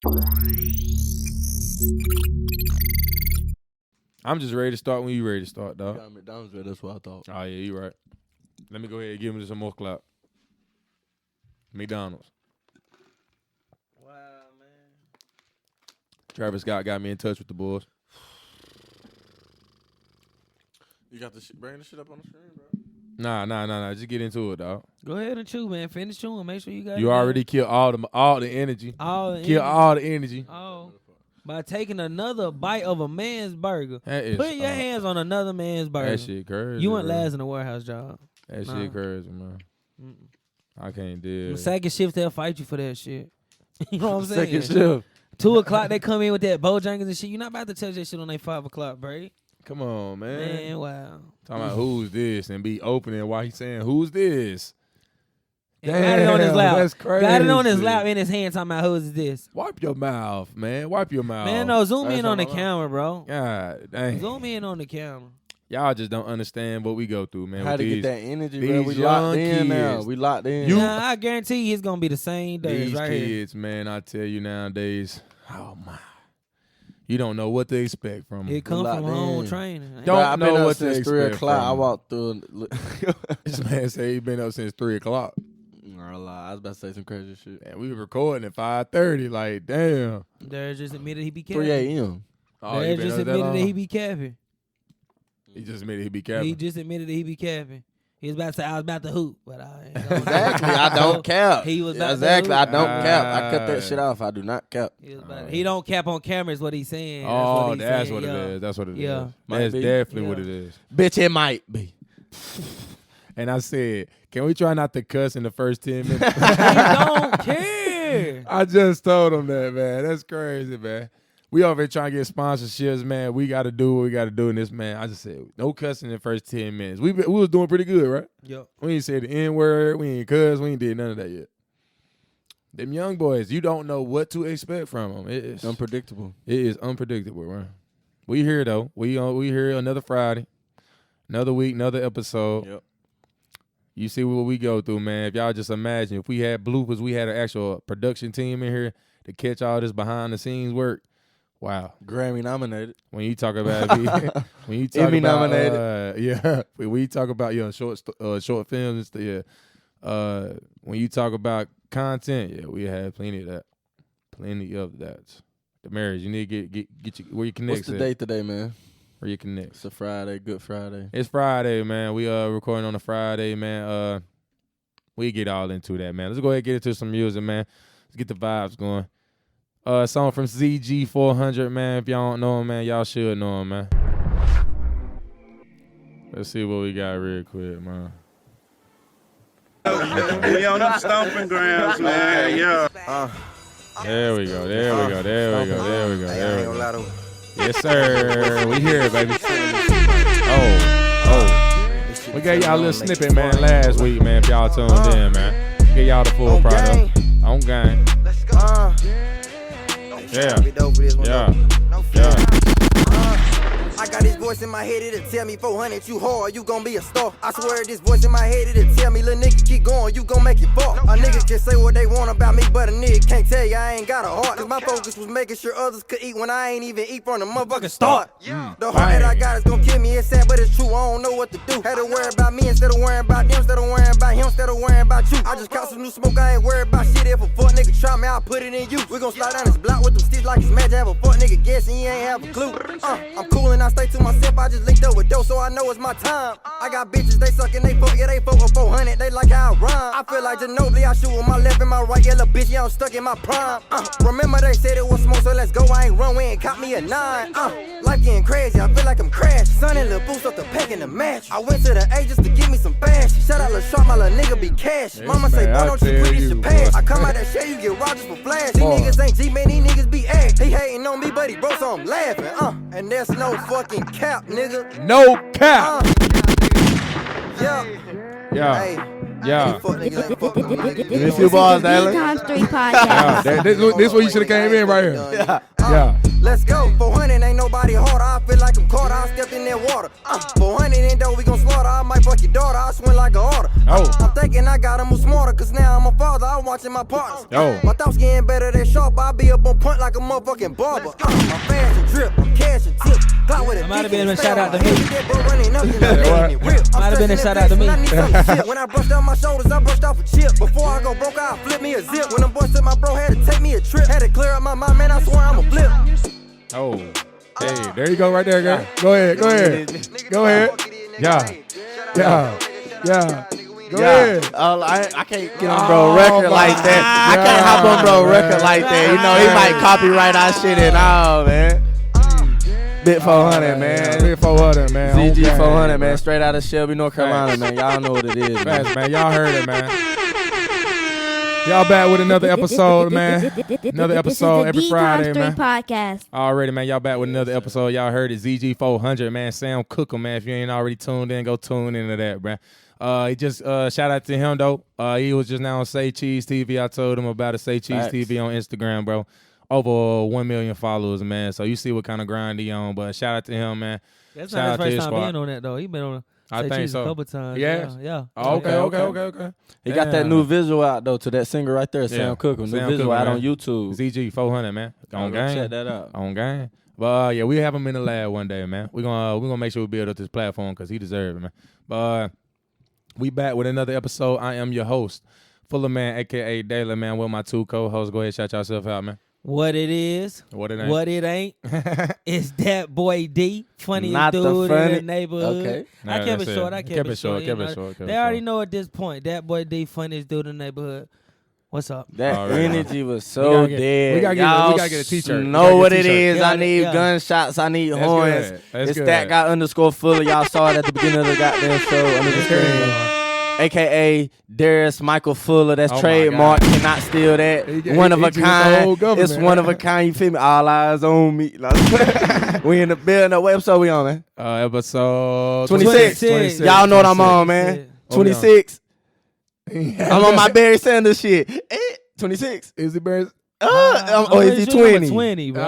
I'm just ready to start when you ready to start, dog. Got McDonald's ready, that's what I thought. Oh, yeah, you right. Let me go ahead and give him some more clap. McDonald's. Wow, man. Travis Scott got me in touch with the boys. You got the shit, bring the shit up on the screen, bro. Nah. Just get into it, dog. Go ahead and chew, man. Finish chewing. Make sure you got You it, already killed all the energy. all the Kill energy. all the energy. Oh. By taking another bite of a man's burger. That is, Put your hands on another man's burger. That shit crazy. You went bro. last in a warehouse job. That shit crazy, man. I can't do it. Second shift, they'll fight you for that shit. You know what I'm saying? Second shift. 2 o'clock, they come in with that Bojangles and shit. You're not about to touch that shit on their 5 o'clock break. Come on, man. Man, wow. Talking about who's this and be opening while he's saying, who's this? And got it on his lap. That's crazy. Got it on his lap in his hand talking about who is this. Wipe your mouth, man. Wipe your mouth. Man, no, zoom That's in on the all I- camera, bro. God dang. Zoom in on the camera. Y'all just don't understand what we go through, man. How with to these, get that energy, these bro. We locked young in now. kids. We locked in. Nah, I guarantee you it's going to be the same days These right here. kids, man, I tell you nowadays, oh my. You don't know what to expect from them. It come from locked home in. training. Don't Bro, I've been know up what to since 3 expect o'clock. from I him. walked through. This man said he been up since 3 o'clock. I was about to say some crazy shit. And we were recording at 5:30. Like, damn. Derek just admitted he be capping. 3 a.m. Oh, he Derek been just up that admitted that he long? be capping. He just admitted he be He capping. just admitted that he be capping. He was about to say I was about to hoop, but I ain't gonna Exactly. I don't cap. He was about to exactly. I hoop. don't cap. I cut that shit off. I do not cap. He don't cap on camera is what he's saying. Oh, he's that's saying, what it yeah. is. That's what it is. Yeah. Might That's be. definitely Yeah. what it is. Bitch, it might be. And I said, can we try not to cuss in the first 10 minutes? He don't care. I just told him that, man. That's crazy, man. We over here trying to get sponsorships, man. We got to do what we got to do in this, man. I just said, no cussing in the first 10 minutes. We was doing pretty good, right? Yep. We ain't said the N-word. We ain't cuss. We ain't did none of that yet. Them young boys, you don't know what to expect from them. It is Unpredictable. It is unpredictable, man. We here, though. We here another Friday. Another week, another episode. Yep. You see what we go through, man. If y'all just imagine, if we had bloopers, we had an actual production team in here to catch all this behind-the-scenes work. Wow. Grammy nominated. When you talk about when you talk Emmy about nominated. yeah, when you talk about short films, when you talk about content, yeah, we have plenty of that. The marriage, you need to get your, where you connect. What's the date today, man? Where you connect. It's a Friday, Good Friday. It's Friday, man. We recording on a Friday, man. We get all into that, man. Let's go ahead and get into some music, man. Let's get the vibes going. Song from ZG400, man. If y'all don't know him, man, y'all should know him, man. Let's see what we got real quick, man. We on them stomping grounds, man. Yeah. There we go. Yes, sir. We here, baby. Oh. We gave y'all a little snippet, man, last week, man, if y'all tuned in, man. Get y'all the full product. On game. Yeah. I got this voice in my head, it'll tell me 400, you hard, you gon' be a star. I swear this voice in my head, it'll tell me, little nigga, keep going, you gon' make it fall. A nigga can say what they want about me, but a nigga can't tell you I ain't got a heart. Cause my focus was making sure others could eat when I ain't even eat from the motherfucking start. The heart that I got is gon' kill me, it's sad, but it's true, I don't know what to do. Had to worry about me instead of worrying about them, instead of worrying about him, instead of worrying about you. I just caught some new smoke, I ain't worried about shit. If a fuck nigga try me, I'll put it in you. We gon' slide down this block with them sticks like it's magic. Have a fuck nigga guessing he ain't have a clue. I'm cool and I stay to myself, I just linked up with dope, so I know it's my time. I got bitches, they suckin', they fuck, yeah, they fuck with 400, they like how I rhyme. I feel like Ginobili, I shoot with my left and my right, yeah, little bitch, yeah, I'm stuck in my prime. Remember they said it was smoke, so let's go, I ain't run, we ain't caught me a 9. Life getting crazy, I feel like I'm crashed. Son and Lil Boost up the pack in the match. I went to the A just to give me some fashion. Shout out Lil Sharp, my little nigga be cash. Yes, Mama say, man, boy, I don't you tell quit, this you, your past. boy. I come out that shit, you get Rogers for flash. These niggas ain't G, man, these niggas be ass. He hating on me, but he broke, so I'm laughing. And that's no fucking cap, nigga. No cap. Yeah. Yeah. Fuck niggas ain't fuck with me, nigga. Give me a few bars, Dylan. Times 3 podcast. This where you should have came in right here. Yeah. Let's go. 400 ain't no nobody harder. I feel like I'm caught. I stepped in that water. 400 in dough, we gon' slaughter. I might fuck your daughter. I swing like a order. I'm thinking I gotta move smarter, cause now I'm a father. I'm watching my partners. My thoughts getting better than sharp. I be up on point like a motherfucking barber. I'm fast and drip. I'm cash and tip. That might have been a shout out to me. Might have been a shout out to me. When I brushed off my shoulders, I brushed off a chip. Before I go broke, I flip me a zip. When them boys took my bro, had to take me a trip. Had to clear up my mind, man, I swear I'm a flip. Oh, hey, there you go right there, girl. Go ahead. Yeah. Go ahead. I can't get on bro record like that. I can't hop on bro record like that. You know, he might copyright our shit and all, man. Bit 400, man. Bit 400, man. ZG 400, man. Straight out of Shelby, North Carolina, man. Y'all know what it is, man. Facts, man. Y'all heard it, man. Y'all back with another episode, man. Another episode every Friday, man. Podcast. Already, man. Y'all back with another episode. Y'all heard it. ZG 400, man. Sam Cooker, man. If you ain't already tuned in, go tune into that, man. He just shout out to him though. He was just now on Say Cheese TV. I told him about it. Say Cheese TV on Instagram, bro. Over 1 million followers, man. So you see what kind of grind he on. But shout out to him, man. That's shout not his first time being on that though. He been on Say Cheese a couple times. Yeah. Oh, okay. He got that new visual out though to that singer right there, Sam Cooker. New visual out on YouTube. ZG 400, man. On game. Check that out. On game. But yeah, we have him in the lab one day, man. We're gonna make sure we build up this platform because he deserves it, man. But we back with another episode. I am your host, Fuller Man, aka Daily, man, with my two co-hosts. Go ahead, shout yourself out, man. What it is, what it ain't. What it ain't. It's that boy D, funniest Not the dude funny. in the neighborhood. Okay. I kept it short. Kept it short. They already know at this point. That boy D, funniest dude in the neighborhood. What's up? That energy was so dead. We gotta get a t-shirt. Know what it is. I need gunshots. I need horns. It's that guy _Fuller. Y'all saw it at the beginning of the goddamn show under the screen. AKA Darius Michael Fuller. That's trademark. Cannot steal that. One of a kind. It's one of a kind. You feel me? All eyes on me. We in the building. What episode we on, man? Episode 26. Y'all know what I'm on, man. 26. I'm on my Barry Sanders shit. 26. Is it Barry? Or is he 20? 20, bro.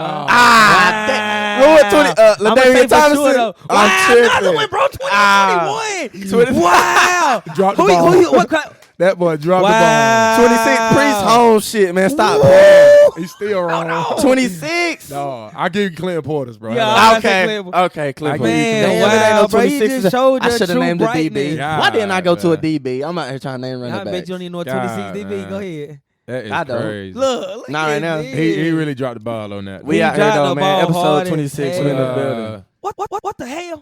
What 20? LaDainian Thomason. I'm tripping. Went, bro. 21. Wow. Dropped the ball. What kind? That boy dropped the ball. 26 Priest home shit, man. Stop playing. He's still wrong. 26. No, I give you Clint Porter's, bro. Yeah, Okay, Clint Porter. Man, wow, bro, you just showed I should have named a DB. Yeah, why didn't I go to a DB? I'm out here trying to name running I back. bet you don't even know a 26 DB. Go ahead. That is I don't. crazy. Look Not right now. He really dropped the ball on that. We out here though, man. Episode 26. We in the building. What the hell?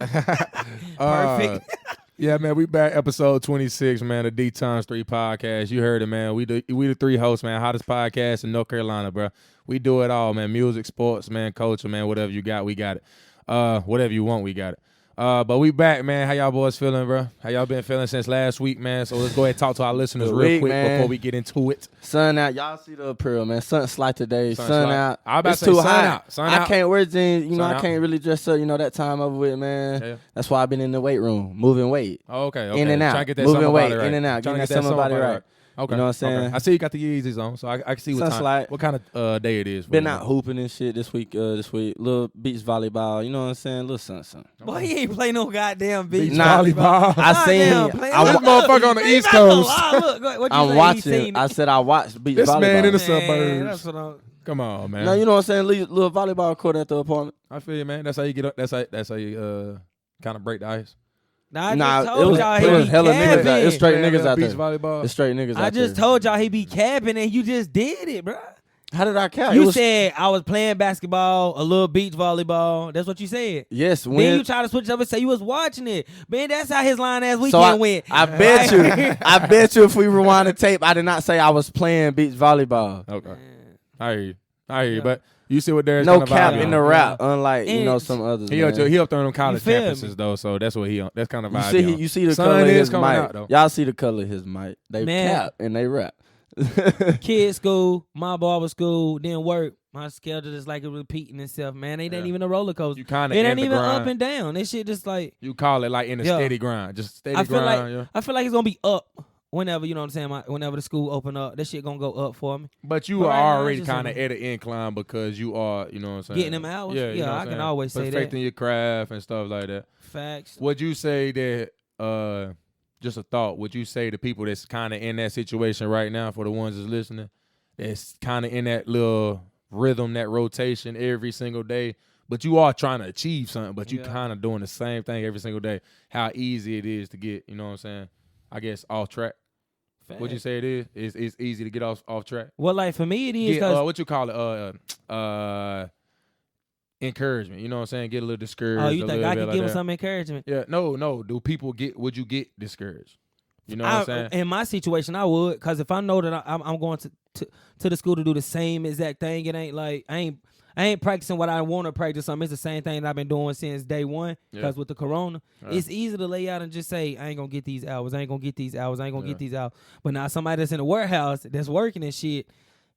Perfect. Yeah, man, we back episode 26, man, the D3 podcast. You heard it, man. We the three hosts, man. Hottest podcast in North Carolina, bro. We do it all, man. Music, sports, man, culture, man. Whatever you got, we got it. Whatever you want, we got it. But we back, man. How y'all boys feeling, bro? How y'all been feeling since last week, man? So let's go ahead and talk to our listeners real quick before we get into it. Sun out. Y'all see the apparel, man. Sun slight today. Sun out. I about it's to say too sun hot. out. Sun I out. can't wear jeans. You know, Sun I out. can't really dress up. You know, that time over with, man. Yeah. That's why I've been in the weight room, moving weight. Oh, okay. In and out. Trying to get that Moving summer weight. body right. In and out. Trying Getting to that get summer body right. Okay. You know what I'm saying? Okay. I see you got the Yeezys on, so I can see what Sunslide. what kind of day it is. For Been you. out hooping and shit this week. Little beach volleyball. You know what I'm saying? Little something. Boy, he ain't play no goddamn beach Nah, volleyball. I seen. This motherfucker on the East Coast. I'm watching. I said I watched beach This volleyball. man in the Man, suburbs. that's what I'm. Come on, man. No, you know what I'm saying? Little volleyball court at the apartment. I feel you, man. That's how you get up. That's how you kind of break the ice. Nah, I Nah, just told y'all it he was be hella niggas out. capping. It's straight Man, niggas out beach there. volleyball. It's straight niggas out there. I just told y'all he be capping and you just did it, bro. How did I count? You said I was playing basketball, a little beach volleyball. That's what you said. Yes, Then when you try to switch up and say you was watching it. Man, that's how his line ass weekend so went. I bet you. I bet you if we rewind the tape, I did not say I was playing beach volleyball. Okay. I hear you. But you see what there's No kind of cap vibe in the rap, unlike And some others. He man. up there on them college feel campuses me? though, so that's what he on. That's kind of vibe. You see the Sun color of is his coming mic. out, though. Y'all see the color of his mic. They Man. cap and they rap. Kids school, my barber school, then work. My schedule is like repeating itself, man. It ain't even a roller coaster. You kind of It in ain't the even grind. up and down. This shit just like You call it like in a Yeah. steady grind, just steady I feel grind. like I feel like it's gonna be up whenever, you know what I'm saying, whenever the school open up, that shit gonna go up for me. But you But are right now, already it's just kind of at an incline because you are, you know what I'm saying? Getting them hours? Yeah, you know what I I'm can saying? always say that. Perfecting your craft and stuff like that. Facts. Would you say that, just a thought, would you say the people that's kind of in that situation right now, for the ones that's listening, that's kind of in that little rhythm, that rotation every single day, but you are trying to achieve something, but you kind of doing the same thing every single day, how easy it is to get, you know what I'm saying, I guess, off track? Facts. Would you say it is? It's easy to get off track? Well, like for me, it is because what you call it? Encouragement. You know what I'm saying? Get a little discouraged. oh, you think I can give them that. some encouragement? Yeah, no. Do people would you get discouraged? You know what I'm saying? In my situation, I would, because if I know that I'm going to the school to do the same exact thing, it ain't like I ain't practicing what I want to practice. It's the same thing that I've been doing since day one. Because with the corona, it's easy to lay out and just say, I ain't gonna get these hours. I ain't gonna get these hours. I ain't gonna get these hours. But now somebody that's in the warehouse that's working and shit,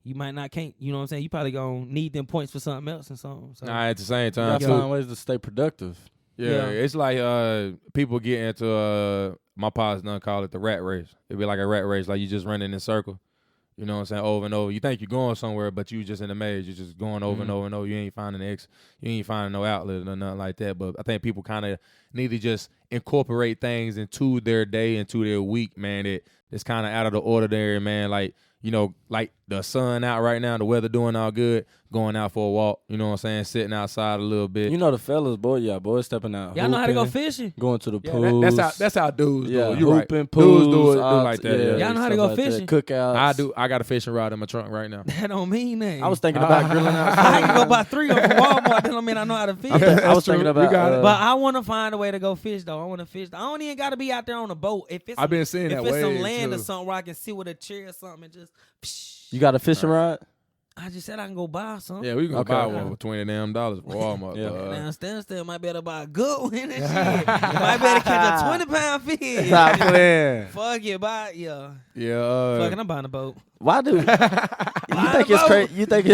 you might not can't. You know what I'm saying? You probably gonna need them points for something else and something. So. Nah, at the same You time, gotta find ways to stay productive. Yeah, it's like people get into my pops done call it the rat race. It'd be like a rat race, like you just running in a circle. You know what I'm saying? Over and over. You think you're going somewhere, but you just in a maze. You're just going over and over and over. You ain't finding you ain't finding no outlet or nothing like that. But I think people kind of need to just incorporate things into their day, into their week, man. That's kind of out of the ordinary, man. Like, you know, like the sun out right now, the weather doing all good, going out for a walk, you know what I'm saying, sitting outside a little bit. You know the fellas, boy, stepping out. Y'all know how to go fishing? Going to the pool. That's how dudes do it. You hooping, right. Pools Pools do like that. Yeah, y'all know how to go like fishing? Cookouts. I got a fishing rod in my trunk right now. That don't mean that. I was thinking about grilling outside. I can go buy 3 of them from Walmart. That don't mean I know how to fish. I was thinking about but I want to find a way to go fish, though. I want to fish. I don't even got to be out there on a boat. If it's I've been seeing that If it's wave, some land too. or something where I can sit with a chair or something and just... You got a fishing rod? I just said I can go buy something. Yeah, we can buy one for $20 for Walmart. Yeah. Now, still might be able to buy a good one and shit. Might be able to catch a 20-pound fish. Stop playing. Fuck it, buy Yeah. Fucking, I'm buying a boat. Why do you think it's crazy? You think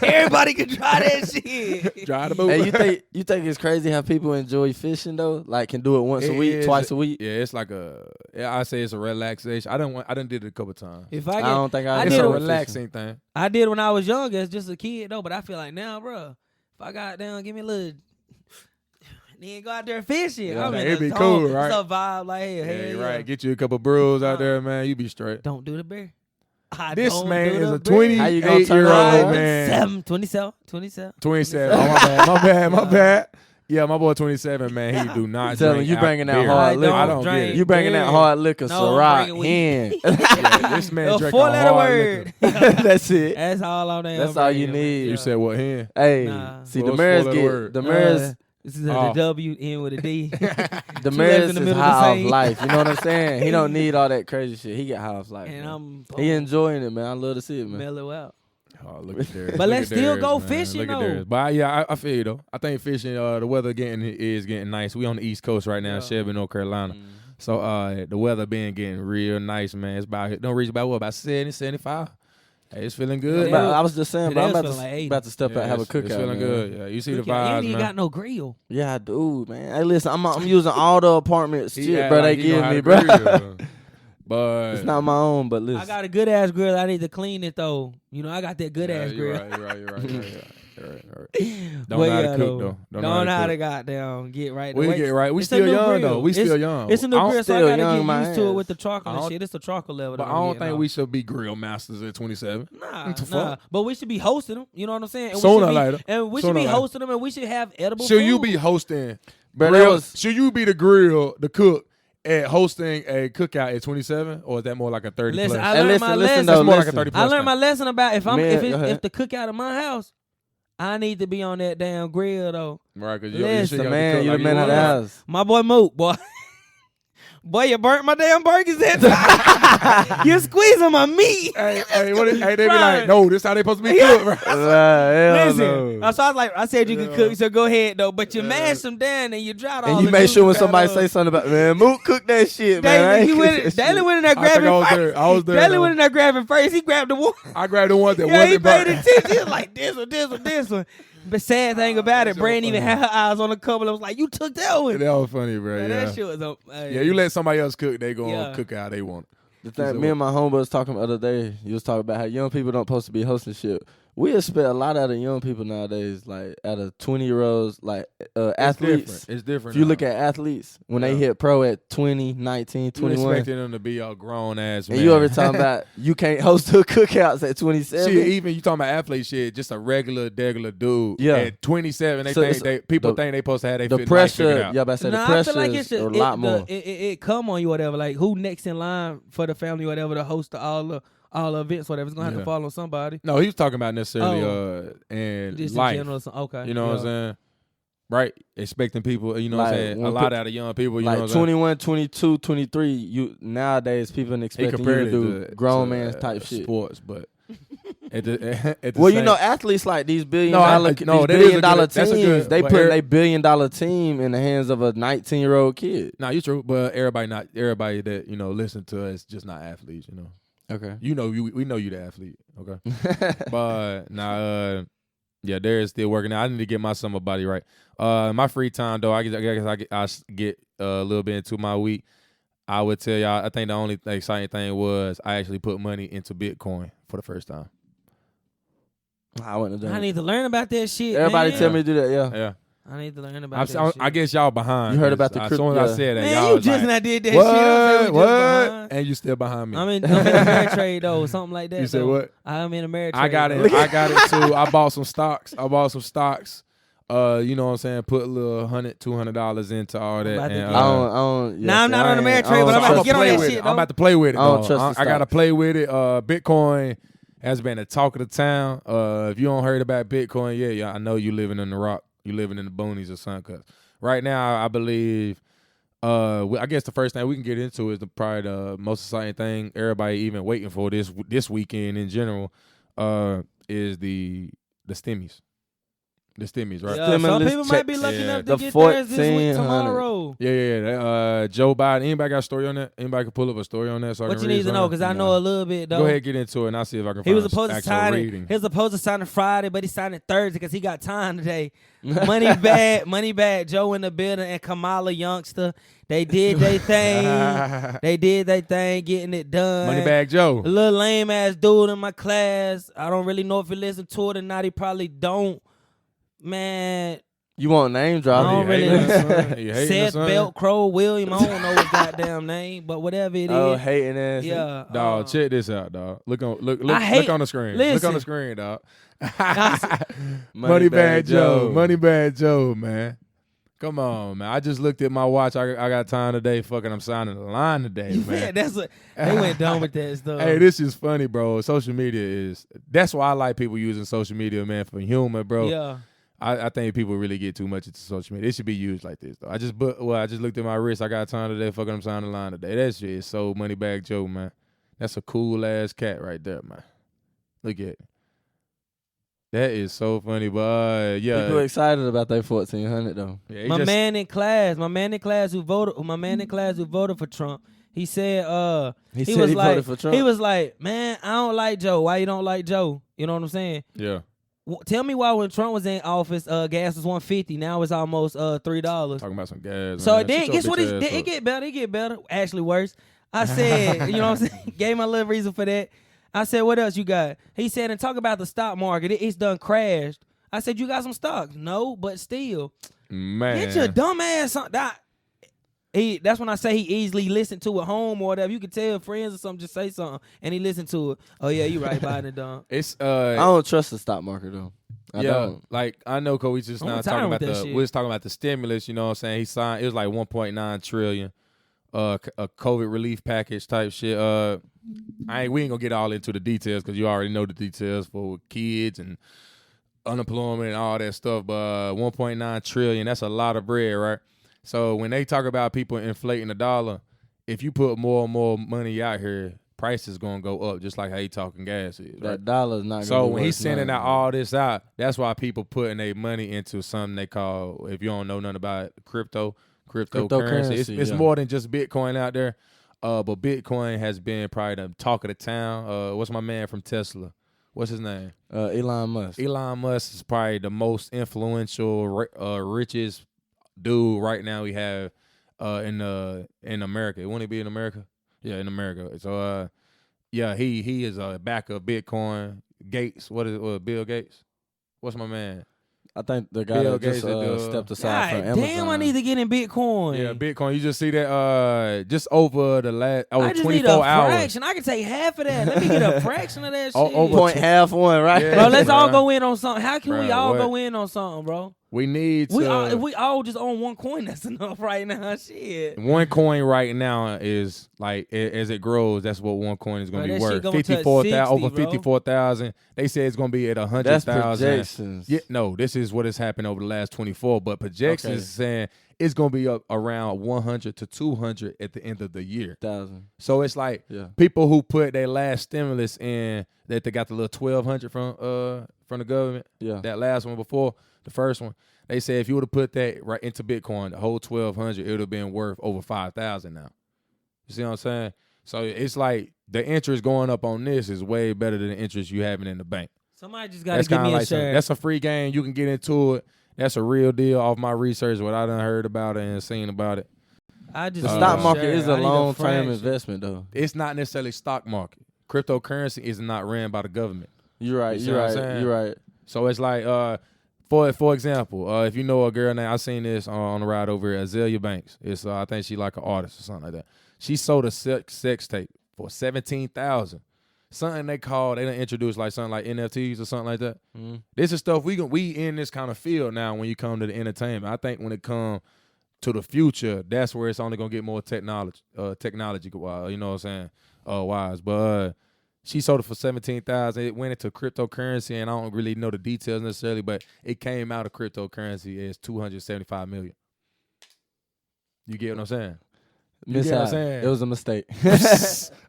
everybody can try that shit? Try the boat. Hey, you think it's crazy how people enjoy fishing though? Like can do it once a week, twice a week? Yeah, it's like I say it's a relaxation. I done did it a couple times. If I don't think it's did a it. relaxing thing. I did when I was young as just a kid though, but I feel like now, bro, if I got down, give me a little. Then go out there fishing. Yeah, I mean, it'd be cool, right? It's a vibe like, hey, right. Get you a couple brews out there, man. You be straight. Don't do the bear. This man is a 28-year-old man. 27. 27. Oh, my bad. Yeah, my boy 27, man. He do not drink. You bringing that beer. hard liquor. I don't get it. You bringing that hard liquor, Ciroc, hen. Yeah, this man A drinking 4-letter hard word. liquor. That's it. That's all I'm there. That's all you need. You said what, hen? Hey, Nah. see What the was mares 4-letter get word? the mares. This is the W in with a D. The Two mares legs in the is middle high of the off life. You know what I'm saying? He don't need all that crazy shit. He get high off life. And Man. I'm He enjoying it, man. I love to see it, man. mellow out. Oh, look at Darius. But Look let's at still Darius, go man. fishing, Look at though. Darius. But yeah, I feel you though. I think fishing, the weather is getting nice. We on the East Coast right now, Yeah. Shelby, North Carolina. So the weather getting real nice, man. It's don't reach about 70, 75. Hey, it's feeling good. Yeah. I was just saying, It but I'm is about feeling like 80. to step out, have a cookout. It's feeling man. good. Yeah, you see the Look, you vibes, ain't even man. got no grill. Yeah, I do, man. Hey, listen, I'm using all the apartment He shit, act bro. like They he know give how me, to bro. grill. But It's not my own, but listen. I got a good ass grill. I need to clean it though. You know, I got that good ass grill. You're right. Don't But know how to yeah, cook though. Don't know how cook. to goddamn get right. We Wait, get right. We it's a still new young grill. though. We still young. It's a new I don't- grill, so I still gotta young, get my used to it ass. with the charcoal I and don't- shit. It's the charcoal level. But that I I'm don't getting think off. we should be grill masters at 27. Nah, What the nah. fuck? But we should be hosting them. You know what I'm saying? And Sooner we or should be, later. And we Sooner should be or later. hosting them, and we should have edible Should food. you be hosting? Bro, grill- that was Should you be the cook at hosting a cookout at 27, or is that more like a 30 Listen, plus? I learned my lesson. That's more like a listen. 30 I plus. learned my lesson about if Man, go ahead. if the cookout at my house, I need to be on that damn grill though. Right, because Listen, the man. You the man of the house. My boy Mook, boy. Boy, you burnt my damn burgers that time. You squeezing my meat. Hey, they be Right. like, no, this how they supposed to be cooked, right? Listen, so I was like, I said you could cook, so go ahead though. But you mashed them down and you dropped all And the you make juice sure when out somebody of say something about, man, Mook cook that shit, man. I ain't cook that Daly shit. went in there I think grabbing I was first. there. I was there. Daly though. went in there grabbing first. He grabbed the one. I grabbed the one that Yeah, he wasn't paid burnt. attention. He was like, this one. But sad thing about it, so Brand even funny. had her eyes on a couple. I was like, you took that one. That was funny, bro. Man, Yeah. that shit was Yeah, you let somebody else cook, they gonna Yeah. cook how they want. The thing, me and my homeboy was talking the other day. He was talking about how young people don't supposed to be hosting shit. We expect a lot out of young people nowadays, like out of 20-year-olds, like athletes. It's different. If you look at athletes, when they hit pro at 20, 19, 21. You expecting them to be a grown ass man. And you ever talking about you can't host two cookouts at 27? Shit, even you talking about athlete shit, just a regular dude. Yeah. At 27, people think they supposed to have the pressure. Yeah, but I said the pressure I feel like is a lot more. It come on you, whatever. Like who next in line for the family, whatever, to host all the events, whatever. It's gonna have to fall on somebody. No, he was talking about necessarily and just life. In general, okay. You know what I'm saying? Right? Expecting people, you know what I'm saying? A lot out of young people, you know what I'm saying? 21, 22, 23, nowadays people expecting you to do grown man type shit. Sports, but at the well, same, you know, athletes like these billion dollar teams, they put a $1 billion team in the hands of a 19-year-old kid. Nah, you true, but everybody that, you know, listen to us just not athletes, you know. Okay. You know, we know you the athlete, okay? But yeah, they're still working out. I need to get my summer body right. My free time though, I guess I get a little bit into my week. I would tell y'all, I think the only exciting thing was I actually put money into Bitcoin for the first time. I wouldn't have done I need to learn about that shit. Everybody man. tell me to do that, Yeah. I need to learn about that shit. I guess y'all behind. You heard about the crypto. crypto? As soon as I said that, Man, y'all you was just like, not did that what? shit. I'm saying we just What? behind. And you still behind me. I'm in Ameritrade though, something like that. You said though. what? I'm in Ameritrade. I got it. I got it too. I bought some stocks. You know what I'm saying? Put a little $100, $200 into all that. About to And, get- I don't. Nah, I'm not on Ameritrade, I don't but I'm about to trust get on play that with shit, it. I'm about though. to play with it. I don't though. trust the I gotta stock. play with it. Bitcoin has been the talk of the town. If you don't heard about Bitcoin, yeah, I know you living in the rock. You living in the boonies or something. 'Cause right now, I believe. I guess the first thing we can get into is probably the most exciting thing everybody even waiting for this weekend in general. Is the stimmies. The stimmies, right? Yeah, some Stimulus people might be checks. lucky Yeah. enough to The get theirs this week 1400. tomorrow. Yeah. Joe Biden. Anybody got a story on that? Anybody can pull up a story on that? So I What can you read need to something? know, because I know a little bit though. Go ahead, get into it, and I'll see if I can He find was supposed to actual sign reading. it. He was supposed to sign it Friday, but he signed it Thursday because he got time today. Moneybagg Joe in the building and Kamala Youngster. They did their thing. They did their thing, getting it done. Moneybagg Joe. A little lame ass dude in my class. I don't really know if he listened to it or not. He probably don't. Man, You want name drop? I don't really- You hating Seth or something? Velcro William. I don't know his goddamn name, but whatever it is. Oh, hating ass. Yeah. Dog, check this out, dog. Look on the screen. Look listen. on the screen, dog. Moneybagg Moneybagg Joe. Joe. Moneybagg Joe, man. Come on, man. I just looked at my watch. I got time today. Fucking, I'm signing the line today, man. Man, that's what they went dumb with that stuff. Hey, this is funny, bro. Social media that's why I like people using social media, man, for humor, bro. Yeah. I think people really get too much into social media. It should be used like this, though. I just looked at my wrist. I got time today. Fucking, I'm signing the line today. That shit is so Moneybagg Joe, man. That's a cool ass cat right there, man. Look at it. That is so funny, but yeah. People excited about that 1400 though. Yeah, My man in class who voted for Trump, he said He said he voted for Trump. He was like, man, I don't like Joe. Why you don't like Joe? You know what I'm saying? Yeah. Tell me why when Trump was in office, gas was $1.50. Now it's almost $3. Talking about some gas. So man. then, Shut guess your what? bitch ass It up. get better. It get better. Actually, worse. I said, you know what I'm saying? Gave my little reason for that. I said, what else you got? He said, and talk about the stock market. It's done crashed. I said, you got some stocks? No, but still. Man. Get your dumb ass on that. That's when I say he easily listened to it home or whatever. You can tell friends or something, just say something, and he listened to it. Oh yeah, you right, Biden dumb. It's I don't trust the stock market though. I don't. like I know, cause we just I'm now tired talking with about that shit. we was talking about the stimulus. You know what I'm saying? He signed. It was like 1.9 trillion, a COVID relief package type shit. We ain't gonna get all into the details because you already know the details for kids and unemployment and all that stuff. But 1.9 trillion, that's a lot of bread, right? So when they talk about people inflating the dollar, if you put more and more money out here, price is gonna go up, just like how he talking gas is. Right? That dollar's not. So gonna be when he's worth sending nothing. out all this out, that's why people putting their money into something they call, if you don't know nothing about it, cryptocurrency. Cryptocurrency, It's yeah. more than just Bitcoin out there. But Bitcoin has been probably the talk of the town. What's my man from Tesla? What's his name? Elon Musk. Elon Musk is probably the most influential, richest dude right now we have in America. Wouldn't he be in America? Yeah, in America. So yeah, he is a backer of Bitcoin. Gates, Bill Gates? What's my man? I think the guy that just stepped aside from Amazon. Damn, I need to get in Bitcoin. Yeah, Bitcoin. You just see that just over the last 24 I just need a fraction. I can take half of that. Let me get a fraction of that shit. Over half one, right? Yeah, bro, let's all go in on something. How can we all what? go in on something, bro? We need to. If we all just own one coin, that's enough right now. Shit. One coin right now is like as it grows, that's what one coin is going to be worth. Gonna 54,000 over 54,000. They say it's going to be at 100,000. That's projections. Yeah, no, this is what has happened over the last 24. But projections is saying it's going to be up around 100 to 200 at the end of the year. 1,000. So it's like people who put their last stimulus in that they got the little 1,200 from the government. Yeah, that last one before. The first one, they said if you would have put that right into Bitcoin, the whole 1,200, it would have been worth over 5,000 now. You see what I'm saying? So it's like the interest going up on this is way better than the interest you having in the bank. Somebody just got to give me a share. That's a free game. You can get into it. That's a real deal off my research, what I done heard about it and seen about it. The stock market is a long-term investment, though. It's not necessarily stock market. Cryptocurrency is not ran by the government. You're right. You're right. So it's like For example, if you know a girl named, I seen this on the ride over here, Azalea Banks. It's I think she like an artist or something like that. She sold a sex tape for $17,000. Something they done introduced like something like NFTs or something like that. Mm-hmm. This is stuff we in this kind of field now when you come to the entertainment. I think when it comes to the future, that's where it's only gonna get more technology you know what I'm saying, wise. But she sold it for $17,000. It went into cryptocurrency, and I don't really know the details necessarily, but it came out of cryptocurrency as $275 million. You get what I'm saying? You get what I'm saying? It was a mistake.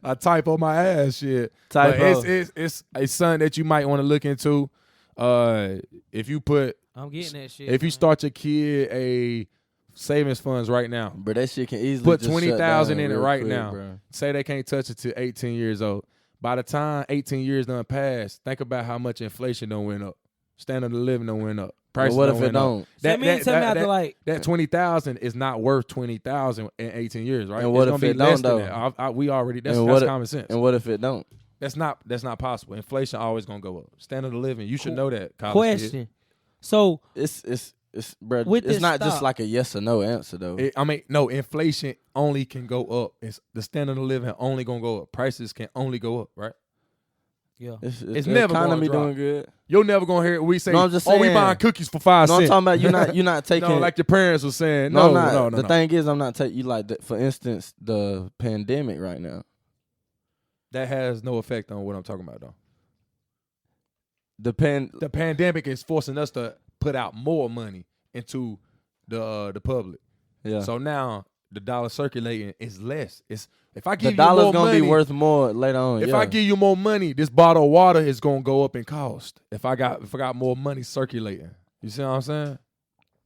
I typo my ass, shit. Typo. It's something that you might want to look into. If you put, I'm getting that shit. If you start your kid a savings funds right now, but that shit can easily put $20,000 in it right quick, now. Bro. Say they can't touch it till 18 years old. By the time 18 years done passed, think about how much inflation done went up. Standard of living done went up. Prices what if it don't? That 20,000 is not worth 20,000 in 18 years, right? And what if it don't though? That's common sense. And what if it don't? That's not possible. Inflation always gonna go up. Standard of living, you should know that. Question. Kid. So it's bro. It's not just like a yes or no answer though. No. Inflation only can go up. It's the standard of living only gonna go up. Prices can only go up, right? Yeah. It's never economy gonna doing good. You're never gonna hear it. We say, no, I'm just saying, we buying cookies for 5 cents. No, I'm talking about you're not taking. No, like your parents were saying. No. The thing is, I'm not taking you like that. For instance, the pandemic right now. That has no effect on what I'm talking about, though. The pandemic is forcing us to put out more money into the public. Yeah. So now the dollar circulating is less. If I give the dollar's you more gonna money, be worth more later on. If I give you more money, this bottle of water is gonna go up in cost. If I got more money circulating, you see what I'm saying?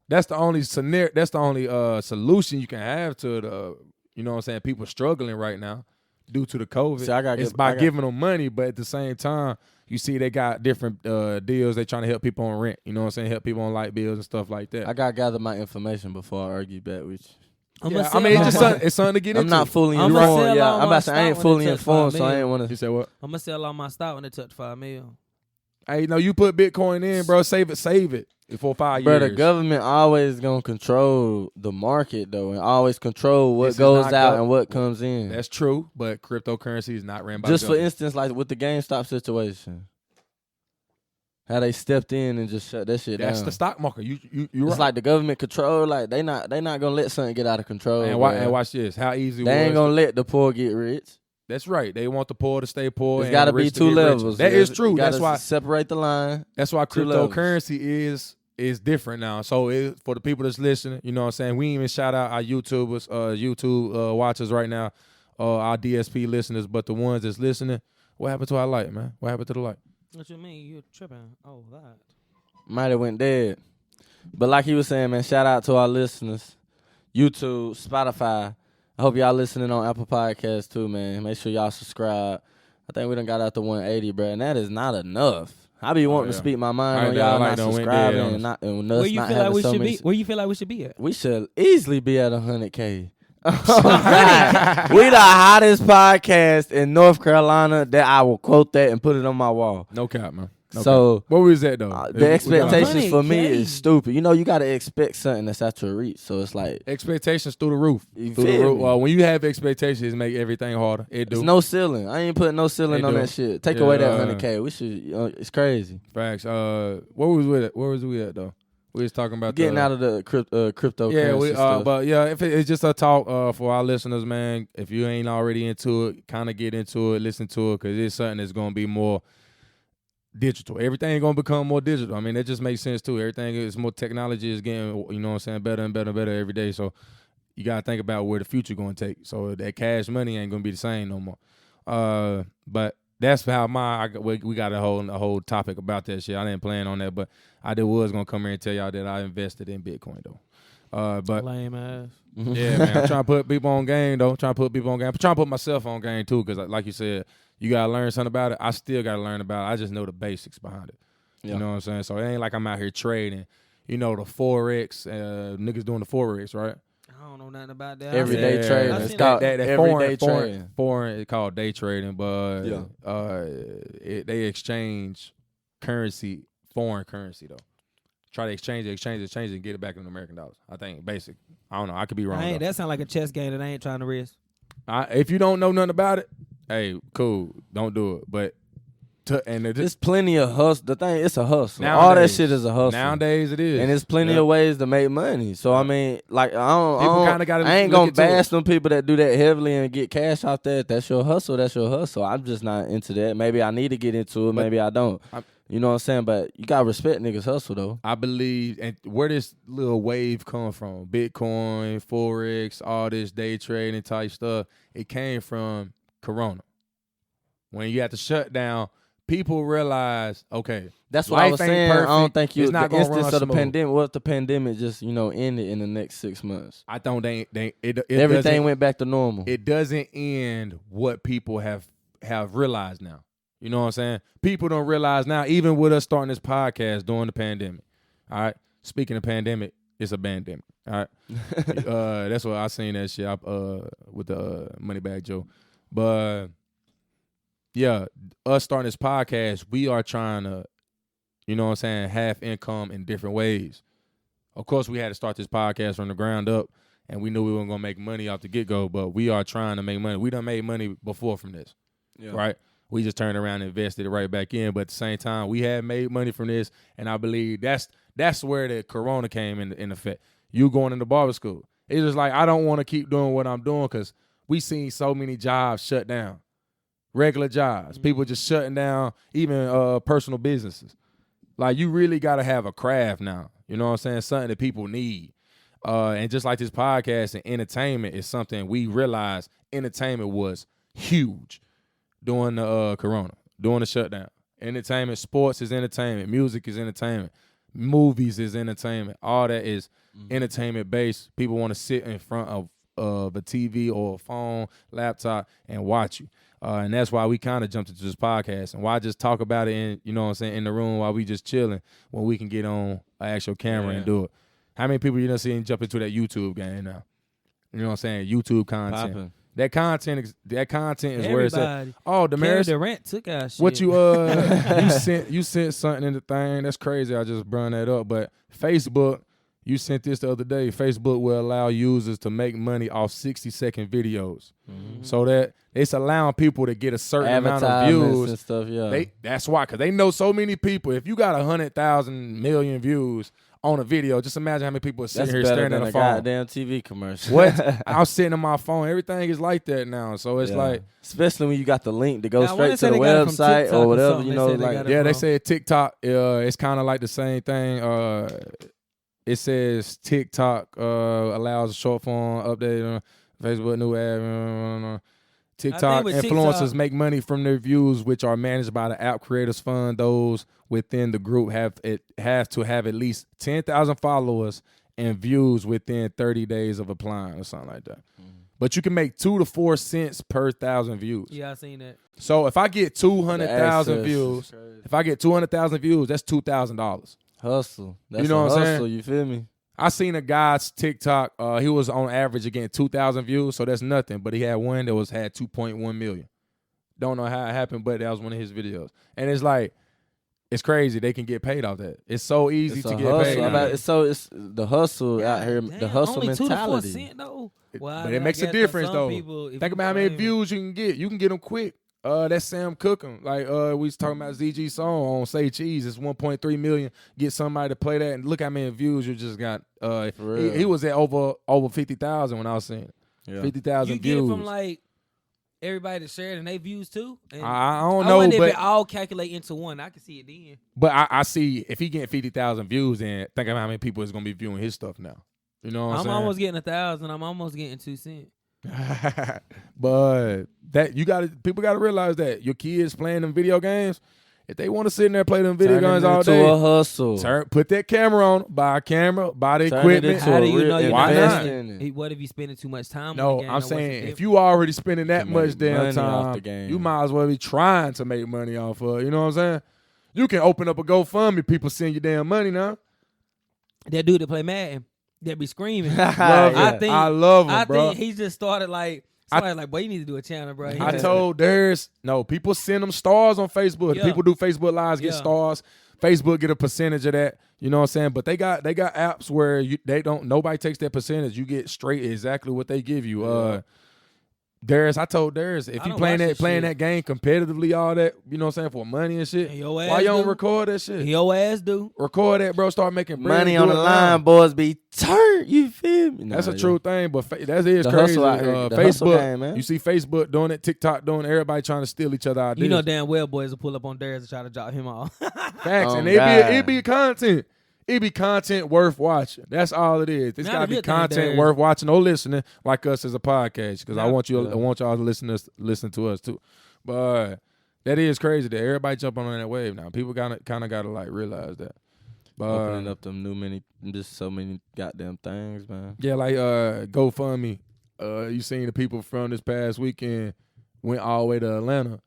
That's the only scenario. That's the only solution you can have to the you know what I'm saying, people struggling right now due to the COVID. See, giving them money, but at the same time, you see they got different deals. They trying to help people on rent. You know what I'm saying? Help people on light bills and stuff like that. I gotta gather my information before I argue back with you. It's something to get into. I'm not fully informed. Yeah, I'm about to say I ain't fully informed, so I ain't want to. You say what? I'm gonna sell all my stock when it touch $5 million. Hey, no, you put Bitcoin in, bro. Save it for 5 years. Bro, the government always gonna control the market though, and always control what goes out and what comes in. That's true, but cryptocurrency is not ran by. Just for instance, like with the GameStop situation. How they stepped in and just shut that shit down. That's the stock market. You're It's right. like the government control. Like they not gonna let something get out of control. And watch this. How easy they ain't gonna let the poor get rich. That's right. They want the poor to stay poor. It's got to be 2 levels. That is true. That's why separate the line. That's why cryptocurrency is different now. So for the people that's listening, you know what I'm saying. We even shout out our YouTubers, YouTube watchers right now, our DSP listeners. But the ones that's listening, what happened to our light, man? What happened to the light? What you mean? You tripping? Oh, that. Might have went dead. But like he was saying, man, shout out to our listeners. YouTube, Spotify. I hope y'all listening on Apple Podcasts too, man. Make sure y'all subscribe. I think we done got out to 180, bro, and that is not enough. I be wanting to speak my mind on y'all not subscribing and us not having so many. Where you feel like we should be at? We should easily be at 100K. Oh, God. We the hottest podcast in North Carolina that I will quote that and put it on my wall. No cap, man. No So cap. What was that though? the expectations for me 100K. is stupid. You know, you gotta expect something that's out your reach. So it's like Expectations through the roof. You Through the feel roof. me? Well, when you have expectations, it make everything harder. It do. it's no ceiling. I ain't putting no ceiling They on do. that shit. Take Yeah, away that 100K. We should. It's crazy. Facts. Where was we at though? We was talking about Getting out of the cryptocurrency Yeah, we stuff. but yeah, if it's just a talk for our listeners, man. If you ain't already into it, kind of get into it, listen to it, because it's something that's gonna be more digital. Everything gonna become more digital. I mean, that just makes sense too. Everything is more technology is getting, you know what I'm saying, better and better and better every day. So you gotta think about where the future gonna take. So that cash money ain't gonna be the same no more. But that's how we got a whole topic about that shit. I didn't plan on that, but I was gonna come here and tell y'all that I invested in Bitcoin though. But Lame ass. yeah, man, I'm trying to put people on game though. I'm trying to put myself on game too, because like you said, you gotta learn something about it. I still gotta learn about it. I just know the basics behind it. Yeah. You know what I'm saying? So it ain't like I'm out here trading. You know, the Forex, niggas doing the Forex, right? I don't know nothing about that. Everyday Yeah, trading. I It's seen called that everyday trading. foreign. It's called day trading, but Yeah. they exchange currency, foreign currency though. Try to exchange it, and get it back in American dollars. I think basic. I don't know. I could be wrong. though. That sound like a chess game that I ain't trying to risk. If you don't know nothing about it, hey, cool, don't do it. But There's plenty of hustle. The thing, it's a hustle. Nowadays. All that shit is a hustle. Nowadays it is, And there's plenty of ways to make money. So I mean, like People kinda gotta I ain't look gonna into it. bash them people that do that heavily and get cash out there. That's your hustle. That's your hustle. I'm just not into that. Maybe I need to get into it. Maybe I don't. You know what I'm saying? But you gotta respect niggas' hustle though. I believe, and where this little wave come from, Bitcoin, Forex, all this day trading type stuff, it came from Corona. When you had to shut down, people realize, okay, That's what I was life ain't saying. perfect. I don't think It's not the gonna instance run of the smooth. pandemic. What if the pandemic just ended in the next 6 months? I don't. It Everything went back to normal. It doesn't end what people have realized now. You know what I'm saying? People don't realize now, even with us starting this podcast during the pandemic. All right. Speaking of pandemic, it's a pandemic. All right. That's what I seen that shit with the Moneybagg Joe. But yeah, us starting this podcast, we are trying to, you know what I'm saying, have income in different ways. Of course, we had to start this podcast from the ground up, and we knew we weren't gonna make money off the get-go, but we are trying to make money. We done made money before from this. Yeah. Right? We just turned around and invested it right back in. But at the same time, we have made money from this, and I believe that's where the Corona came in effect. You going into barber school. It's just like, I don't want to keep doing what I'm doing because we seen so many jobs shut down. Regular jobs. People just shutting down, even personal businesses. Like, you really got to have a craft now. You know what I'm saying? Something that people need. And just like this podcast and entertainment is something we realized entertainment was huge during the Corona, during the shutdown. Entertainment, sports is entertainment. Music is entertainment. Movies is entertainment. All that is entertainment based. People want to sit in front of a TV or a phone, laptop, and watch you. And that's why we kind of jumped into this podcast. And why just talk about it in, you know what I'm saying, in the room while we just chilling when we can get on an actual camera and do it. How many people you done seen jump into that YouTube game now? You know what I'm saying? YouTube content. Poppin'. That content is where it's at. Oh, Kevin Damaris, Durant took our shit. what you you sent something in the thing. That's crazy. I just brought that up. But Facebook, you sent this the other day. Facebook will allow users to make money off 60-second videos. So that it's allowing people to get a certain amount of views and stuff. Yeah, that's why, because they know so many people. If you got 100,000 million views on a video, just imagine how many people are sitting that's here better staring than at a a phone. goddamn TV commercial. What? I'm sitting on my phone. Everything is like that now. So it's like, especially when you got the link to go Now, I wanna straight to say the they got it from website TikTok or or whatever. something. You They know, said they like got it yeah, they from. said TikTok. It's kind of like the same thing. It says TikTok allows a short form update on Facebook new ad. TikTok with influencers TikTok- make money from their views, which are managed by the app creators fund. Those within the group has to have at least 10,000 followers and views within 30 days of applying or something like that. But you can make 2 to 4 cents per 1,000 views. Yeah, I seen that. So if I get 200,000 access views, is crazy. if I get 200,000 views, that's $2,000. Hustle. That's You know a what I'm hustle. saying? You feel me? I seen a guy's TikTok. He was on average getting 2,000 views, so that's nothing. But he had one that had 2.1 million. Don't know how it happened, but that was one of his videos. And it's like, it's crazy. They can get paid off that. It's so easy to get paid. It's the hustle out here. The hustle only mentality. 2 to 4 cents though. But it makes a difference though. Think about how many views you can get. You can get them quick. That's Sam Cookham. Like we was talking about ZG song on Say Cheese. It's 1.3 million. Get somebody to play that and look how many views you just got. He was at over 50,000 when I was seeing it. Yeah. 50,000 views. You get it from like everybody that shared and they views too. And I don't know, but if it all calculate into one. I can see it then. But I see if he getting 50,000 views, then think about how many people is gonna be viewing his stuff now. You know what I'm saying? I'm almost getting 1,000. I'm almost getting 2 cents. But people gotta realize that your kids playing them video games, if they want to sit in there and play them video games all day, a hustle. Put that camera on, buy a camera, buy the equipment. How do you know you're why not? not? What if you spending too much time? No, on the game? I'm saying if you already spending that much damn time, you might as well be trying to make money off of it. You know what I'm saying? You can open up a GoFundMe. People send you damn money now. That dude that play Madden, that be screaming. I love him, bro. I think he just started like. Somebody like, boy, you need to do a channel, bro. I told people send them stars on Facebook. Yeah. People do Facebook Lives, get stars. Facebook get a percentage of that. You know what I'm saying? But they got apps where nobody takes that percentage. You get straight exactly what they give you. Yeah. I told Darius, if you playing that game competitively, all that, you know what I'm saying, for money and shit, why you don't record that shit? Your ass do. Record that, bro. Start making money on the line, boys be turned. You feel me? That's a true thing, but that is crazy. Facebook, game, man. You see Facebook doing it, TikTok doing it, everybody trying to steal each other ideas. You know damn well boys will pull up on Darius and try to drop him off. Facts, and it be content. It be content worth watching. That's all it is. It's gotta be content worth watching or listening, like us as a podcast. Because I want y'all to listen to us too. But that is crazy that everybody jumping on that wave now. People kind of gotta like realize that. But opening up them just so many goddamn things, man. Yeah, like GoFundMe. You seen the people from this past weekend went all the way to Atlanta.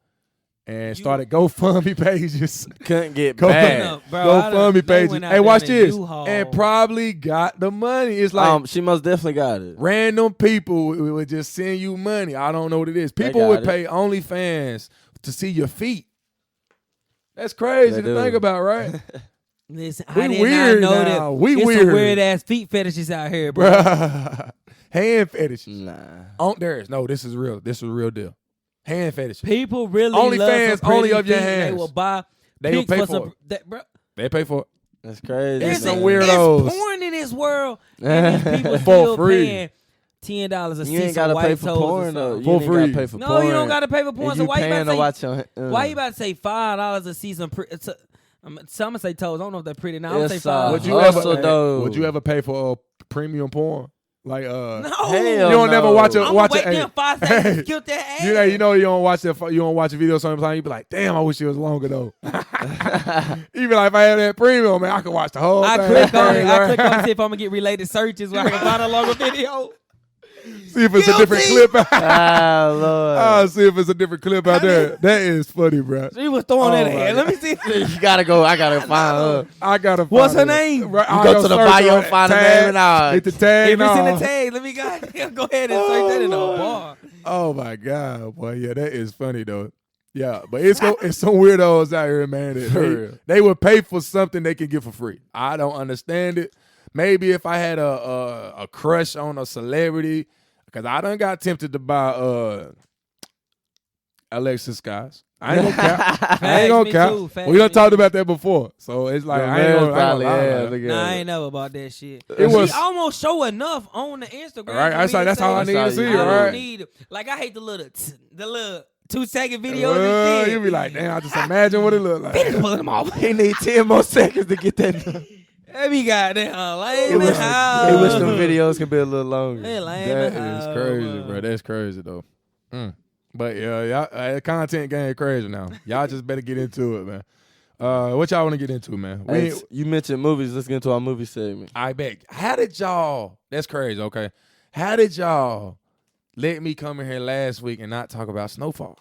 And started GoFundMe pages. Couldn't get back. GoFundMe pages. Hey, watch this. And probably got the money. It's like she most definitely got it. Random people would just send you money. I don't know what it is. People would pay OnlyFans to see your feet. That's crazy to think about, right? Listen, I did not know that. We it's weird. Some weird ass feet fetishes out here, bro. Hand fetishes. Nah. This is real. This is a real deal. Hand fetishes. People really only love fans only of your hands. They will buy. They will pay for it. Bro. They pay for it. That's crazy. There's some weirdos. There's porn in this world, and these people still paying $10 a season. You ain't gotta pay for porn though. For free. No, you don't gotta pay for porn. So why you about to say? Why you about to say $5 a season? Some gonna say toes. I don't know if they're pretty. Now I'm say $5. Would you ever pay for premium porn? Like no, you don't never watch it. Hey, 5 seconds, kill that ass. You don't watch that. You don't watch a video sometimes. You be like, damn, I wish it was longer though. Even like if I had that premium, man, I could watch the whole thing. I click on to see if I'm gonna get related searches where I can find a longer video. See if it's a different clip. Lord. I'll see if it's a different clip out there. That is funny, bro. She was throwing that in. Let me see. You gotta go. I gotta find her. What's her name? Right, you go to the bio, find her name, and all. Hit the tag. If it's in the tag, let me go ahead and search that in the bar. Oh my God, boy, yeah, that is funny though. Yeah, but it's some weirdos out here, man. They would pay for something they can get for free. I don't understand it. Maybe if I had a crush on a celebrity, because I done got tempted to buy Alexis Skies. I ain't gonna cap. I ain't gonna cap. We done talked about that before, so it's like I ain't gonna. Nah, I ain't never about that shit. It was almost show enough on the Instagram. Right, that's all I need to see. I don't need like I hate the little 2-second videos. You be like, damn, I just imagine what it look like. Pulling them off. He need 10 more seconds to get that. Every goddamn lame. He wish them videos could be a little longer. That is crazy, bro. That's crazy though. But y'all, content game crazy now. Y'all just better get into it, man. What y'all want to get into, man? You mentioned movies. Let's get into our movie segment. I bet. How did y'all? That's crazy. Okay. How did y'all let me come in here last week and not talk about Snowfall?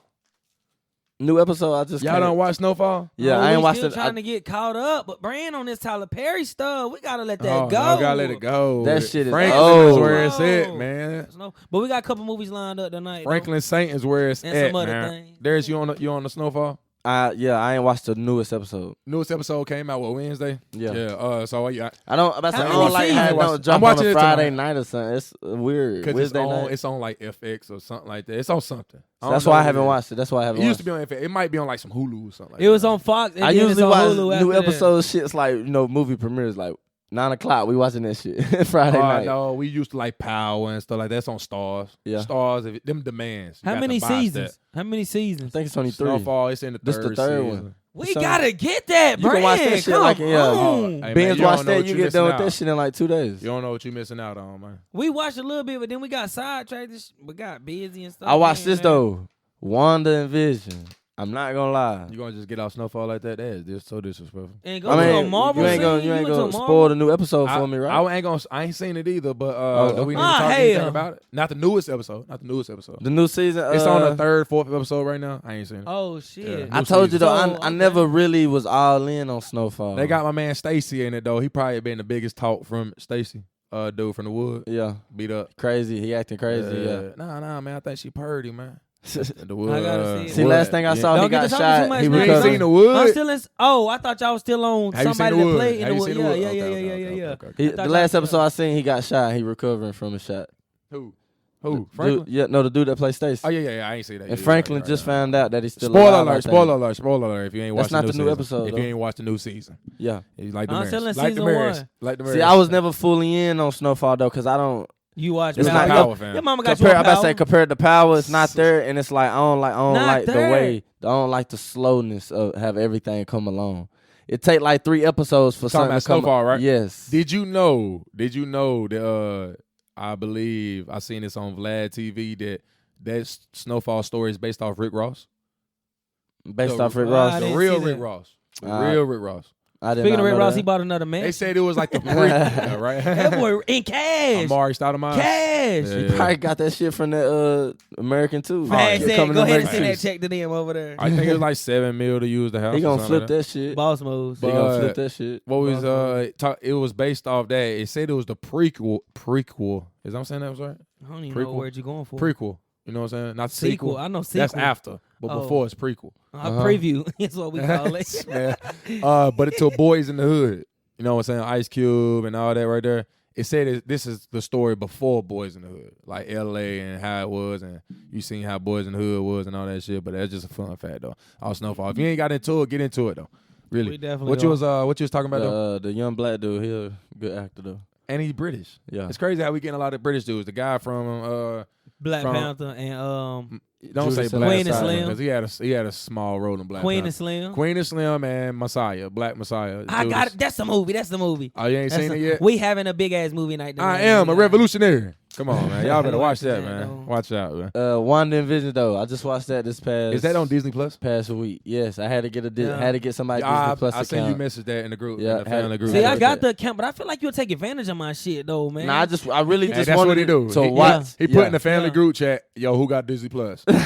New episode. I just y'all don't watch Snowfall? Yeah, No, I ain't we watched still it. trying to get caught up, but Brand on this Tyler Perry stuff, we gotta let that Oh, go. no, gotta let it go. That shit is Franklin old. is where it's at, man. But we got a couple movies lined up tonight. Franklin Saint is where it's And at, some other man. things. Darius, you on the Snowfall? Yeah, I ain't watched the newest episode. Newest episode came out Wednesday. Yeah. So I don't many like how it don't jump I'm on watching a it Friday tonight. night or something. It's weird. Because Wednesday it's on like FX or something like that. It's on something. That's why I haven't watched it. That's why I haven't It watched used to be on FX. It might be on like some Hulu or something like It was on Fox. And I then usually it's on watch Hulu new after that. episodes. Shit's like, movie premieres like 9 o'clock. We watching that shit Friday night. No, we used to like Power and stuff like that. That's on Stars. Yeah. Stars, them demands. You How got many to buy seasons? that. How many I seasons? think it's only 3. Snowfall, it's in the This third the third season. one. We gotta get that, You can watch that Brand. shit Come like on. Hey, man, Binge you watch don't know that. what You you get done with missing that out. shit in like 2 days. You don't know what you're missing out on, man. We watched a little bit, but then we got sidetracked. We got busy and stuff. I watched man, this man. though. Wanda and Vision. I'm not gonna lie. You gonna just get off Snowfall like that? That is just so disrespectful. And go I to a mean, Marvel you ain't scene? gonna went to a spoil Marvel? the new episode for me, right? I ain't seen it either, but okay. we need to Ah, talk anything hell. about it. Not the newest episode. The new season. It's on the third, fourth episode right now. I ain't seen it. Oh shit! Yeah. I told you though, So, I never really was all in on Snowfall. They got my man Stacy in it though. He probably been the biggest talk from Stacy, dude from the wood. Yeah, Beat up. crazy. He acting crazy. Yeah. Nah, man. I think she purdy, man. The wood. I gotta see it. See, last thing I saw, Don't he get got to talking shot. too much, He man. You ain't recovered. seen the wood? I'm still in. Oh, I thought y'all was still on Have you seen somebody The that Wood? played in Have the you wood. seen The Yeah, Wood? yeah, Okay, yeah, okay, yeah, okay, yeah. okay. He, I thought the last y'all- episode I seen, he got shot. He recovering from a shot. Who? Dude, Franklin? yeah, no, the dude that plays Stacy. Oh yeah. I ain't see that. And Yeah, Franklin right, just right. found out that he's still Spoiler alive. I alert! think. Spoiler alert! If you ain't That's watched not the new season. episode, If though. you ain't watched the new season, Yeah. you like the I'm Maris. still in Like the season Maris. one. Like the Maris. See, I was never fully in on Snowfall though, cause I don't. You watch It's Power. not Power, Your- fam. Your mama got Compare, you I'm on about to say Power. compared to Power, it's not there, and it's like I don't Not like the there. way I don't like the slowness of have everything come along. It take like 3 episodes for Talking something about to come. Snowfall, right? Yes. Did you know that I believe I seen this on Vlad TV that Snowfall story is based off Rick Ross? Based The- off Rick I Ross. The didn't real see Rick that. Ross. The Uh, real Rick Ross. I did Speaking not of Rick know Ross, that. he bought another man. They said it was like the prequel, right? That boy in cash. Amari Stoudemire. Cash. Yeah. He probably got that shit from the American too. Fast yeah. said, Coming go to ahead and American send that Streets. check to them over there. I think it was like $7 million to use the house. He or gonna something flip like that shit. Boss moves. He gonna But- flip that shit. What was it was based off that. It said it was the prequel. Is that I'm saying that was right? I don't even know Prequel. what you're going for. Prequel. You know what I'm saying? Not Sequel. sequel. I know sequel. That's after. But Oh. before it's prequel. Preview. That's what we call it. Man. But it's to Boys in the Hood. You know what I'm saying? Ice Cube and all that right there. It said this is the story before Boys in the Hood. Like LA and how it was, and you seen how Boys in the Hood was and all that shit. But that's just a fun fact though. All Snowfall. If you ain't got into it, get into it though. Really. We definitely What you was talking about though? The young black dude, he a good actor though. And he's British. Yeah. It's crazy how we getting a lot of British dudes. The guy from Black From- Panther and don't say Judas and Black Queen and Messiah, Slim. because he had a small role in Black Queen Panther. and Slim. Queen and Slim and Messiah, Black Messiah. I got Judas. it. That's the movie. That's the movie. Oh, you ain't That's seen the- it yet? We having a big ass movie night. I tonight. am a Yeah. revolutionary. Come on, man. Y'all better watch that, Yeah, man. though. Watch out, man. Wanda and Vision though. I just watched that this past. Is that on Disney Plus? past week? Yes, I had to get Yeah. had to get somebody I Disney Plus seen you account. message that in the group. Yeah, in the family group. See, I Yeah. got the account, but I feel like you'll take advantage of my shit though, man. Nah, I really Hey, just that's wanted what he do. to He- watch. He put in the Yeah. family group chat, yo, who got Disney Plus? just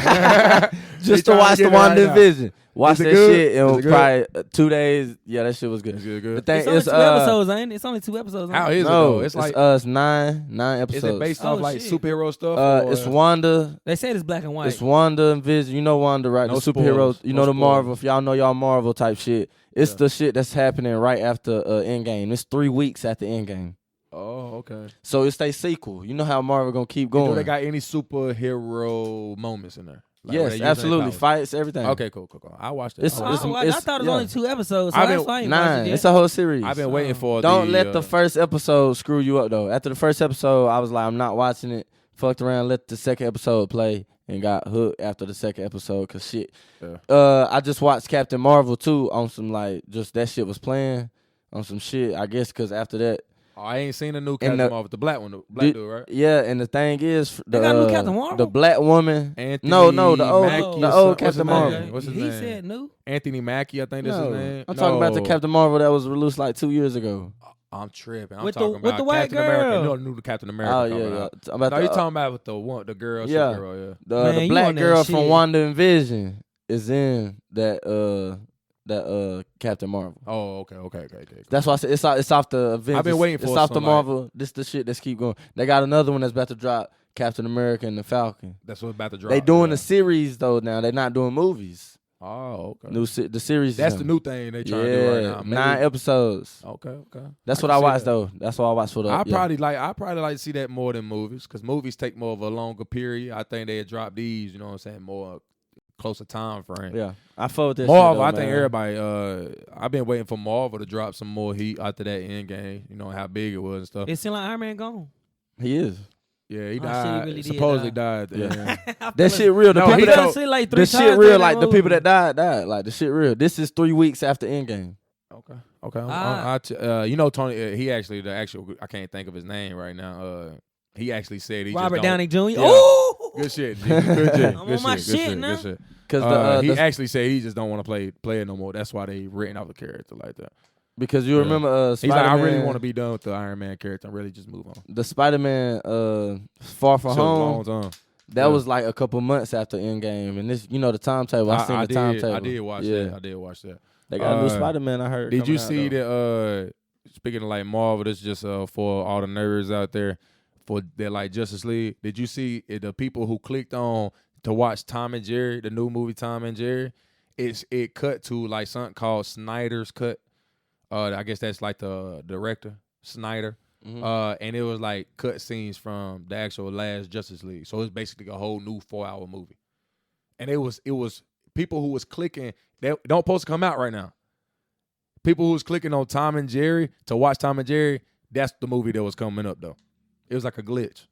He to tryna watch get the it right Wanda and now. Vision. Watch Is it that good? shit Is in it good? probably 2 days. Yeah, that shit was good. It's good. The thing it's only is, 2 episodes, ain't it? It's only 2 episodes. How ain't it? is it no, though? it's like, it's nine episodes. is it based Oh, off like shit. superhero stuff? or- It's Wanda. They said it's black and white. It's Wanda and Vision. You know Wanda, right? No The superheroes. spoilers. You No know the spoilers. Marvel. If y'all know y'all Marvel type shit. It's Yeah. the shit that's happening right after Endgame. It's 3 weeks after Endgame. Oh, okay. So it's their sequel. You know how Marvel gonna keep Do going. they got any superhero moments in there? Like, where they yes, using their absolutely. powers? Fights, everything. Okay, cool. I watched it. It's- Oh, I watched it. I thought it was yeah. only 2 episodes. So I've that's been- why I ain't watched it 9. yet. It's a whole series. I've been waiting for Don't let the uh, first episode screw you up though. After the first episode, I was like, I'm not watching it. Fucked around, let the second episode play, and got hooked after the second episode. Cause shit, Yeah. I just watched Captain Marvel too on some like just that shit was playing on some shit. I guess cause after that, Oh, I ain't seen the new And Captain the- Marvel, the black one, the black dude, right? yeah. And the thing is, They got a new Captain Marvel? the black woman. Anthony No, the old, Mackie or the something. old What's his Captain name? Marvel. What's his he name? said new. Anthony Mackie, I think that's No, his name. I'm talking about the No. Captain Marvel that was released like 2 years ago. I'm tripping. I'm With the- talking with about the white Captain America. girl. No, the new Captain America. Oh coming yeah, out. yeah. I'm about No, the, you talking about with the girl, Yeah. Supergirl, yeah. the Man, you black on that girl shit. from Wanda and Vision. is in that Captain Marvel. Oh, okay. Cool. That's why I said it's off the Avengers. I've been waiting for it's off the some, Marvel. This the shit that's keep going. They got another one that's about to drop, Captain America and the Falcon. That's what's about to drop. They doing a series though now. They're not doing movies. Oh, okay. The series. That's the new thing they trying to do right now. Maybe. 9 episodes. Okay. That's what I watched though. That's what I watched for the. I probably like to see that more than movies because movies take more of a longer period. I think they drop these. You know what I'm saying? More closer time frame. Yeah, I fought with that. Marvel. Shit though, I think man. everybody. I've been waiting for Marvel to drop some more heat after that Endgame. You know how big it was and stuff. It seemed like Iron Man gone. He is. Yeah, he Oh, died. shit, he really did Supposedly die. died. Yeah. That shit real. The No, people he that told- see like the 3 shit times real. during Like that the people movie. that died. Like the shit real. This is 3 weeks after Endgame. Okay. You know Tony. He actually I can't think of his name right now. He actually said he Robert just Downey Jr. Yeah. Oh, Good shit. G. Good G. I'm on my shit now. Good shit. Because he actually said he just don't want to play it no more. That's why they written out the character like that. because you remember He's like, I really Spider-Man- want to be done with the Iron Man character and really just move on. the Spider-Man Far From So Home. long time. That was like a couple months after Endgame, and this, the timetable. I seen the timetable. I did watch that. I did watch that. They got a new Spider-Man. I heard. Did you coming out, see though. that? Speaking of like Marvel, this is just for all the nerds out there for that like Justice League. Did you see the people who clicked on to watch Tom and Jerry, the new movie Tom and Jerry? It cut to like something called Snyder's Cut. I guess that's like the director Snyder. Mhm. And it was like cut scenes from the actual last Justice League. So it's basically a whole new 4-hour movie. And it was people who was clicking, they don't supposed to come out right now. People who was clicking on Tom and Jerry to watch Tom and Jerry, that's the movie that was coming up though. It was like a glitch.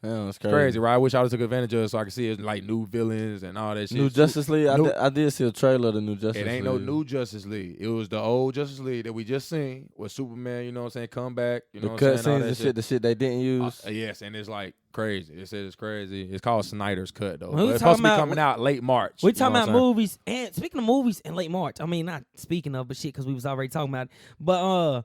Yeah, that's Crazy, right? I wish I would have took advantage of it so I could see it like new villains and all that shit. New Justice League. New- I did see a trailer of the new Justice League. It ain't no new Justice League. It was the old Justice League that we just seen with Superman, you know what I'm saying, come back, you know The what cut I'm saying, all scenes that and shit. The shit they didn't use. Yes, and it's like crazy. It says it's crazy. It's called Snyder's Cut though. When we But it's supposed to be talking coming out late March. We you know talking what about I'm saying? movies, and speaking of movies in late March. I mean, not speaking of, but shit, because we was already talking about it. But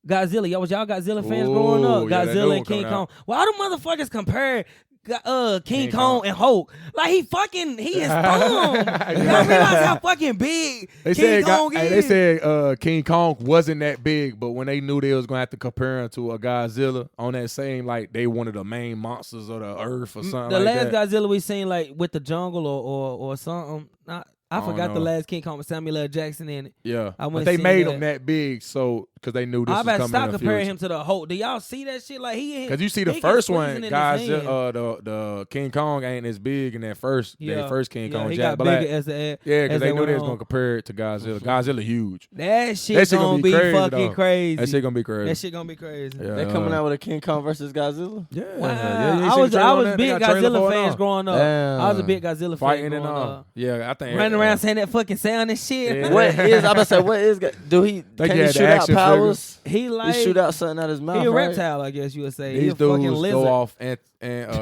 Godzilla, y'all Godzilla fans growing up? Ooh, yeah, that new Godzilla one and King coming Kong. out. Why do motherfuckers compare King King Kong Kong. and Hulk? Like he is dumb. Y'all realize how fucking big King Kong is? They said King Kong wasn't that big, but when they knew they was gonna have to compare him to a Godzilla on that same, like they one of the main monsters of the earth or something The like last that. Godzilla we seen like with the jungle or something. I don't forgot the know. last King Kong with Samuel L. Jackson in it. Yeah, I but wouldn't they see made that. him that big so because they knew this I was better coming stop in the comparing future. him to the Hulk. Do y'all see that shit? Like he Because you see the he first can one, squeeze it in his hand. Godzilla, the King Kong ain't as big in that first King Kong. he Jack got Black. bigger as the Yeah, because as they knew went they was on. gonna compare it to Godzilla. Godzilla huge. That shit, That shit gonna be crazy, fucking though. crazy. That shit gonna be crazy. That shit gonna be crazy. Yeah, They coming out with a King Kong versus Godzilla. Yeah, Wow. yeah, you ain't I seen was the trailer on that? They big got trailer Godzilla for it fans now. growing up. Damn. I was a big Godzilla fan Fighting growing and all. up. Yeah, I think Running around saying that fucking sound and shit. Yeah. What is? I about to say what is? Do he? Think Can he he had the shoot out action powers? He like He shoot out something out his mouth. he a right? reptile, I guess you would say. He These a fucking dudes lizard. go off and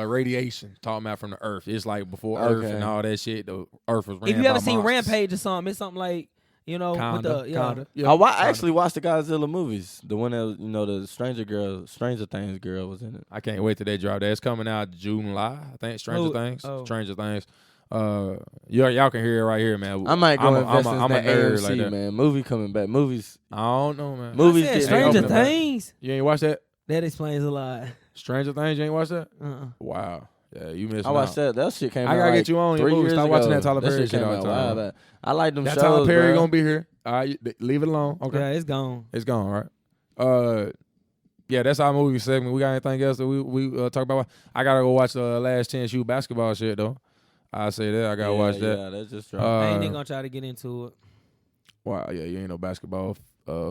radiation, talking about from the Earth. It's like before Earth Okay. and all that shit. The Earth was ran If you ever by seen monsters. Rampage or something, it's something like Kinda. Yeah, I actually watched the Godzilla movies. The one that the Stranger Things girl was in it. I can't wait till they drop that. It's coming out July, I think. Stranger Who- Things. oh. Stranger Things. Y'all can hear it right here, man. I might go I'm invest in I'm a that nerd AMC, like that. man. Movie coming back. Movies. I don't know, man. Movies I said getting Stranger open about it. Things. You ain't watch that? That explains a lot. Stranger Things, you ain't watch that? Uh-uh. Wow. Yeah, you missed I watched that. That shit came out. I gotta like get you on your 3 movie. years Stop ago. watching that Tyler Perry shit shit came all out the a while time. back. I like them That shows. Tyler Perry bro. gonna be here. All right, leave it alone. Okay. Yeah, it's gone. It's gone, right? Yeah, that's our movie segment. We got anything else that we talk about? I gotta go watch the Last Chance U basketball shit though. I say that I gotta watch that. Yeah, that's just dropped. I ain't even gonna try to get into it. Wow, yeah, you ain't no basketball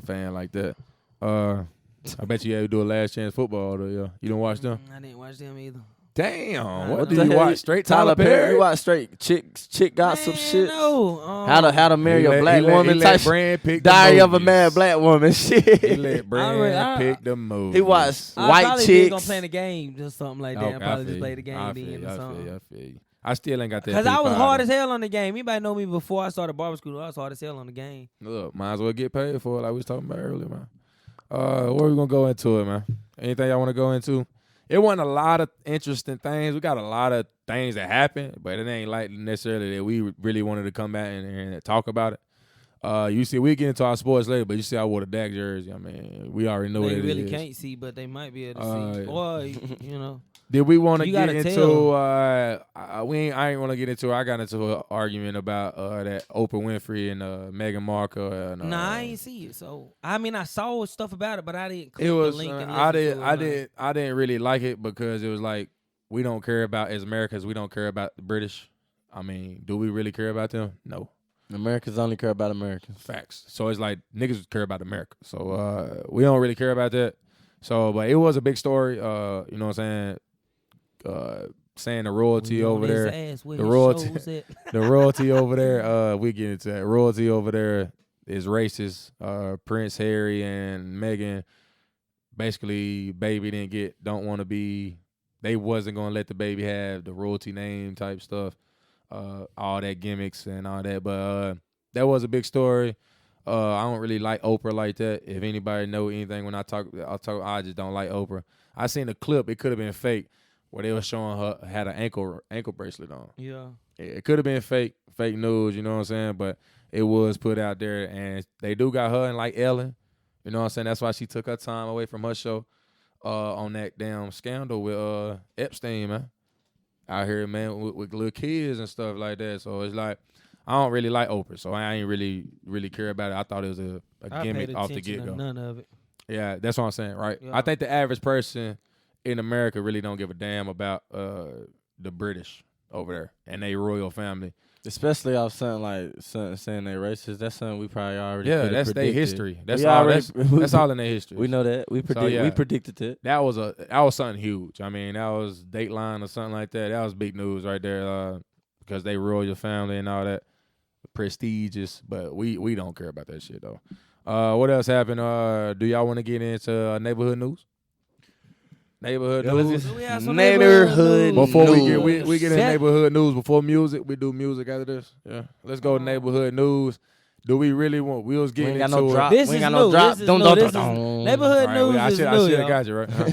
fan like that. I bet you do a Last Chance football though. Yeah, you don't watch them? I didn't watch them either. Damn, What what the do you hell watch? Straight Tyler Perry? You watch straight chick gossip shit. No. How to marry a black woman He type let shit. Brand pick Diary the of a movies. Mad Black Woman He shit. let Brand pick the movie. He watched I white probably did gonna chicks. play the game, just something like that. I probably just play the game then or something. I feel you. I still ain't got that. Because I was P5 hard though. as hell on the game. Anybody know me before I started barber school? I was hard as hell on the game. Look, might as well get paid for it like we was talking about earlier, man. Where we gonna go into it, man? Anything y'all want to go into? it wasn't a lot of interesting things. We got a lot of things that happened, but it ain't like necessarily that we really wanted to come back and talk about it. You see, we get into our sports later, but you see I wore the Dak jersey. I mean, we already know what it is. They really can't see, but they might be able to see. Or, you know. Did we want to get into? I ain't want to get into. I got into an argument about that Oprah Winfrey and Meghan Markle. And, I ain't see it. So I mean, I saw stuff about it, but I didn't click the link. And I didn't really like it because it was like we don't care about as Americans. We don't care about the British. I mean, do we really care about them? No. Americans only care about Americans. Facts. So it's like niggas care about America. So we don't really care about that. So, but it was a big story. You know what I'm saying? Saying the royalty over there, the royalty over there. We get into that. Royalty over there is racist. Prince Harry and Meghan, basically, baby don't want to be. They wasn't gonna let the baby have the royalty name type stuff. All that gimmicks and all that, but that was a big story. I don't really like Oprah like that. If anybody know anything when I talk, I just don't like Oprah. I seen a clip. It could have been fake, where they were showing her had an ankle bracelet on. Yeah, it could have been fake news. You know what I'm saying? But it was put out there, and they do got her and like Ellen. You know what I'm saying? That's why she took her time away from her show on that damn scandal with Epstein, man. Out here, man, with little kids and stuff like that. So it's like, I don't really like Oprah, so I ain't really care about it. I thought it was a gimmick off the get-go. None of it. Yeah, that's what I'm saying, right? Yeah. I think the average person in America really don't give a damn about the British over there and they royal family. Especially off something like saying they racist. That's something we probably already that's their history. That's all in their history. We know that. We predicted it. That was something huge. I mean, that was Dateline or something like that. That was big news right there because they royal family and all that. Prestigious, but we don't care about that shit though. What else happened? Do y'all want to get into neighborhood news? Neighborhood news. Before we get in neighborhood news before music, we do music after this. Yeah, let's go to neighborhood news. Do we really want? We was getting into no it. This is new. Neighborhood news I is new. I should have got you right. Huh?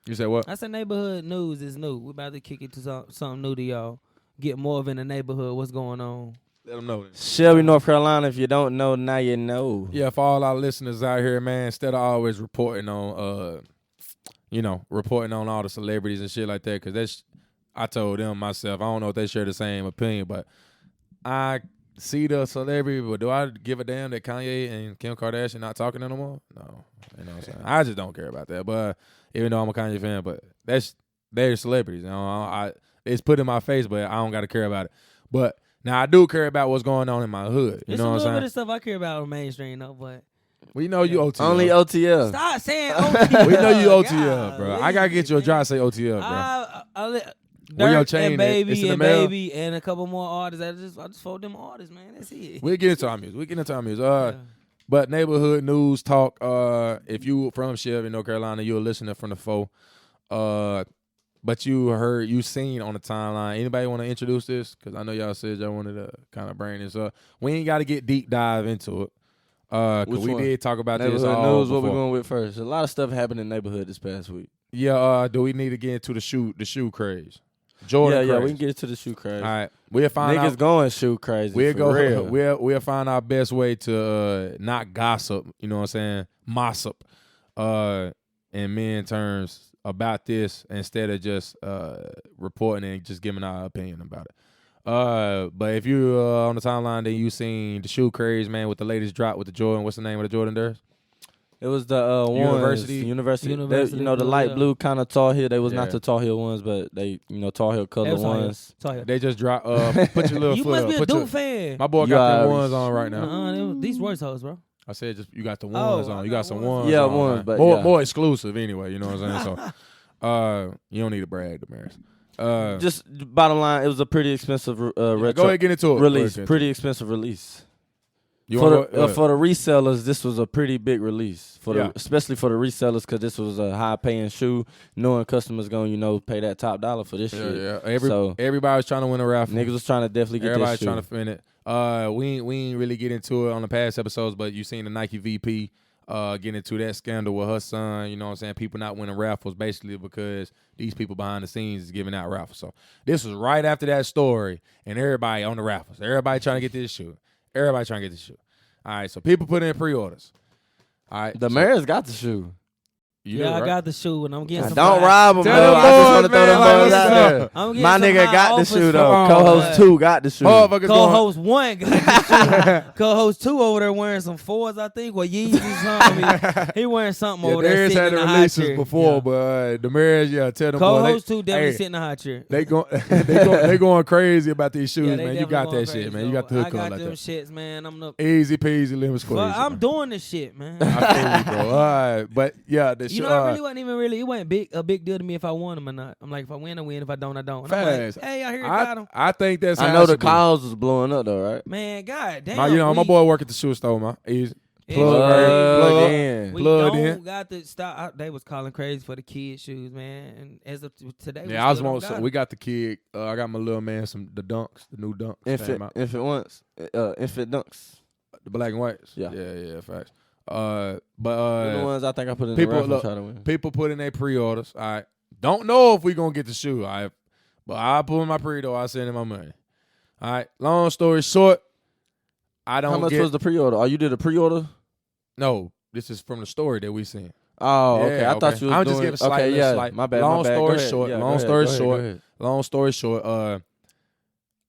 You said what? I said neighborhood news is new. We're about to kick it to something new to y'all. Get more of in the neighborhood. What's going on? Let them know. Shelby, North Carolina. If you don't know, now you know. Yeah, for all our listeners out here, man, instead of always reporting on, reporting on all the celebrities and shit like that, because I told them myself, I don't know if they share the same opinion, but I see the celebrity, but do I give a damn that Kanye and Kim Kardashian not talking anymore? No. You know what I'm saying? I just don't care about that. But even though I'm a Kanye fan, but they're celebrities. You know, it's put in my face, but I don't got to care about it. But now I do care about what's going on in my hood. You know what I'm saying? There's a little bit of stuff I care about on mainstream, though, but. We know you OTL. Only OTL. Stop saying OTL. We know you OTL, bro. I gotta get you a drop. Say OTL, bro. Dirk and Baby and a couple more artists. I just fold them artists, man. That's it. We'll get into our music. But neighborhood news talk. If you from Shelby, North Carolina, you're a listener from the foe. But you seen on the timeline. Anybody want to introduce this? Because I know y'all said y'all wanted to kind of bring this up. We ain't got to get deep dive into it. We did talk about this all news. What we going with first? A lot of stuff happened in the neighborhood this past week. Yeah. Do we need to get into the shoe craze? Jordan craze. We can get into the shoe craze. All right. We'll find niggas going shoe crazy. We'll find our best way to not gossip. You know what I'm saying? Mossip. In men terms about this instead of just reporting and just giving our opinion about it. But if you on the timeline, then you seen the shoe craze, man, with the latest drop with the Jordan. What's the name of the Jordan there? It was the University. The light blue kind of Tall Heel. They was not the Tall Heel ones, but they, Tall Heel color ones. Tall Heel. They just dropped. Put your little you foot up. You must up. be a Duke fan. My boy got the ones on right now. These Royce hoes, bro. I said just you got the ones on. You got some ones. Yeah, on, ones, man. but more exclusive anyway. You know what I'm saying? So, you don't need to brag, Damaris. Just bottom line, it was a pretty expensive retro. Go ahead and get into it. Release. Pretty expensive release. For the resellers, this was a pretty big release. Especially for the resellers, because this was a high-paying shoe. Knowing customers going, pay that top dollar for this shit. Yeah. Everybody was trying to win a raffle. Niggas was trying to definitely get Everybody's this shoe. trying to win it. We ain't really get into it on the past episodes, but you seen the Nike VP getting into that scandal with her son. You know what I'm saying? People not winning raffles basically because these people behind the scenes is giving out raffles. So this was right after that story, and everybody on the raffles. Everybody trying to get this shoe. Everybody trying to get this shoe. All right, so people put in pre-orders. All right, the mayor's got the shoe. I got the shoe, and I'm getting some. Don't rob him, bro. I just want to throw them boys out there. My nigga got the shoe, though. Co-host 2 got the shoe. Co-host 1 got the shoe. Co-host 2 over there wearing some 4s, I think, or Yeezys something. He wearing something over there sitting in the high chair. Before, but the Mariners, tell them. Co-host 2 definitely sitting in the high chair. They going crazy about these shoes, man. You got that shit, man. You got the hook on like that. I got them shits, man. Easy peasy, lemon squeezy. I'm doing this shit, man. I feel you, bro. All right, but yeah, the you know, I really wasn't even it wasn't a big deal to me if I won them or not. I'm like, if I win, I win. If I don't, I don't. And I'm like, hey, I hear you got them. I think that's. I know the cars was blowing up though, right? Man, god damn. My boy work at the shoe store, man. Easy. Plug in. We don't got to stop. They was calling crazy for the kid shoes, man. And as of today, we got the kid. I got my little man the dunks, the new dunks. Infant dunks. The black and whites. Yeah, facts. But the ones I think I put in the raffle try to win. People put in their pre-orders. All right, don't know if we gonna get the shoe. All right, but I put in my pre-order. I send in my money. All right. Long story short, I don't. How much was the pre-order? Oh, you did a pre-order? No, this is from the story that we seen. Oh, okay. I thought you was I'm doing. Just giving slight. Yeah, my bad. Long story short. Long story short.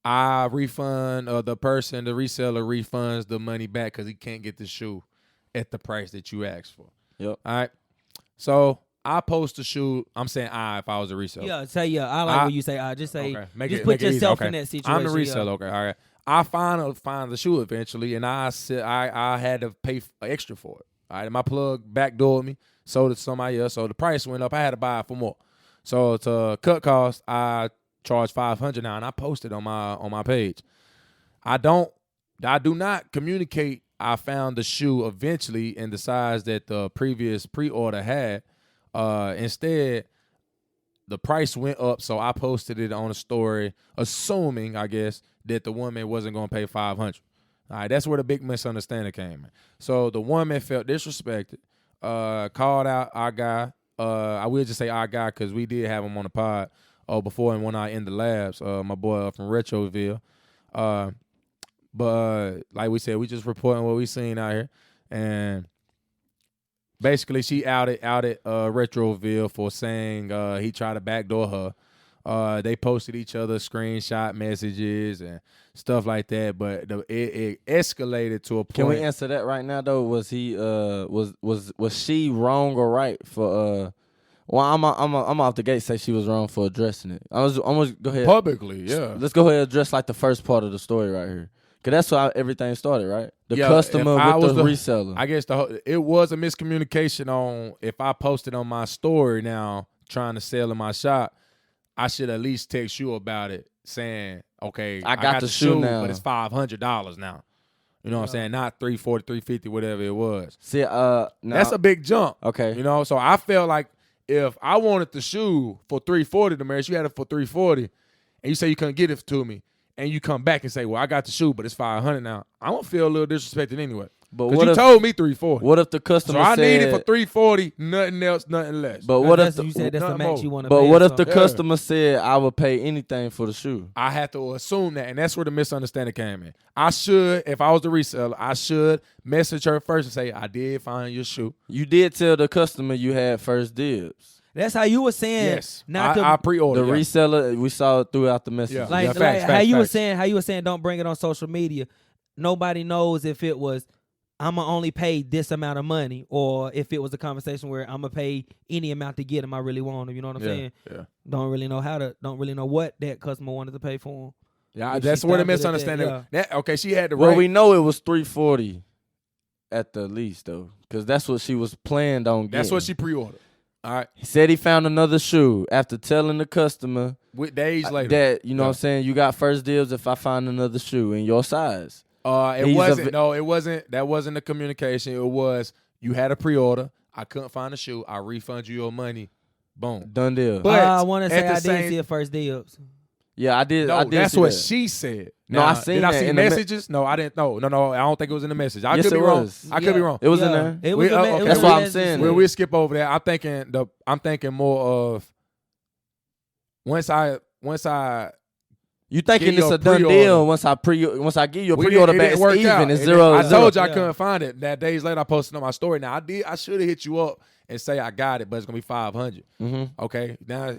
I refund the person. The reseller refunds the money back because he can't get the shoe at the price that you asked for. Yep. All right. So I post the shoe. I'm saying if I was a reseller. Yeah, say yeah. I like when you say I. Just say okay. Put yourself in that situation. I'm the reseller. Okay. All right. I find the shoe eventually, and I had to pay extra for it. All right. And my plug backdoored me, sold it to somebody else. So the price went up. I had to buy it for more. So to cut costs, I charge $500 now, and I posted on my page. I do not communicate. I found the shoe eventually in the size that the previous pre-order had. Instead, the price went up, so I posted it on a story, assuming, I guess, that the woman wasn't going to pay $500. All right, that's where the big misunderstanding came in. So the woman felt disrespected, called out our guy. I will just say our guy because we did have him on the pod before and when I in the labs, my boy from Retroville. But like we said, we just reporting what we seen out here, and basically she outed Retroville for saying he tried to backdoor her. They posted each other screenshot messages and stuff like that, but it escalated to a point. Can we answer that right now though? Was he was she wrong or right for Well, I'm off the gate. Say she was wrong for addressing it. I'm gonna go ahead publicly. Yeah, let's go ahead and address like the first part of the story right here. Cause that's how everything started, right? The customer with the reseller. I guess it was a miscommunication on if I posted on my story now trying to sell in my shop, I should at least text you about it saying, okay, I got the shoe now, but it's $500 now. You know what I'm saying? Not $340, $350, whatever it was. See, that's a big jump. Okay, you know, so I felt like if I wanted the shoe for $340, the marriage, you had it for $340, and you say you couldn't get it to me. And you come back and say, well, I got the shoe, but it's $500 now. I'm going to feel a little disrespected anyway. But what you told me $340. What if the customer said... So I need it for $340, nothing else, nothing less. But what if you said that's the max you want to pay? But what if the Yeah. customer said, I would pay anything for the shoe? I had to assume that, and that's where the misunderstanding came in. I should, if I was the reseller, I should message her first and say, I did find your shoe. You did tell the customer you had first dibs. That's how you were saying. Yes, I pre-ordered. The reseller, we saw it throughout the message. Yeah. Like how you were saying, don't bring it on social media. Nobody knows if it was I'm gonna only pay this amount of money, or if it was a conversation where I'm gonna pay any amount to get them. I really want them. You know what I'm saying? Yeah. Don't really know what that customer wanted to pay for them. Yeah, that's where the misunderstanding. Okay, she had the right. Well, we know it was $340 at the least though, because that's what she was planned on getting. That's what she pre-ordered. All right. He said he found another shoe after telling the customer with days later that, you know what I'm saying, you got first deals if I find another shoe in your size. It wasn't. That wasn't the communication. It was you had a pre-order. I couldn't find a shoe. I refund you your money. Boom. Done deal. But I want to say I did see a first deals. Yeah, I did. No, I did that's see what that. she said. No, I seen Did I that see in the messages? No, I didn't. No. I don't think it was in the message. I Yes, could be it wrong. was. I could be wrong. It was in there. It was okay. That's why I'm saying. We'll skip over that. I'm thinking more of once I You thinking Get it's your a done pre-order. deal once I give you a pre-order back, it's even. It's And zero. I told you I Yeah. couldn't find it. That days later, I posted on my story. Now I should have hit you up and say I got it, but it's gonna be 500. Okay, now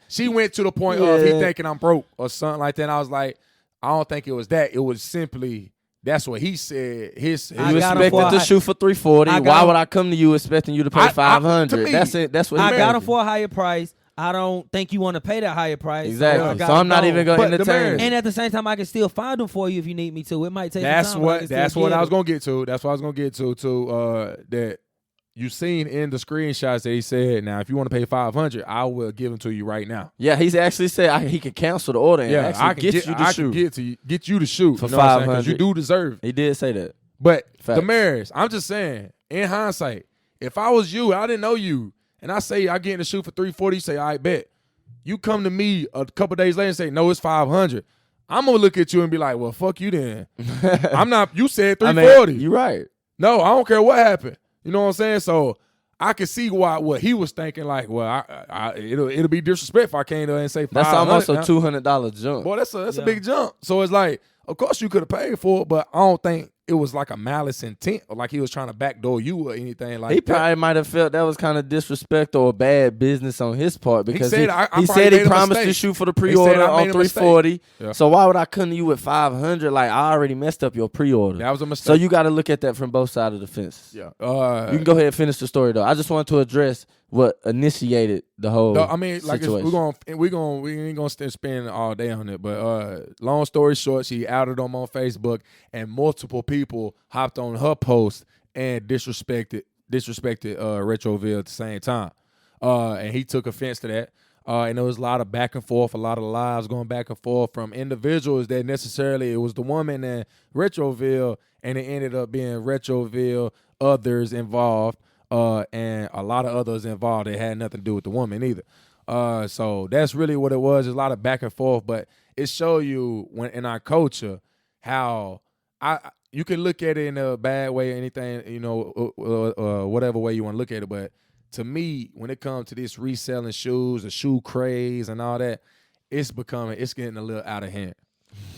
she went to the point of he thinking I'm broke or something like that. And I was like, I don't think it was that. It was simply that's what he said. You expected to shoot for 340. Why would I come to you expecting you to pay 500? That's it. That's what I got him for a higher price. I don't think you want to pay that higher price. Exactly. So I'm not even gonna entertain. And at the same time, I can still find them for you if you need me to. It might take. That's some time, what. That's what I was gonna get to. That's what I was gonna get to. That you seen in the screenshots that he said. Now, if you want to pay 500, I will give them to you right now. Yeah, he's actually said he can cancel the order. And I can get you to shoot. Get you to shoot For 500 500. you do deserve it. He did say that. But Facts. Damaris, I'm just saying, in hindsight, if I was you, I didn't know you, and I say I get in the shoot for 340, you say, I bet. You come to me a couple days later and say, no, it's 500. I'm going to look at you and be like, well, fuck you then. I'm not, you said 340. You're right. No, I don't care what happened. You know what I'm saying? So I can see what he was thinking. Like, well, it'll be disrespectful if I came there and say 500. That's almost a $200 jump. Boy, that's a big jump. So it's like, of course you could have paid for it, but I don't think it was like a malice intent or like he was trying to backdoor you or anything like that. He probably might have felt that was kind of disrespect or bad business on his part because he I said he promised to shoot for the pre-order on 340. Yeah. So why would I come to you with 500? Like, I already messed up your pre-order. That was a mistake. So you got to look at that from both sides of the fence. Yeah. You can go ahead and finish the story though. I just wanted to address what initiated the whole situation. We ain't gonna spend all day on it, but long story short, she outed him on Facebook, and multiple people hopped on her post and disrespected Retroville at the same time, and he took offense to that. And there was a lot of back and forth, a lot of lives going back and forth from individuals that necessarily it was the woman and Retroville, and it ended up being Retroville, others involved. And a lot of others involved that had nothing to do with the woman either. So that's really what it was. There's a lot of back and forth, but it show you when in our culture how you can look at it in a bad way, anything, whatever way you want to look at it. But to me, when it comes to this reselling shoes, the shoe craze and all that, it's getting a little out of hand.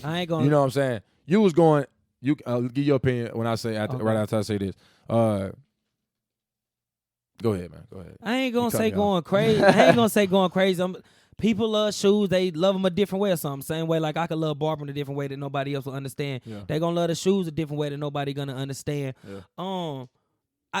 I ain't gonna. You know what I'm saying? You was going. Give your opinion when I say right after I say this. Go ahead, man. Go ahead. I ain't gonna say going crazy. I ain't gonna say going crazy. People love shoes. They love them a different way or something. Same way like I could love barbering a different way that nobody else will understand. Yeah. They gonna love the shoes a different way that nobody gonna understand. Yeah.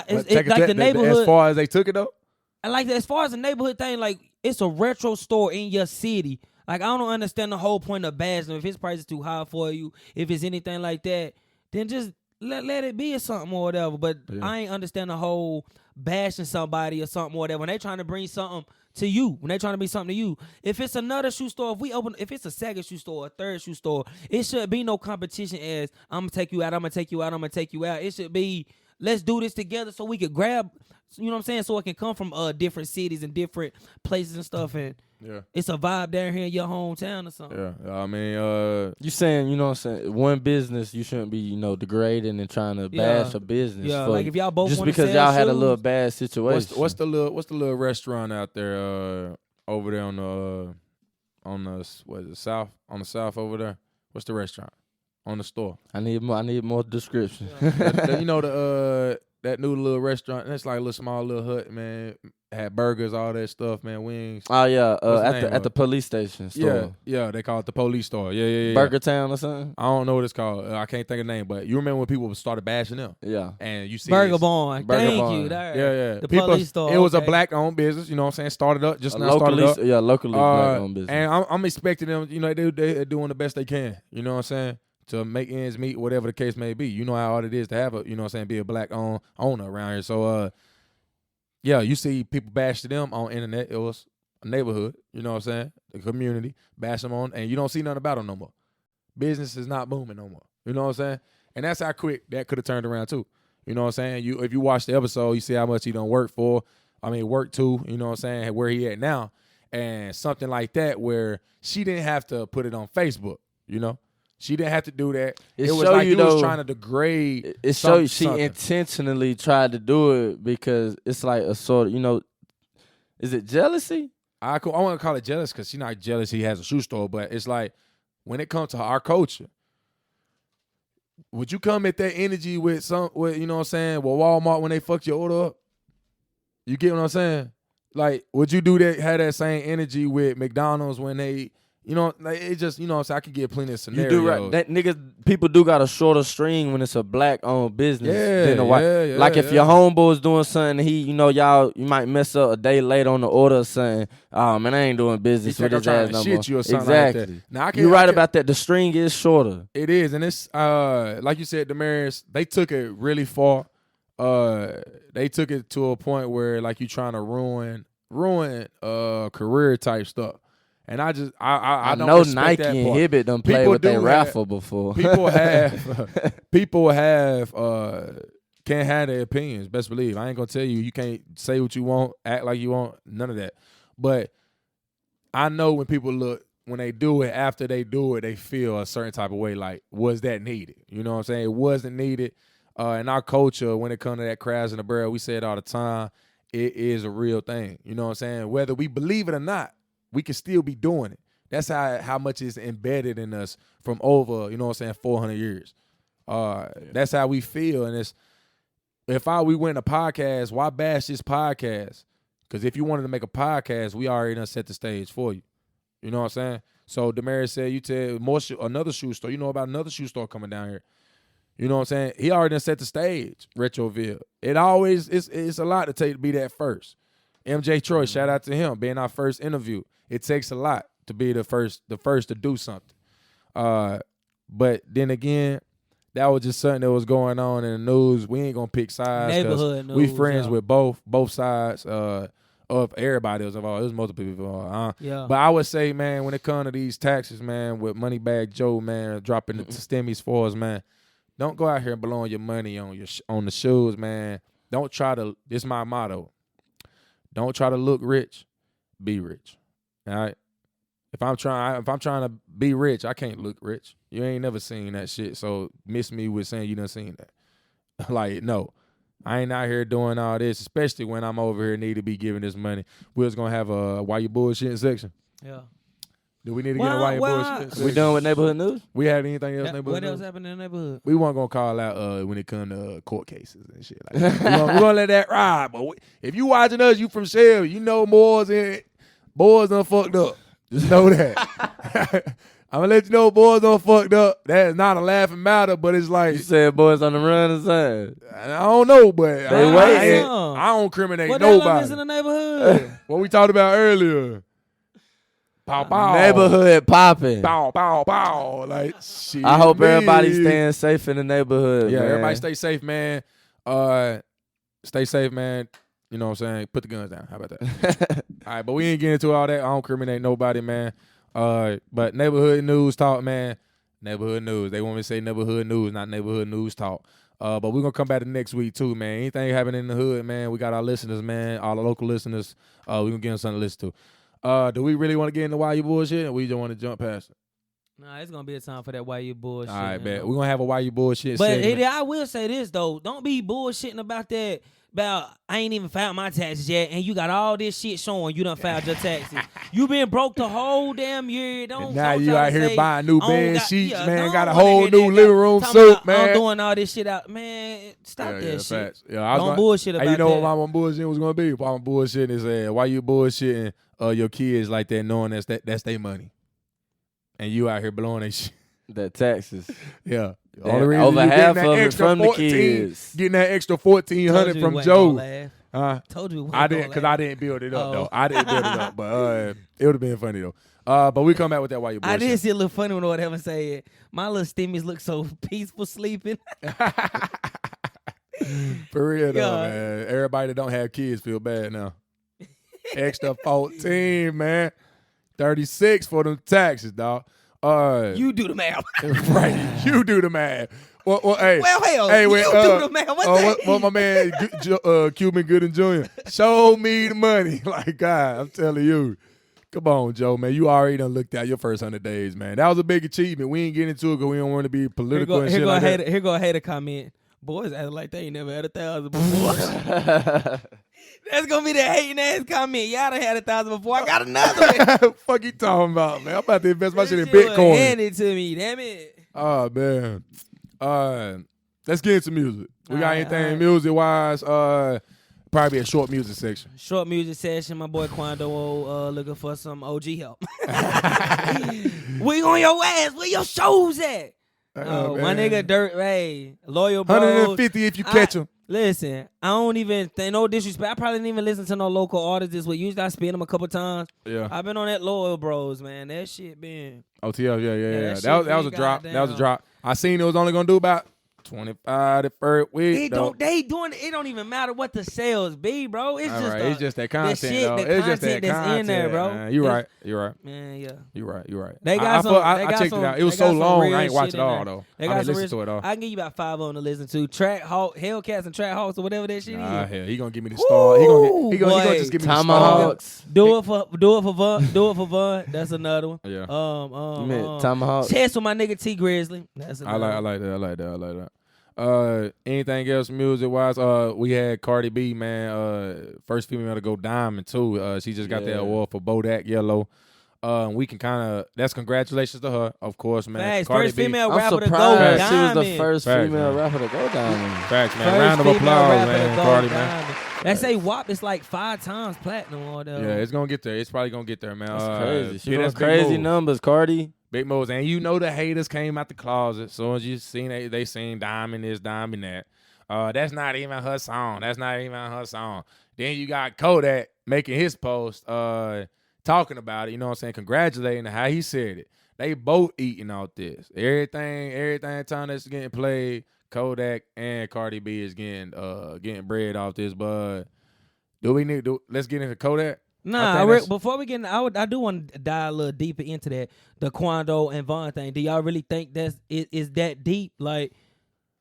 It's like the neighborhood. As far as they took it though? I like that. As far as the neighborhood thing, like it's a retro store in your city. Like I don't understand the whole point of bashing. If his price is too high for you, if it's anything like that, then just let it be or something or whatever. But I ain't understand the whole bashing somebody or something or whatever. When they trying to bring something to you, when they trying to be something to you. If it's another shoe store, if it's a second shoe store, a third shoe store, it should be no competition as I'm gonna take you out, I'm gonna take you out, I'm gonna take you out. It should be let's do this together so we could grab, you know what I'm saying, so it can come from different cities and different places and stuff, and it's a vibe down here in your hometown or something. Yeah, I mean, you saying, you know what I'm saying, one business you shouldn't be, degrading and trying to bash a business. Yeah, like if y'all both just because y'all had a little bad situation. What's the little restaurant out there over there on the what is it, south on the south over there? What's the restaurant on the store? I need more description. Yeah. That new little restaurant, that's like a little small little hut, man. Had burgers, all that stuff, man. Wings. Oh yeah, at the police station store. Yeah, they call it the police store. Yeah. Burger Town or something. I don't know what it's called. I can't think of the name, but you remember when people started bashing them? Yeah. And you see Burger Barn. Thank Barn. you. Yeah. The police store. It was a black-owned business. You know what I'm saying? Started up Yeah, locally black-owned business. And I'm expecting them. They're doing the best they can. You know what I'm saying? To make ends meet, whatever the case may be. You know how hard it is to have be a black owner around here. So, you see people bash to them on internet. It was a neighborhood, you know what I'm saying? The community, bash them on, and you don't see nothing about them no more. Business is not booming no more. You know what I'm saying? And that's how quick that could have turned around too. You know what I'm saying? If you watch the episode, you see how much he done work to, you know what I'm saying, where he at now. and something like that where she didn't have to put it on Facebook, you know? She didn't have to do that. It was like you was trying to degrade. It showed you she intentionally tried to do it because it's like a sort of, you know, is it jealousy? I want to call it jealous because she's not jealous he has a shoe store, but it's like when it comes to our culture, would you come at that energy with you know what I'm saying, with Walmart when they fucked your order up? You get what I'm saying? Like, would you do that, have that same energy with McDonald's when they, you know, like it just, you know what I'm saying, I could get plenty of scenarios. You do right. That niggas, people do got a shorter string when it's a black-owned business than a white. Like if your homeboy's doing something, you know, you might mess up a day later on the order or something. Oh, man, I ain't doing business with his ass no more. You or something like that. Now, you're right about that. The string is shorter. It is, and it's, like you said, Damaris, they took it really far. They took it to a point where, like, you trying to ruin career type stuff. And I don't know respect Nike that and part. Hibbett done played with their raffle before. People have can't have their opinions. Best believe. I ain't gonna tell you can't say what you want, act like you want, none of that. But I know when they do it, after they do it, they feel a certain type of way. Like, was that needed? You know what I'm saying? It wasn't needed. In our culture, when it comes to that crabs in the barrel, we say it all the time. It is a real thing. You know what I'm saying? Whether we believe it or not, we can still be doing it. That's how much is embedded in us from over, you know what I'm saying, 400 years. That's how we feel. And if we went a podcast, why bash this podcast? Because if you wanted to make a podcast, we already done set the stage for you. You know what I'm saying? So Damaris said, you tell another shoe store. You know about another shoe store coming down here. You know what I'm saying? He already done set the stage, Retroville. It's a lot to take to be that first. MJ Troy, shout out to him, being our first interview. It takes a lot to be the first to do something. But then again, that was just something that was going on in the news. We ain't gonna pick sides. Neighborhood news. We friends with both sides of everybody was involved. There's multiple people involved. Yeah. But I would say, man, when it comes to these taxes, man, with Moneybagg Joe, man, dropping the stimmies for us, man, don't go out here and blowing your money on the shoes, man. Don't try to. This is my motto. Don't try to look rich, be rich. All right. If I'm trying to be rich, I can't look rich. You ain't never seen that shit. So miss me with saying you done seen that. Like, no. I ain't out here doing all this, especially when I'm over here need to be giving this money. We was gonna have a why you bullshitting section. Yeah. Do we need to get a why you bullshitting section? We done with neighborhood news? We had anything else neighborhood What news? else happened in the neighborhood? We weren't gonna call out when it come to court cases and shit like that. We're gonna let that ride. But if you watching us, you from Shelby, you know boys done fucked up. Just know that. I'm gonna let you know boys done fucked up. That is not a laughing matter, but it's like you said boys on the run or something. I don't know, but they waiting. I don't incriminate what nobody. What in the neighborhood? What we talked about earlier. Pow, pow. Neighborhood popping. Pow, pow, pow. Like, shit. I hope everybody's staying safe in the neighborhood. Yeah, man. everybody stay safe, man. Stay safe, man. You know what I'm saying? Put the guns down. How about that? All right, but we ain't getting into all that. I don't incriminate nobody, man. But neighborhood news talk, man. Neighborhood news. They want me to say neighborhood news, not neighborhood news talk. But we're going to come back to next week, too, man. Anything happening in the hood, man, we got our listeners, man, all the local listeners. We're going to give them something to listen to. Do we really want to get into why you bullshit, or we just want to jump past it? Nah, it's going to be a time for that why you bullshit. All right, bet. We're going to have a why you bullshit But segment. I will say this, though. Don't be bullshitting about that. About I ain't even filed my taxes yet, and you got all this shit showing you done filed your taxes. You been broke the whole damn year. Now you out here buying new bed sheets, man. Got a don't whole wanna hear new that. living room Talking suit, about, man. I'm doing all this shit out, man. Stop that shit. Facts. Yeah, Don't bullshit about You know that. what my bullshit was gonna be? Why my bullshit is why you bullshitting your kids like that, knowing that's their money, and you out here blowing that shit. The taxes. Yeah. Only reason over half of it from the kids. Getting that extra $1,400 from Joe. Told you I didn't, because I didn't build it up though. I didn't build it up, but it would have been funny though. But we come back with that while you bullshit. I did see a little funny when whatever said my little stimmies look so peaceful sleeping. For real though, man. Everybody that don't have kids feel bad now. Extra 14, man. 36 for them taxes, dog. You do the math. Right, you do the math. Well, hey, hell, hey, you do the math. What my man Cuban Gooden Jr. Show me the money. Like, God, I'm telling you. Come on, Joe, man. You already done looked at your first 100 days, man. That was a big achievement. We ain't getting into it because we don't want to be political and shit like that. Here go a hater comment. Boys acting like they ain't never had 1,000 before. That's gonna be the hating ass comment. Y'all done had 1,000 before. I got another one. Fuck you talking about, man? I'm about to invest my shit in Bitcoin. Hand it to me, damn it. Oh man. Let's get into music. We got anything music wise? Probably a short music section. Short music session. My boy Quando looking for some OG help. We on your ass. Where your shows at? My nigga Dirt Ray, loyal bro. 150 if you catch him. Listen, I don't even think, no disrespect. I probably didn't even listen to no local artists this week. Usually I spin them a couple times. Yeah. I've been on that loyal bros, man. That shit been. OTL, yeah. That was a drop. That was a drop. I seen it was only gonna do about 25 the first week. It don't even matter what the sales be, bro. It's just it's just that content, though. It's just that that's content in there, bro. Man. You're right. Man, yeah. You're right. They got I checked it out. It was so long, I ain't watched it all though. They got listen to it all. I can give you about 5 on to listen to. Track Hawk, Hellcats and Track Hawks or whatever that shit is. Hell, he gonna give me the star. He gonna just give me the Tomahawks. Do it for fun. That's another one. Yeah. Tomahawks. Chess with my nigga T Grizzly. That's another I like that. Anything else music wise? We had Cardi B, man. First female to go diamond too. She just got that award for Bodak Yellow. We can kind of, that's congratulations to her, of course, man. Facts, Cardi first B. female I'm rapper to go surprised diamond. she was the first Facts, female man. rapper to go diamond. Facts, man. First Round of female applause, rapper man. to go Cardi, diamond. man. They say WAP is like 5 times platinum or whatever. Yeah, it's gonna get there. It's probably gonna get there, man. That's crazy. She yeah, doing that's big crazy moves. numbers, Cardi. Big moves, and you know the haters came out the closet. So as you seen, they seen Diamond this, Diamond that. That's not even her song. Then you got Kodak making his post, talking about it. You know what I'm saying? Congratulating how he said it. They both eating out this. Everything time that's getting played, Kodak and Cardi B is getting bread off this. But let's get into Kodak. Nah, before we get in, I do want to dive a little deeper into that, the Quando and Von thing. Do y'all really think is that deep? Like,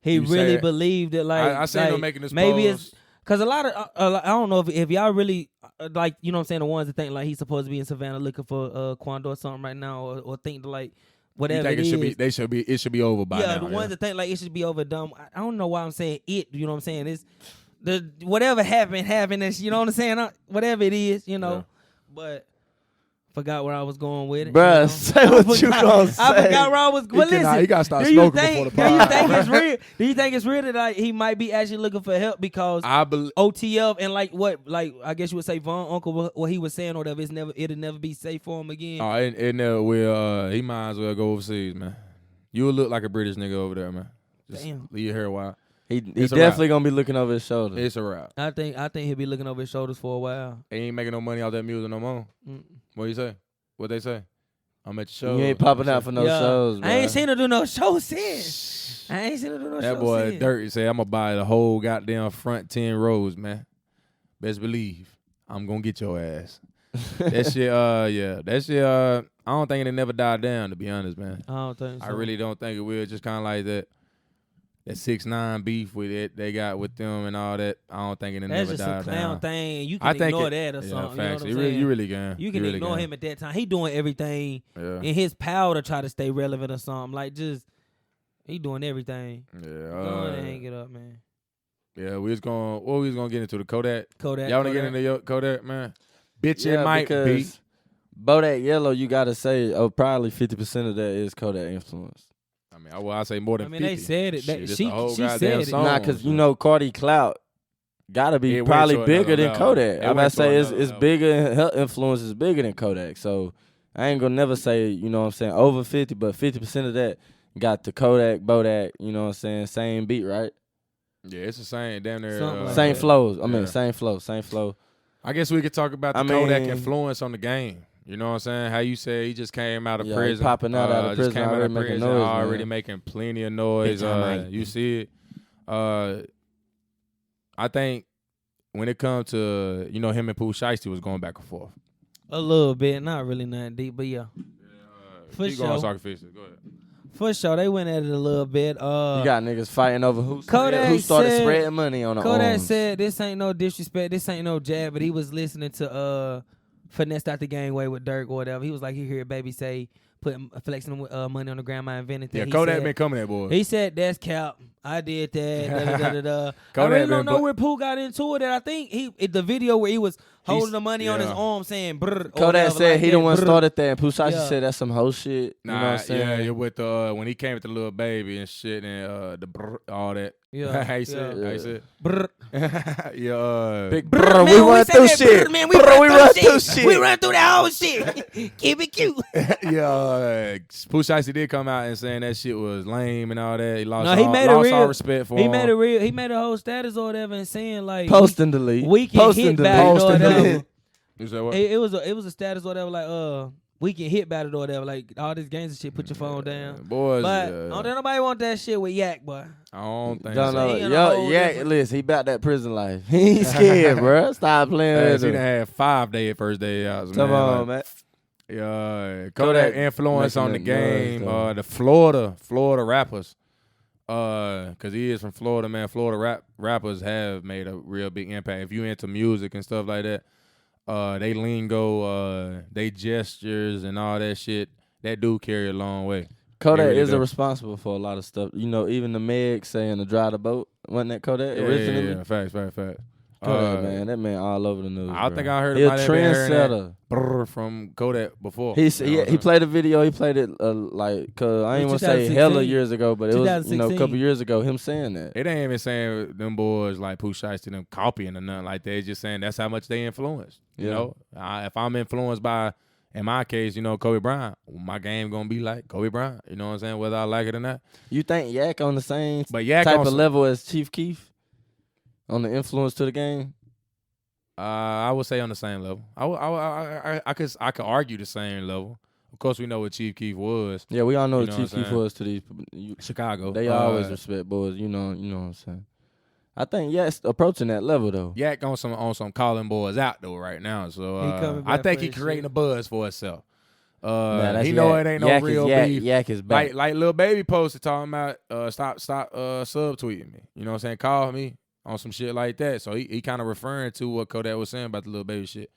he really believed it? Like, I seen him making this maybe post. it's because a lot of I don't know if y'all really like, you know what I'm saying, the ones that think like he's supposed to be in Savannah looking for Quando or something right now, or think like whatever you think it should be over by now. Yeah, the ones that think like it should be overdone. I don't know why I'm saying it. You know what I'm saying? It's the whatever happened. You know what I'm saying? Whatever it is, you know. Yeah. But forgot where I was going with it. Bruh, say what you gonna say. I forgot where I was going. Listen, he gotta start smoking before the podcast. Do you think it's real? Do you think it's real that like, he might be actually looking for help because OTF and like I guess you would say Von Uncle what he was saying or whatever, it'll never be safe for him again. Oh, it never will. He might as well go overseas, man. You would look like a British nigga over there, man. Just leave your hair wild. He's definitely gonna be looking over his shoulder. It's a wrap. I think he'll be looking over his shoulders for a while. He ain't making no money off that music no more. What you say? What they say? I'm at your show. You ain't popping out for no shows, bro. I ain't seen her do no shows since. That boy Dirt said, I'm gonna buy the whole goddamn front 10 rows, man. Best believe I'm gonna get your ass. That shit, that shit, I don't think it'll never die down, to be honest, man. I don't think so. I really don't think it will. Just kind of like that 6ix9ine beef with it they got with them and all that. I don't think it'll never die down. That's just a clown thing. You can ignore that or something. Facts. You know what I'm saying? You really can. You can ignore him at that time. He doing everything in his power to try to stay relevant or something. Like, just, he doing everything. Yeah. Hang it up, man. Yeah, we was gonna get into the Kodak. Y'all wanna get into your Kodak, man? Bitch, yeah, it might be. Bodak Yellow, you gotta say, probably 50% of that is Kodak influence. I mean, I say more than 50. They said it. She said it. Song, nah, because, you know, Cardi Clout gotta be probably bigger than Kodak. I'm about to say it's bigger, her influence is bigger than Kodak. So I ain't gonna never say, you know what I'm saying, over 50, but 50% of that got the Kodak, Bodak, you know what I'm saying, same beat, right? Yeah, it's the same, damn near. Same flows. I mean, same flow. I guess we could talk about the Kodak influence on the game. You know what I'm saying? How you say he just came out of prison. Popping out of prison, already making plenty of noise. You see it. I think when it comes to, you know, him and Pooh Shiesty was going back and forth. A little bit. Not really nothing deep, but yeah. For keep sure. going so I can fix it. Go ahead. For sure. They went at it a little bit. You got niggas fighting over who started spreading money on the Kodak said this ain't no disrespect. This ain't no jab, but he was listening to finessed out the gangway with Dirk or whatever. He was like, he heard Baby say, flexing money on the ground, I invented that. Yeah, Kodak been coming at boys. He said, that's cap. I did that. I really don't know where Pooh got into it. I think the video where he was holding the money on his arm saying brr. Kodak said he the one started that, and Pooh Yeah. said that's some hoe shit. Nah, you know what I'm saying? yeah, with when he came with the little baby and shit and the brr, all that. Yeah. How you said? Yeah. How you said? Brr. Yeah. Big Brr, brr, man, we when run say through that, shit. brr, man, We run through shit. We run through the whole shit. Keep it cute. Yeah, Pooh Shiesty did come out and saying that shit was lame and all that. He lost, all respect for him. He made a whole status or whatever and saying like Post and delete. we can Post hit and back or delete. whatever. You said what? It was a status or whatever like we can hit battle or whatever like all this games and shit. Put your phone down, boys. but don't nobody want that shit with Yak, boy. I don't think Don't so. know. He in a whole Yeah, different- listen, he about that prison life. He ain't scared, bro. Stop playing He with done him. had 5 day first day out. Come on, man. Yeah, Kodak Kodak influence on the making that noise, game. though. The Florida rappers. Cause he is from Florida, man. Florida rappers have made a real big impact. If you into music and stuff like that, they lingo, they gestures and all that shit, that do carry a long way. Kodak really is do. responsible for a lot of stuff. You know, even the Meg saying to drive the boat. Wasn't that Kodak originally? Yeah, facts. Kodak, man. That man all over the news. I bro. think I heard He about a that. Been hearing that trendsetter. brr from Kodak before. He You know what I'm played a video. He played it like, cause I ain't want to say 2016. hella years ago, but it was a 2016. couple years ago. Him saying that. It ain't even saying them boys like Pooh Shiesty them copying or nothing like that. It's just saying that's how much they influence. You Yeah. know, if I'm influenced by, in my case, Kobe Bryant, my game gonna be like Kobe Bryant. You know what I'm saying? Whether I like it or not. You think Yak on the same But Yak type on of some- level as Chief Keef on the influence to the game? I would say on the same level. I could argue the same level. Of course, we know what Chief Keef was. Yeah, we all know You what know Chief what I'm Keef saying? was to these. Chicago. They always respect boys. You know what I'm saying. I think Yak's approaching that level though. Yak on some calling boys out though right now. So He coming I back think for he his creating shit. a buzz for himself. Nah, that's He know Yak. it ain't no Yak real is Yak. beef. Yak is back. Like Lil Baby posted talking about stop subtweeting me. You know what I'm saying? Call me on some shit like that. So he kind of referring to what Kodak was saying about the Lil Baby shit.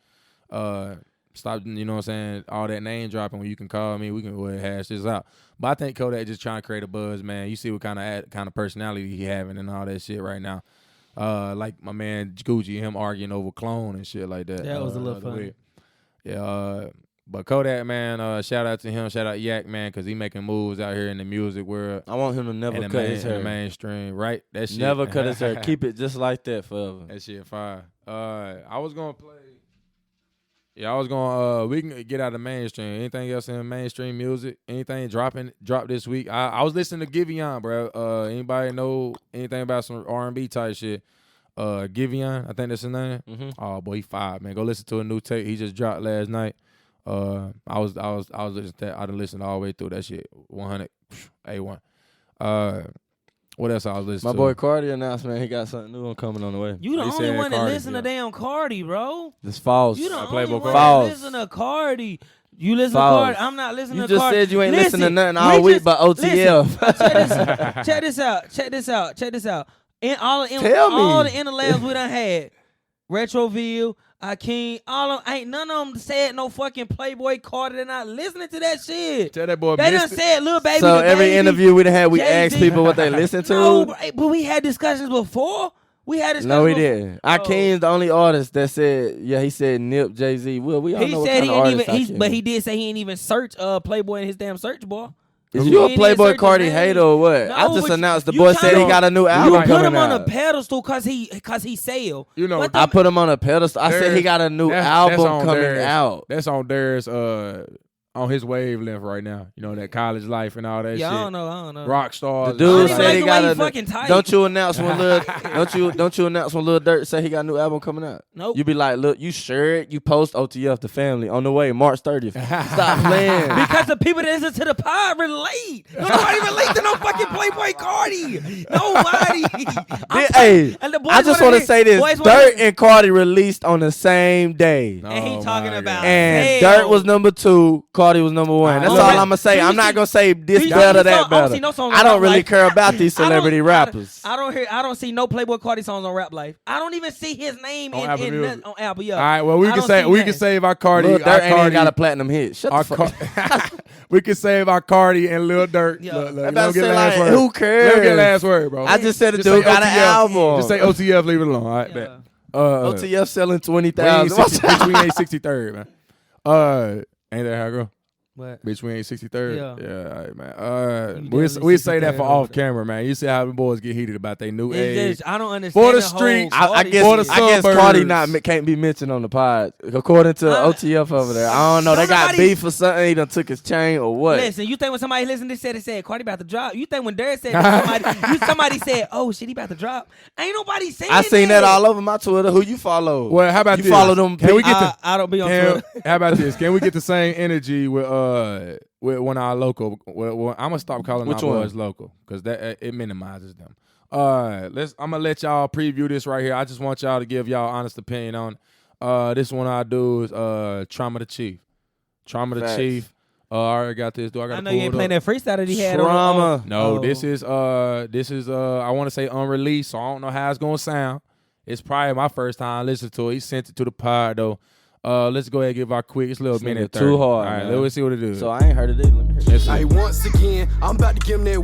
Stop, you know what I'm saying? All that name dropping when you can call me, we can go ahead and hash this out. But I think Kodak just trying to create a buzz, man. You see what kind of personality he having and all that shit right now. Like my man Gucci, him arguing over clone and shit like that. That was a little the other funny. week. Yeah, but Kodak, man, shout out to him. Shout out Yak, man, because he making moves out here in the music world. I want him to never And the, cut his in the hair. mainstream, right? That shit. Never cut his hair. Keep it just like that forever. That shit fire. I was gonna play. Yeah, I was gonna. We can get out of mainstream. Anything else in mainstream music? Anything drop this week? I was listening to Giveon, bro. Anybody know anything about some R&B type shit? Giveon, I think that's his name. Mm-hmm. Oh boy, he fired, man. Go listen to a new tape he just dropped last night. I was listening to that. I done listened all the way through that shit. 100 A1. What else I was listening My to? boy Cardi announced, man, he got something new coming on the way. You the He only said one that Cardi, listen yeah. to damn Cardi, bro. This false. You the Playboy only one Cardi. that listen to Cardi. You listen False. to Cardi. I'm not listening You to just Cardi. said you ain't Listen, listening to nothing all week but OTF. Check this out. In all Tell me. the interlabs we done had, Retroville, Akeem, ain't none of them said no fucking Playboy Cardi. They're not listening to that shit. Tell that boy. They done missed it. said Lil Baby. So the every Baby, interview we done had, we Jay-Z. asked people what they listen to. No, but we had discussions before. We had discussions. No, we before. didn't. Akeem's the only artist that said, yeah, he said Nip, Jay-Z. Well, we all He know what said kind he of ain't artist even. But he did say he ain't even search Playboy in his damn search bar. Is He you a ain't even Playboy search Cardi his name. hater or what? No, I just but announced the you boy said he kinda- got a new You album put coming him on a out. pedestal cause he sell. You know, But I put him on a pedestal. I said he got a new That's album on coming Darius. out. That's on Darius, on his wavelength right now. You know, that college life and all that Yeah, shit. I don't know. Rock stars. The I dude don't even said like he the got way a he new. fucking tight. Don't you announce when don't you announce when Lil Durk say he got a new album coming out? Nope. You be like, look, you sure you post OTF the family on the way March 30th. Stop playing. Because the people that listen to the pod relate. Nobody relate to no fucking Playboy Cardi. Nobody. Hey, And the boys I just wanna want to say this: boys wanna Dirt hear- and Cardi released on the same day, No. And he Oh, talking my about God. and hell. Dirt was number 2, Cardi was number one. That's all I'm gonna say. I'm not gonna say this better, that better. I don't really care about these celebrity rappers. I don't see no Playboy Cardi songs on Rap Life. I don't even see his name on Apple. Yeah. All right, well we can save our Cardi. Lil Durk ain't got a platinum hit. Shut the fuck. We can save our Cardi and Lil Durk. Yeah. Who cares? Let me get last word, bro. I just said the dude got an album. Just say OTF. Leave it alone. All right, bet. OTF selling 20,000. Bitch, we ain't 63rd, man. Ain't that how I go? What? Bitch, we ain't 63rd. Yeah. All right, man. We say that for off camera, man. You see how the boys get heated about their new age. I don't understand. For the streets, I guess Cardi can't be mentioned on the pod according to OTF over there. I don't know. They got beef or something. He done took his chain or what? Listen, you think when somebody listened to this said Cardi about to drop? You think when Derek said that somebody said, oh shit, he about to drop? Ain't nobody saying that. I seen that all over my Twitter. Who you follow? Well, how about you this? Follow them? Can we get I don't be on Twitter. How about this? Can we get the same energy with one of our local? Well, I'm gonna stop calling our boys local because that it minimizes them. I'm gonna let y'all preview this right here. I just want y'all to give y'all honest opinion on this one. I do is Trauma the Chief. Trauma the Chief. I already got this. Do I got? I know you ain't playing that freestyle that he had. Trauma. No, this is I want to say unreleased, so I don't know how it's gonna sound. It's probably my first time listening to it. He sent it to the pod though. Let's go ahead and give our quick. It's a little minute. Too hard. All right, let's see what it is. So I ain't heard it either. Let me hear it. Hey, once again, I'm about to give him that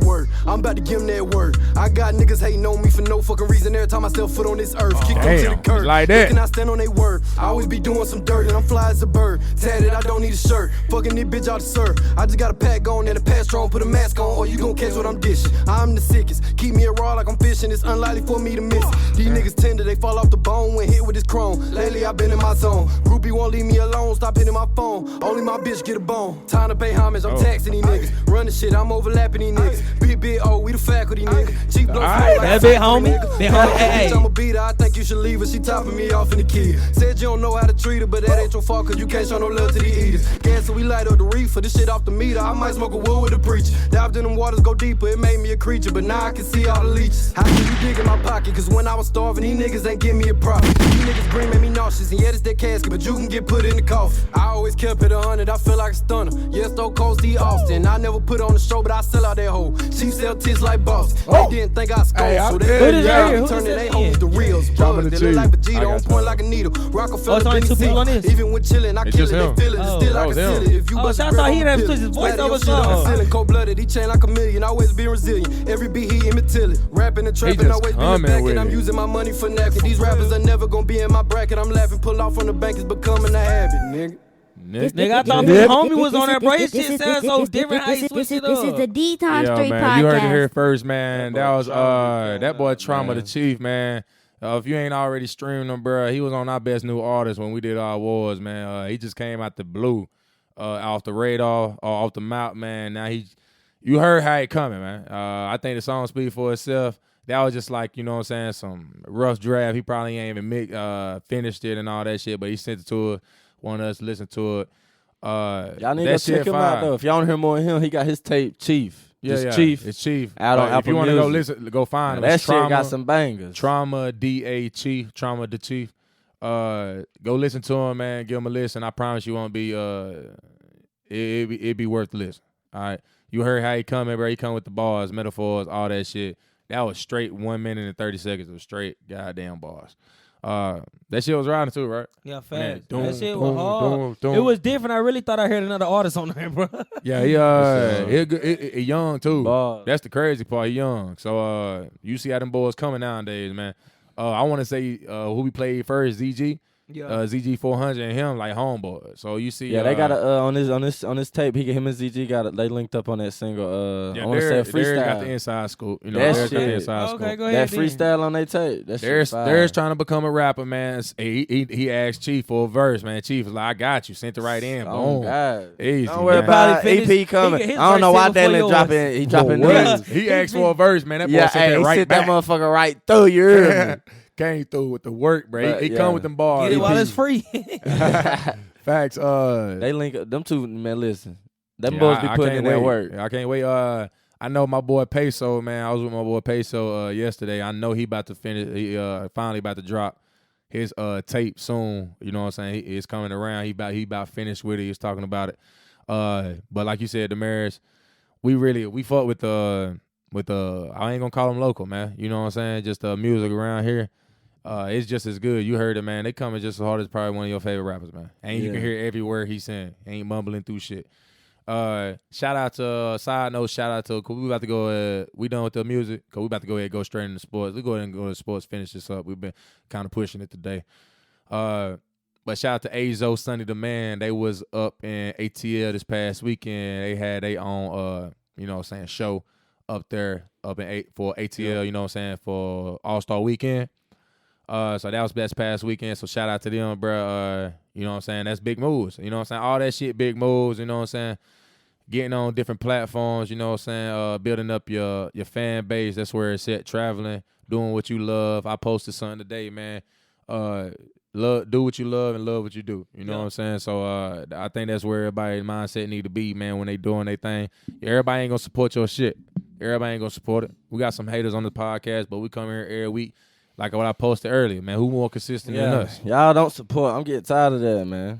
word. I got niggas hating on me for no fucking reason. Every time I step foot on this earth, kick them to the curb. Like that. Can I stand on their word? I always be doing some dirt, and I'm fly as a bird. Tatted, I don't need a shirt. Fucking this bitch out to serve. I just got a pack on and a pass strong. Put a mask on, or you gon' catch what I'm dishing. I'm the sickest. Keep me a raw like I'm fishing. It's unlikely for me to miss. These niggas tender, they fall off the bone when hit with this chrome. Lately, I've been in my zone. Groupie won't leave me alone. Stop hitting my phone. Only my bitch get a bone. Time to pay homage. I'm taxing these niggas. Running shit. I'm overlapping these niggas. Big O, we the faculty nigga. Cheap blow. That big homie. Big homie. Hey. I'm a beater. I think you should leave her. She topping me off in the kid. Said you don't know how to treat her, but that ain't your fault cause you can't show no love to the eaters. Gas so we light up the reefer. This shit off the meter. I might smoke a wood with the preacher. Dived in them waters, go deeper. It made me a creature, but now I can see all the leeches. How can you dig in my pocket? Cause when I was starving, these niggas ain't give me a profit. These niggas green made me nauseous, and yet it's that casket, but you can get put in the coffin. I always kept it 100, I feel like a stunner. Yeah, Stone Cold Steve Austin. I never put on the show, but I sell out that hoe. She sell tits like Boston. They didn't think I scored, so they turning they homies to reals. They look like Vegeta, on point like a needle. Rockefeller, Benny C. Even when chillin', I kill it, they feel it. Still I can seal it. If you bust shout out here, that switch his voice over song. Cold-blooded, he chain like a million, always be resilient. Every beat he imitate it. Rapping and trapping, always being back, and I'm using my money for napkin. These rappers are never gonna be in my bracket. I'm laughing, pull off from the bank, it's becoming a habit, nigga. Nigga, I thought Big Homie was on there, bro. His shit sounds so different. How you switch it up? This is the D-Time Straight Podcast. You heard it here first, man. That was that boy Trauma the Chief, man. If you ain't already streamed him, bro, he was on our best new artist when we did our awards, man. He just came out the blue, off the radar, off the mouth, man. Now you heard how it coming, man. I think the song speaks for itself. That was just like, you know what I'm saying, some rough draft. He probably ain't even finished it and all that shit, but he sent it to us. Wanted us to listen to it. Y'all need to check him out though. If y'all want to hear more of him, he got his tape Chief. Chief. It's Chief. Out on Apple if you want to go Music. listen, go find him. That shit got some bangers. Trauma DA Chief. Trauma the Chief. Go listen to him, man. Give him a listen. I promise you won't be. It'd be worth the listen. All right. You heard how he coming, bro. He come with the bars, metaphors, all that shit. That was straight 1 minute and 30 seconds of straight goddamn bars. That shit was riding too, right? Yeah, fast. That shit was hard. It was different. I really thought I heard another artist on there, bro. Yeah, he young too. That's the crazy part. He young. So you see how them boys coming nowadays, man. I want to say who we played first, ZG. Yeah. ZG 400 and him like homeboy. So you see, they got on this tape. Him and ZG they linked up on that single. I want to say a freestyle. Got the inside scoop. You know, that shit. Got the inside scoop. Go ahead. That freestyle on their tape. There's trying to become a rapper, man. He asked Chief for a verse, man. Chief was like, "I got you." Sent it right in. Oh Boom. God. Easy. Don't worry about EP coming. I don't know why Dalen dropping. He dropping news. He asked for a verse, man. That boy sent that right back. That motherfucker right through you. Came through with the work, bro. He come with them bars. Get it while it's free. Facts. They link up. Them two, man, listen. Them boys be putting in that work. I can't wait. I know my boy Peso, man. I was with my boy Peso yesterday. I know he about to finish. He finally about to drop his tape soon. You know what I'm saying? It's coming around. He about finished with it. He was talking about it. But like you said, the Mariners, we fought with the I ain't gonna call them local, man. You know what I'm saying? Just the music around here. It's just as good. You heard it, man. They coming just as hard as probably one of your favorite rappers, man. And you can hear every word he's saying. Ain't mumbling through shit. Shout out to cause we about to go. We done with the music. Cause we about to go ahead and go straight into sports. We go ahead and go to sports. Finish this up. We've been kind of pushing it today. But shout out to Azo, Sonny the Man. They was up in ATL this past weekend. They had their own show up there for ATL. You know what I'm saying, for All-Star Weekend. So that was best past weekend. So shout out to them, bro. You know what I'm saying? That's big moves. You know what I'm saying? All that shit, big moves. You know what I'm saying? Getting on different platforms. You know what I'm saying? Building up your fan base. That's where it's at. Traveling, doing what you love. I posted something today, man. Do what you love and love what you do. You know what I'm saying? So I think that's where everybody's mindset need to be, man, when they doing their thing. Everybody ain't gonna support your shit. Everybody ain't gonna support it. We got some haters on the podcast, but we come here every week. Like what I posted earlier, man. Who more consistent than us? Y'all don't support. I'm getting tired of that, man.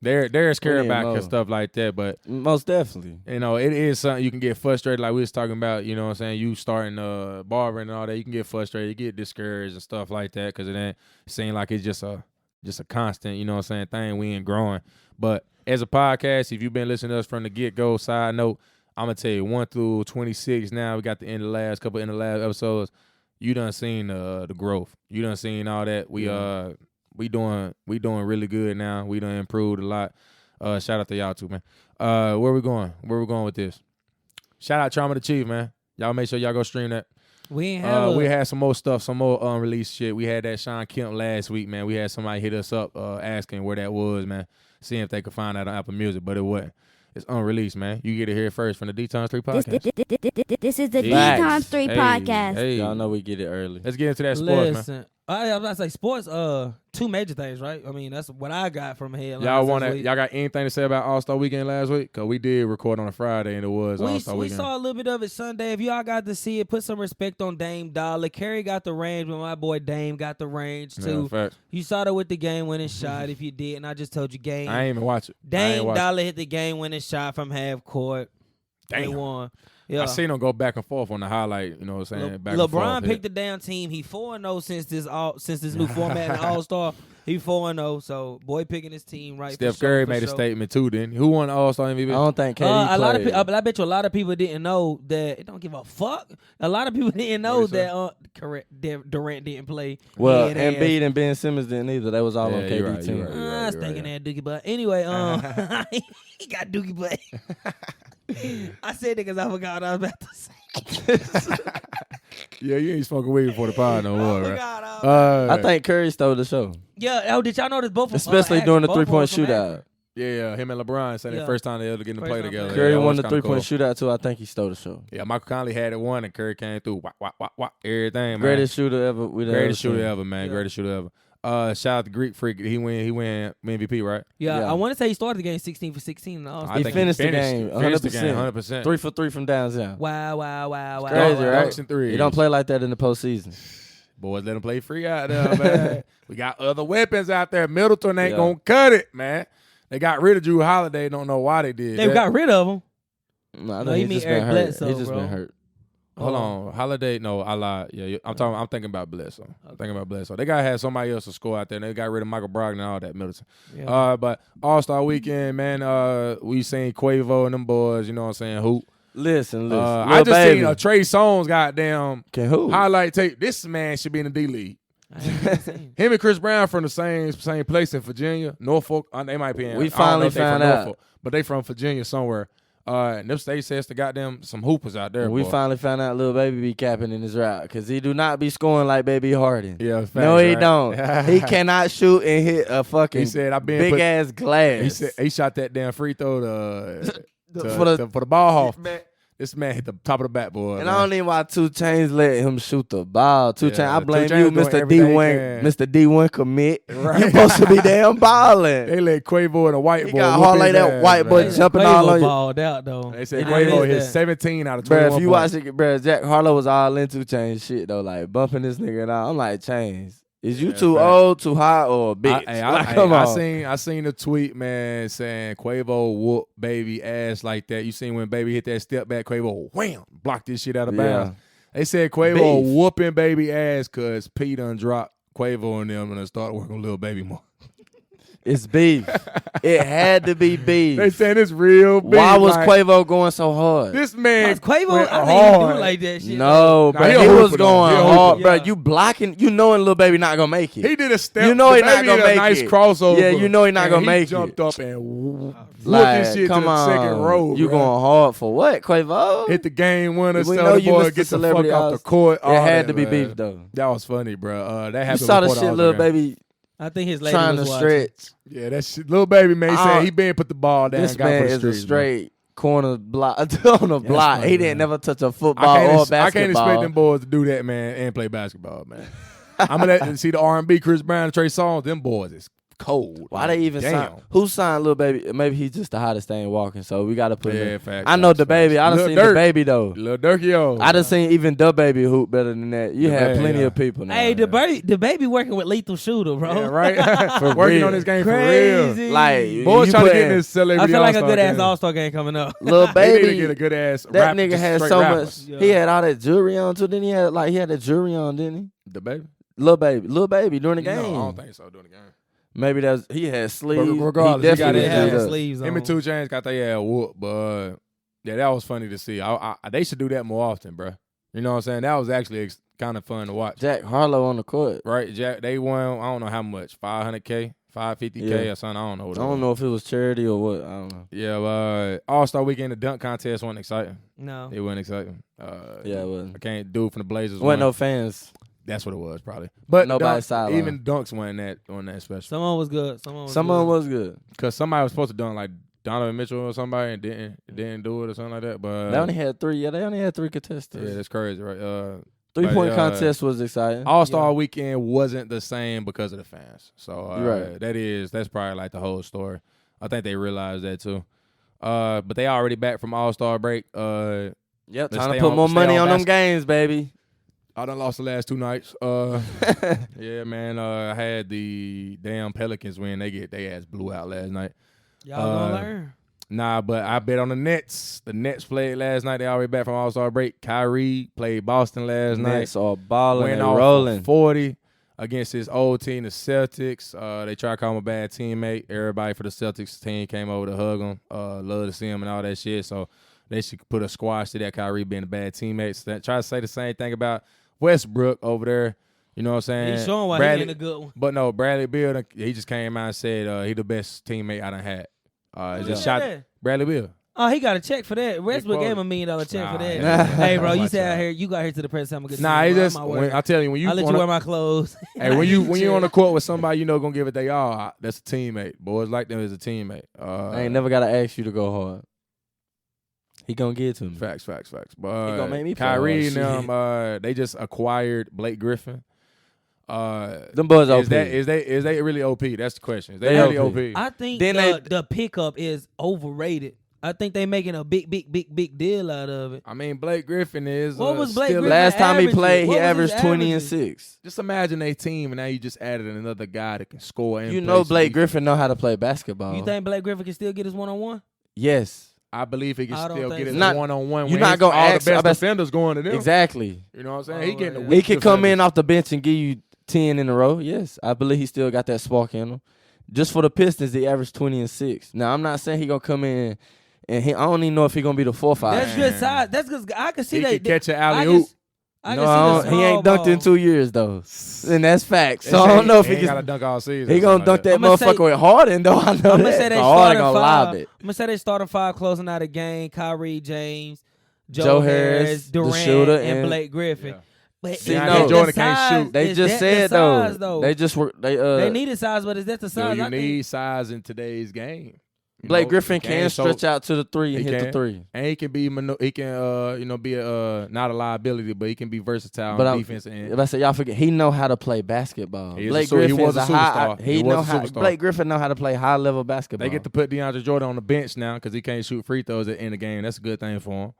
There's care about stuff like that, but most definitely, it is something you can get frustrated. Like we was talking about, you know what I'm saying. You starting barbering and all that, you can get frustrated, you get discouraged and stuff like that because it ain't seem like it's just a constant, you know what I'm saying, thing. We ain't growing. But as a podcast, if you've been listening to us from the get go, side note, I'm gonna tell you 1 through 26. Now we got the last episodes. You done seen the growth. You done seen all that. We doing really good now. We done improved a lot. Shout out to y'all too, man. Where we going? Where we going with this? Shout out Trauma the Chief, man. Y'all make sure y'all go stream that. We had some more stuff, some more unreleased shit. We had that Sean Kemp last week, man. We had somebody hit us up asking where that was, man. Seeing if they could find that on Apple Music, but it wasn't. It's unreleased, man. You get it here first from the Dx3 podcast. This is the Dx3 podcast. Hey, y'all know we get it early. Let's get into that sports, man. I was about to say sports. Two major things, right? I mean, that's what I got from here. Y'all got anything to say about All-Star Weekend last week? Cause we did record on a Friday and it was All-Star Weekend. We saw a little bit of it Sunday. If y'all got to see it, put some respect on Dame Dollar. Kerry got the range, but my boy Dame got the range too. Yeah, you saw that with the game-winning shot. If you did, and I just told you, game. I ain't even watch it. Dame Dollar hit the game-winning shot from half court. Damn. They won. Yeah. I seen him go back and forth on the highlight. You know what I'm saying? LeBron picked the damn team. He 4-0 since this new format in All-Star. He 4-0. So boy picking his team right. Steph Curry made a statement too. Then who won the All-Star MVP? I don't think KD played. I bet you a lot of people didn't know that. It don't give a fuck. A lot of people didn't know that Durant didn't play. Well, Embiid and Ben Simmons didn't either. They was all on KD team. I was thinking that Dookie butt. Anyway, he got Dookie butt. I said it because I forgot what I was about to say. Yeah, you ain't smoking weed before the pod no more, right? I think Curry stole the show. Yeah, did y'all notice both of them? Especially during the 3-point shootout. Yeah, him and LeBron said the first time they ever get to play together. Curry won the 3-point shootout too. I think he stole the show. Yeah, Michael Conley had it won and Curry came through. Everything, man. Greatest shooter ever. Greatest shooter ever, man. Greatest shooter ever. Shout out to Greek Freak. He win MVP, right? Yeah, I want to say he started the game 16 for 16. He finished the game 100%. 3 for 3 from downtown. Wow. Crazy, right? He don't play like that in the postseason. Boys, let him play free out there, man. We got other weapons out there. Middleton ain't gonna cut it, man. They got rid of Drew Holiday. Don't know why they did. They got rid of him. No, he mean Eric Bledsoe. He's just been hurt. Hold on, Holiday. No, I lied. Yeah, I'm thinking about Bledsoe. I'm thinking about Bledsoe. They gotta have somebody else to score out there. They got rid of Michael Brogdon and all that Middleton. Yeah. But All-Star Weekend, man. We seen Quavo and them boys. You know what I'm saying? Hoop. Listen. I just seen a Trey Songz goddamn who? highlight tape. This man should be in the D League. Him and Chris Brown from the same place in Virginia, Norfolk. They might be in. We finally found out, Norfolk, but they from Virginia somewhere. And them states says to goddamn some hoopers out there. We finally found out Lil Baby be capping in his route because he do not be scoring like Baby Harden. Yeah, facts, no, he don't. He cannot shoot and hit a fucking big ass glass. He said he shot that damn free throw for the ball hall. This man hit the top of the backboard. And man. I don't even why 2 Chainz let him shoot the ball. 2 Chainz, I blame you, Mr. D1. Mr. D1 commit. Right. You supposed to be damn balling. They let Quavo and a white boy. He got hard like that white boy jumping Quavo all on you. Balled out though. They said Quavo hit 17 out of 21. Bro, if you watch it, bro, Jack Harlow was all into Chainz shit though, like bumping this nigga and all. I'm like, Chainz, Is you too old, too high, or a bitch? I seen a tweet, man, saying Quavo whoop baby ass like that. You seen when baby hit that step back, Quavo wham blocked this shit out of bounds. They said Quavo whooping baby ass because P done dropped Quavo and them and then started working with Lil Baby more. It's beef. It had to be beef. They saying it's real beef. Why was Quavo going so hard? This man Quavo, went I hard. think he do like that shit. No, bro, he was going hard, bro. You blocking, you knowing Lil Baby not gonna make it. He did a step. You know he not gonna make nice it. crossover. Yeah, you know he not gonna make it. He jumped up and whooped like, this shit come to the on. second row. You bro. going hard for what, Quavo? Hit the game winner. We Tell know the you boy missed get the the fuck off the court. It had to be beef though. That was funny, bro. That happened. You saw the before shit, the Lil game. Baby. I think his lady trying was to watching. stretch. Yeah, that shit. Lil Baby man said he been put the ball down. This got man for the is streets, a straight corner block on the block. funny, He didn't never touch a football or basketball. I can't expect them boys to do that, man, and play basketball, man. I'm gonna see the R&B, Chris Brown, and Trey Songz. Them boys is cold. Why man. they even sign? Who signed Lil Baby? Maybe he's just the hottest thing walking, so we got to put him in. Facts, I know the baby. I done Lil seen Durk. the baby though. Lil Durk, yo. I done seen even the baby hoop better than that. You had plenty of people now. Hey, the baby working with Lethal Shooter, bro. Yeah, right. For Working real. on this game Crazy. for real. Like Boys you trying to put get in in- this celebrity. I feel like a all-star good ass game. All-Star game coming up. Lil They need to Baby. get a good ass. That nigga had so rapper. much. He had all that jewelry on too. Then he had that jewelry on, didn't he? The baby. Lil Baby during the game. No, I don't think so. Doing the game. Maybe he had sleeves. regardless, he he got definitely his had have that. sleeves on. Him and 2 Chainz got their ass whooped, but yeah, that was funny to see. They should do that more often, bro. You know what I'm saying? That was actually kind of fun to watch. Jack Harlow on the court. Right, Jack. They won. I don't know how much. 500K, 550K, or something. I don't know. I don't know if it was charity or what. I don't know. Yeah, All-Star Weekend, the dunk contest wasn't exciting. No. It wasn't exciting. Yeah, it wasn't. I can't do it from the Blazers. Wasn't no fans. That's what it was, probably. But Nobody sideline. even dunks weren't on that special. Someone was good. Someone was good. Because somebody was supposed to dunk like Donovan Mitchell or somebody and didn't do it or something like that. But They only had 3. Yeah, they only had 3 contestants. yeah, that's crazy, right? 3-point but, contest was exciting. All-Star Weekend wasn't the same because of the fans. So Right. that's probably like the whole story. I think they realized that too. But they already back from All-Star break. Yep, let's time to stay put on- more stay money on on them basket- games, baby. I done lost the last 2 nights. Yeah, man. I had the damn Pelicans win. They ass blew out last night. Y'all gonna learn. Nah, but I bet on the Nets. The Nets played last night. They already back from All-Star break. Kyrie played Boston last night. Nets are balling Went and off rolling. 40 against his old team, the Celtics. They tried to call him a bad teammate. Everybody for the Celtics team came over to hug him. Love to see him and all that shit. So they should put a squash to that Kyrie being a bad teammate. So try to say the same thing about Westbrook over there. You know what I'm saying? He's showing why he ain't a good one. But no, Bradley Beal, he just came out and said he the best teammate I done had. Just shot Bradley Beal. Oh, he got a check for that. Westbrook gave him $1 million check for that. Hey, bro, you said out here, you got here to the press. I'm gonna get. He just. I tell you, when you I'll let you wear my clothes. Hey, when you on the court with somebody you know gonna give it they all, that's a teammate. Boys like them as a teammate. I ain't never gotta ask you to go hard. He gonna give it to me. Facts. But He gonna make me play Kyrie hard. and them, they just acquired Blake Griffin. Them boys OP. Is they really OP? That's the question. Is they They really OP. OP? I think Then the pickup is overrated. I think they making a big deal out of it. I mean, Blake Griffin is. What was Blake still Griffin Last time he averaging? played, What he was averaged his 20 and averaging? 6. Just imagine a team, and now you just added another guy that can score. And You play know some Blake defense. Griffin know how to play basketball. You think Blake Griffin can still get his 1-on-1? Yes. I believe he can I don't still think get his so. Not- one-on-one. you're when not his- gonna all ask- the I best bet- defenders going to them. Exactly. You know what I'm saying? Oh, He getting the yeah. weak He could come defenders. in off the bench and give you 10 in a row. Yes. I believe he still got that spark in him. Just for the Pistons, he averaged 20 and 6. Now, I'm not saying he going to come in and I don't even know if he going to be the 4-5. That's good size. That's good. I can see He that. could catch an I can- alley-oop. I No, can see the he ain't small dunked in ball. 2 years, though. And that's facts. So I don't know if he got to can. dunk all season. He or going something to dunk like that I'ma say- motherfucker with Harden, though. I know I'm gonna that. say they So Harden starting going to five. lob it. I'm gonna say they starting 5 closing out a game. Kyrie, James, Joe Harris, the Durant, shooter, and and- Blake Griffin. Yeah. But See, is no. that the Jordan can't size? shoot. They Is just that said, the size, though. They just were. They needed size, but is that the Yo, size? you I think- need size in today's game. You Blake know, Griffin he can so- stretch out to the 3 and he hit the can. 3. and he can be be a not a liability, but he can be versatile But on I'm- defense. And If I say y'all forget, he know how to play basketball. He is Blake a su- he Griffin's was a high. superstar. He know was a how. superstar. Blake Griffin know how to play high level basketball. they get to put DeAndre Jordan on the bench now because he can't shoot free throws at the end of the game. That's a good thing for him.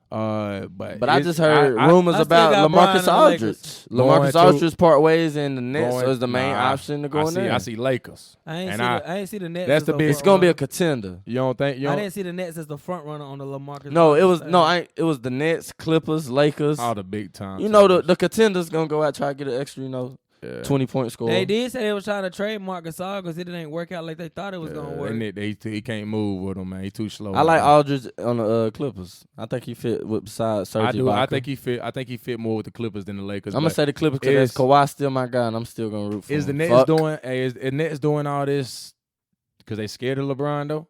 But I just heard rumors about LaMarcus Aldridge. LaMarcus Aldridge part ways in the Nets is the main option to go in there. I see Lakers. I ain't see the Nets. That's the big. It's gonna be a contender. You don't think? I didn't see the Nets as the front runner on the LaMarcus. No, it was the Nets, Clippers, Lakers. All the big time. You know the contenders gonna go out try to get an extra 20-point score. They did say they was trying to trade Marcus Gasol because it didn't work out like they thought it was gonna work. He can't move with him, man. He too slow. I like Aldridge on the Clippers. I think he fit with besides Serge Ibaka. I think he fit more with the Clippers than the Lakers. I'm gonna say the Clippers because Kawhi still my guy, and I'm still gonna root for him. Is the Nets doing all this because they scared of LeBron though?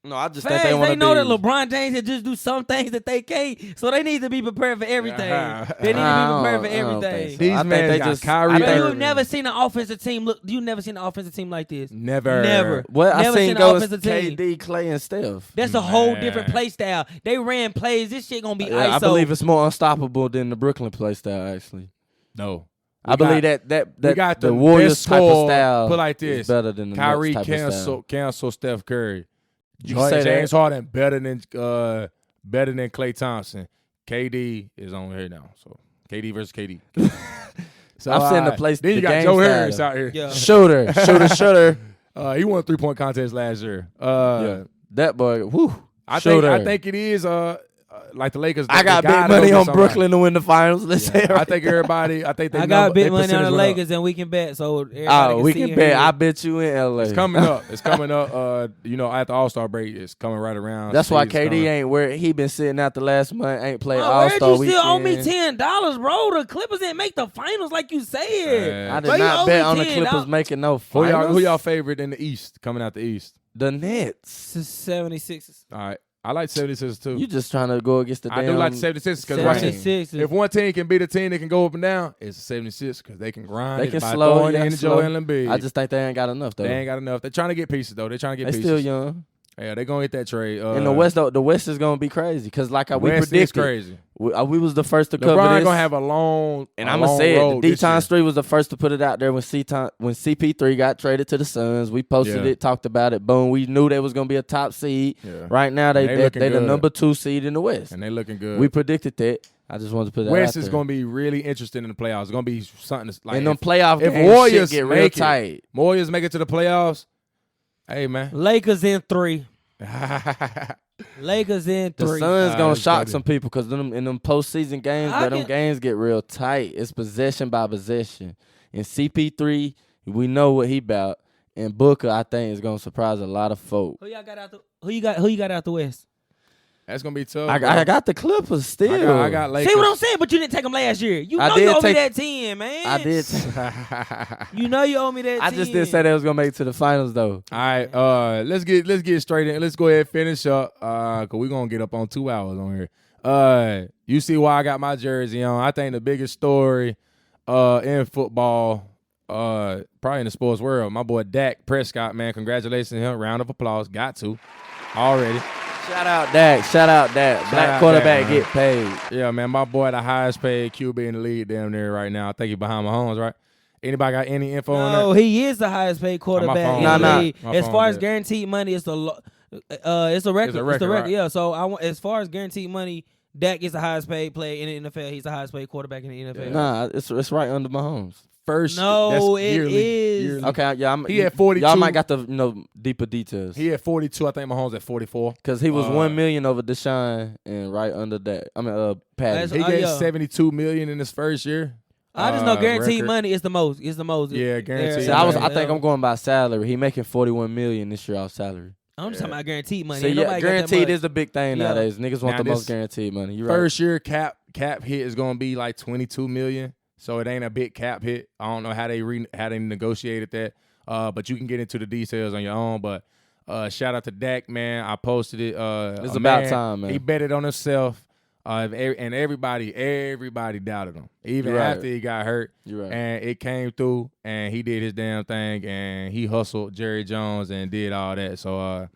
No, I just think they want to be. They know that LeBron James can just do some things that they can't, so they need to be prepared for everything. They need to be prepared for everything. These men got Kyrie. You've never seen an offensive team look. You never seen an offensive team like this. Never. What I seen go is KD, Clay, and Steph. That's a whole different play style. They ran plays. This shit gonna be ISO. I believe it's more unstoppable than the Brooklyn play style. Actually, no. I believe that got the Warriors type of style put like this. Is better than the Kyrie Nets type of style. cancel Steph Curry. You can say James Harden better than Klay Thompson. KD is on here now, so KD versus KD. So I'm saying the place. Then you got Joe Harris out here. Yeah. Shooter. He won a 3-point contest last year. That boy. Whew. I think it is. Like the Lakers. I got big money on Brooklyn to win the finals. Let's say. I think everybody. I think I got big money on the Lakers, and we can bet. So we can bet. I bet you in LA. It's coming up. At the All-Star break, it's coming right around. That's why KD ain't where he been sitting out the last month. Ain't played All-Star weekend. You still owe me $10, bro. The Clippers didn't make the finals like you said. I did not bet on the Clippers making no finals. Who y'all favorite in the East? Coming out the East, the Nets. 76ers. All right. I like 76ers too. You just trying to go against the damn. I do like the 76ers because if one team can beat a team that can go up and down, it's the 76ers because they can grind. They can slow it. Joel Embiid. I just think they ain't got enough though. They ain't got enough. They're trying to get pieces though. They're trying to get pieces. They still young. Yeah, they're gonna get that trade. In the West though, the West is gonna be crazy because like we predicted, is crazy. We was the first to cover this. LeBron gonna have a long, and I'm gonna say it. The D-3 was the first to put it out there when CP3 got traded to the Suns. We posted it, talked about it. Boom, we knew they was gonna be a top seed. Yeah. Right now they the number 2 seed in the West, and they looking good. We predicted that. I just wanted to put that West out there. is going to be really interesting in the playoffs. It's going to be something that's like in them playoff games, Warriors get real tight. Warriors make it to the playoffs. Hey man, Lakers in 3. Lakers in 3. The Suns gonna shock some people because in them postseason games, them games get real tight. It's possession by possession. And CP3, we know what he about. And Booker, I think, is gonna surprise a lot of folk. Who you got out the West? That's gonna be tough. I got the Clippers still. I got Lakers. See what I'm saying? But you didn't take them last year. You know you owe me that 10, man. I did. You know you owe me that 10. I just didn't say they was gonna make it to the finals though. All right, let's get straight in. Let's go ahead and finish up. Cause we're gonna get up on 2 hours on here. You see why I got my jersey on. I think the biggest story in football, probably in the sports world, my boy Dak Prescott, man. Congratulations to him. Round of applause. Got to already. Shout out Dak. Black quarterback get paid. Yeah, man. My boy, the highest paid QB in the league down there right now. I think he's behind Mahomes, right? Anybody got any info on that? No, he is the highest paid quarterback in the league. As far as guaranteed money, it's a record. It's a record. Right? Yeah. So as far as guaranteed money, Dak is the highest paid player in the NFL. He's the highest paid quarterback in the NFL. Nah, it's right under Mahomes. First, no, it is. Yearly. Okay, yeah, he had 42. Y'all might got the deeper details. He had 42. I think Mahomes at 44. Because he was $1 million over Deshaun and right under that. I mean, Patty. He gave $72 million in his first year. I just know guaranteed money is the most. It's the most. Yeah, guaranteed. I think I'm going by salary. He making $41 million this year off salary. I'm just talking about guaranteed money. So guaranteed is the big thing nowadays. Niggas want the most guaranteed money. You're first year cap hit is going to be like $22 million. So it ain't a big cap hit. I don't know how they negotiated that, but you can get into the details on your own. But shout out to Dak, man. I posted it. It's about time, man. He bet it on himself, and everybody doubted him, even after he got hurt. Right. And it came through, and he did his damn thing, and he hustled Jerry Jones and did all that. So,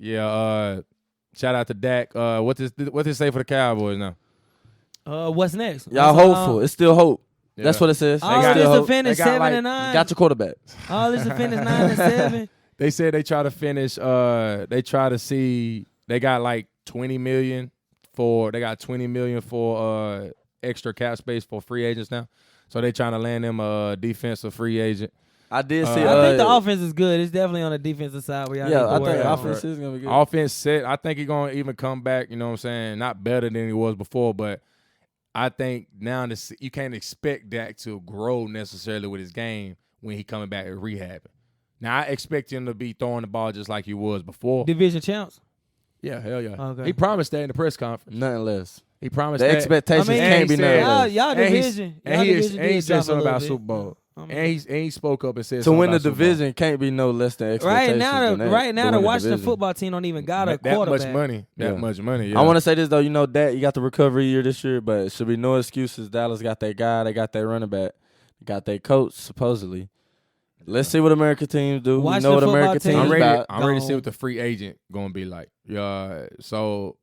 shout out to Dak. What this say for the Cowboys now? What's next? Y'all hopeful. It's still hope. Yeah. That's what it says. All this to finish 7-9. Got your quarterback. All this to finish 9-7. They said they try to finish. They try to see. They got like $20 million They got $20 million for extra cap space for free agents now. So they trying to land them a defensive free agent. I did see. I think the offense is good. It's definitely on the defensive side. I think the offense is gonna be good. Offense set. I think he's gonna even come back. You know what I'm saying? Not better than he was before, but I think now you can't expect Dak to grow necessarily with his game when he coming back and rehabbing. Now I expect him to be throwing the ball just like he was before. Division champs. Yeah, hell yeah. Okay. He promised that in the press conference. Nothing less. He promised the that. expectations can't be nothing less. Y'all division. And he said something about Super Bowl. And he spoke up and said to win the division can't be no less than expectations. Right now, the Washington football team don't even got a quarterback. That much money. Yeah. I want to say this though, Dak, you got the recovery year this year, but it should be no excuses. Dallas got that guy, they got that running back, they got their coach supposedly. Let's see what American teams do. We know what American teams got. I'm ready to see what the free agent gonna be like. So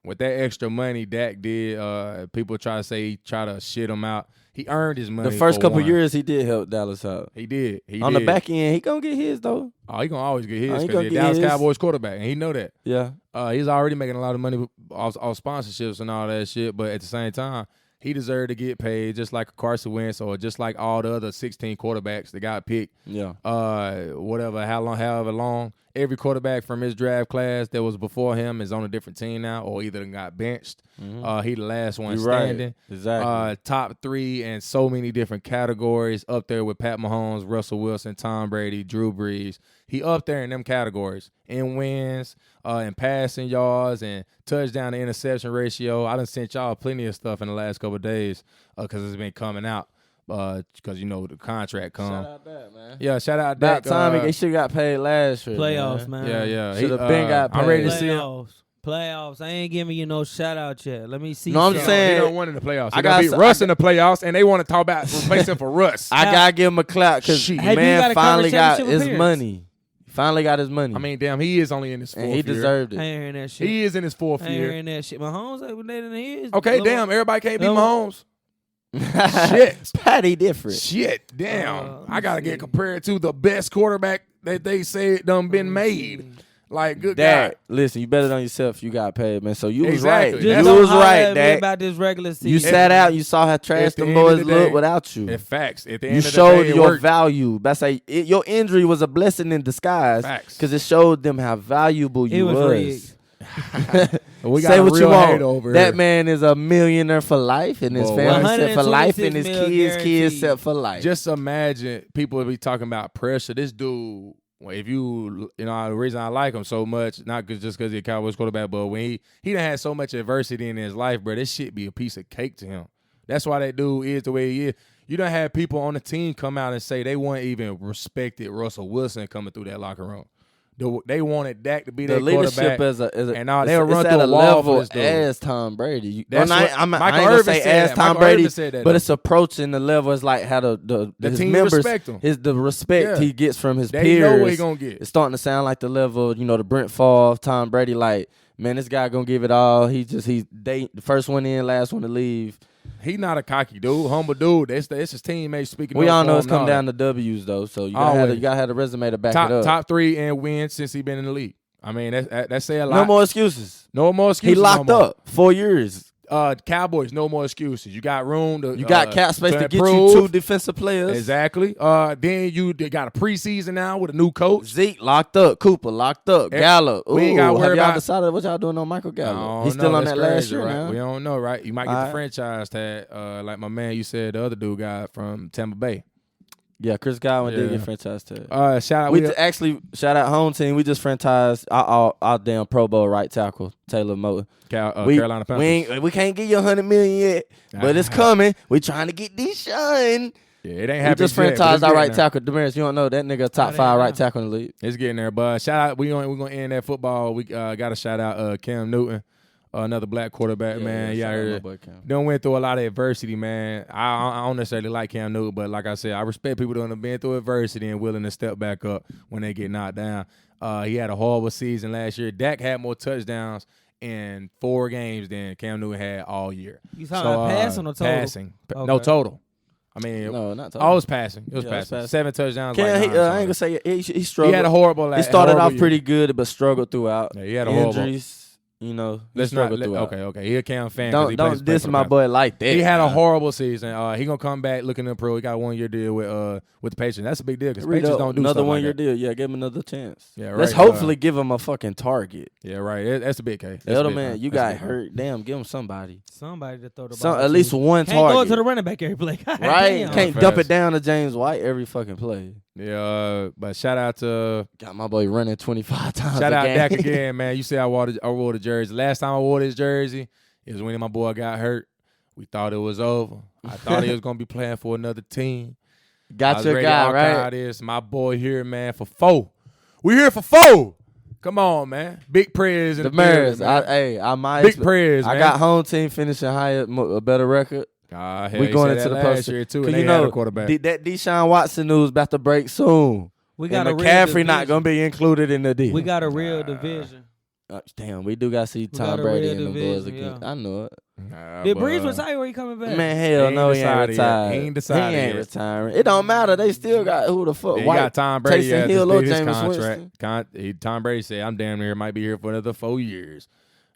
with that extra money Dak did, people try to say he try to shit him out. He earned his money. The first couple years, he did help Dallas out. He did. The back end, he gonna get his though. Oh, he gonna always get his because he's Dallas Cowboys quarterback, and he know that. Yeah. He's already making a lot of money off sponsorships and all that shit, but at the same time, he deserved to get paid just like Carson Wentz or just like all the other 16 quarterbacks that got picked. Yeah. However long. Every quarterback from his draft class that was before him is on a different team now, or either got benched. Mm-hmm. He the last one standing. Right. Exactly. Top 3 in so many different categories, up there with Pat Mahomes, Russell Wilson, Tom Brady, Drew Brees. He up there in them categories in wins, in passing yards, and touchdown to interception ratio. I done sent y'all plenty of stuff in the last couple of days because it's been coming out. Because the contract come. Shout out that, man. Yeah, shout out that. About time they should have got paid last year. Playoffs, man. Yeah. Should have been got paid. I'm ready to see him. Playoffs. I ain't giving you no shout out yet. Let me see. No, I'm saying he don't want in the playoffs. I got beat Russ in the playoffs, and they want to talk about replacing for Russ. I gotta give him a clap because man finally got his money. Finally got his money. I mean, damn, he is only in his 4th year. And he deserved it. I ain't hearing that shit. He is in his 4th year. I ain't hearing that shit. Mahomes ain't in his. Okay, damn, everybody can't beat Mahomes. Shit. Patty different. Shit, damn. I gotta get compared to the best quarterback that they say done been made. Like, good God. Listen, you better on yourself. You got paid, man. So you exactly. was right. You was right, Dak. About this regular season. You sat out. You saw how trash the boys look without you. In facts, at the you end of the day, showed your value. That's your injury was a blessing in disguise because it showed them how valuable you was. We got say what you want. Over that here. Man is a millionaire for life, and his family set for life, and his kids set for life. Just imagine people be talking about pressure. This dude, if the reason I like him so much, not just because he's a Cowboys quarterback, but when he done had so much adversity in his life, bro, this shit be a piece of cake to him. That's why that dude is the way he is. You done had people on the team come out and say they weren't even respected Russell Wilson coming through that locker room. They wanted Dak to be their quarterback. The leadership and they'll run through a wall level for this dude. As Tom Brady. I ain't gonna say as Tom Brady, but it's approaching the level. It's like how the his team members, respect him. The respect he gets from his they peers. Know what he gonna get. It's starting to sound like the level, the Brent Favre, Tom Brady. Like, man, this guy gonna give it all. He's the first one in, last one to leave. He not a cocky dude, humble dude. It's his teammates speaking. We all know it's come down to W's though, so you gotta have the resume to back it up. Top 3 and wins since he been in the league. I mean, that say a lot. No more excuses. No more excuses. He locked up 4 years. Cowboys, no more excuses. You got room to. You got cap space to get you 2 defensive players. Exactly. Then you got a preseason now with a new coach. Zeke locked up. Cooper locked up. Gallup. We ain't got to worry y'all about. Decided what y'all doing on Michael Gallup? He's still on that last year, right? now. We don't know, right? You might get the franchise tag, like my man. You said the other dude got from Tampa Bay. Yeah, Chris Godwin did get franchise tag. Shout out home team. We just franchised our damn Pro Bowl right tackle Taylor Moton. Carolina Panthers. We can't get you $100 million yet, but it's coming. We trying to get these shine. Yeah, it ain't happening. We just franchised our right tackle. Damaris, you don't know that nigga top 5 right tackle in the league. It's getting there, but shout out. We're gonna end that football. We got to shout out Cam Newton. Another black quarterback, man. Done went through a lot of adversity, man. I don't necessarily like Cam Newton, but like I said, I respect people that have been through adversity and willing to step back up when they get knocked down. He had a horrible season last year. Dak had more touchdowns in 4 games than Cam Newton had all year. You talking about passing or total? Passing. Okay. No, total. I mean, no, not total. It was passing. It was passing. 7 touchdowns. I ain't gonna say he struggled. He had a horrible. He started off pretty good, but struggled throughout. Yeah, he had a horrible. Injuries. Let's not. Okay. He a Cam fan. Don't diss my boy like that. He had a horrible season. He gonna come back looking to improve. He got a 1-year deal with the Patriots. That's a big deal because Patriots don't do another stuff 1-year like that. deal. Yeah, give him another chance. Yeah, right. Let's hopefully give him a fucking target. Yeah, right. That's a big case. The other man, you got hurt. Damn, give him somebody. Somebody to throw the ball. At least one Can't target. throw it to the running back every play. Right? Can't dump it down to James White every fucking play. Yeah, but shout out to got my boy running 25 times. Shout out Dak again, man. You say I wore the jersey. Last time I wore this jersey, it was when my boy got hurt. We thought it was over. I thought he was gonna be playing for another team. Got your guy, right? This my boy here, man, for 4. We here for 4. Come on, man. Big prayers in the Mariners. I might. Big prayers. I got home team finishing higher, a better record. We going into the postseason too. And they had a quarterback. That Deshaun Watson news about to break soon. We got and McCaffrey not gonna be included in the deal. We got a real division. Damn, we do got to see Tom Brady and the Bulls again. Yeah. I know it. Did Breeze retire or he coming back? Man, hell no, he ain't retired. He ain't decided. He ain't retiring. It don't matter. They still got who the fuck. He got Tom Brady. Taysom Hill or Jameis Winston. Tom Brady said, "I'm damn near might be here for another 4 years."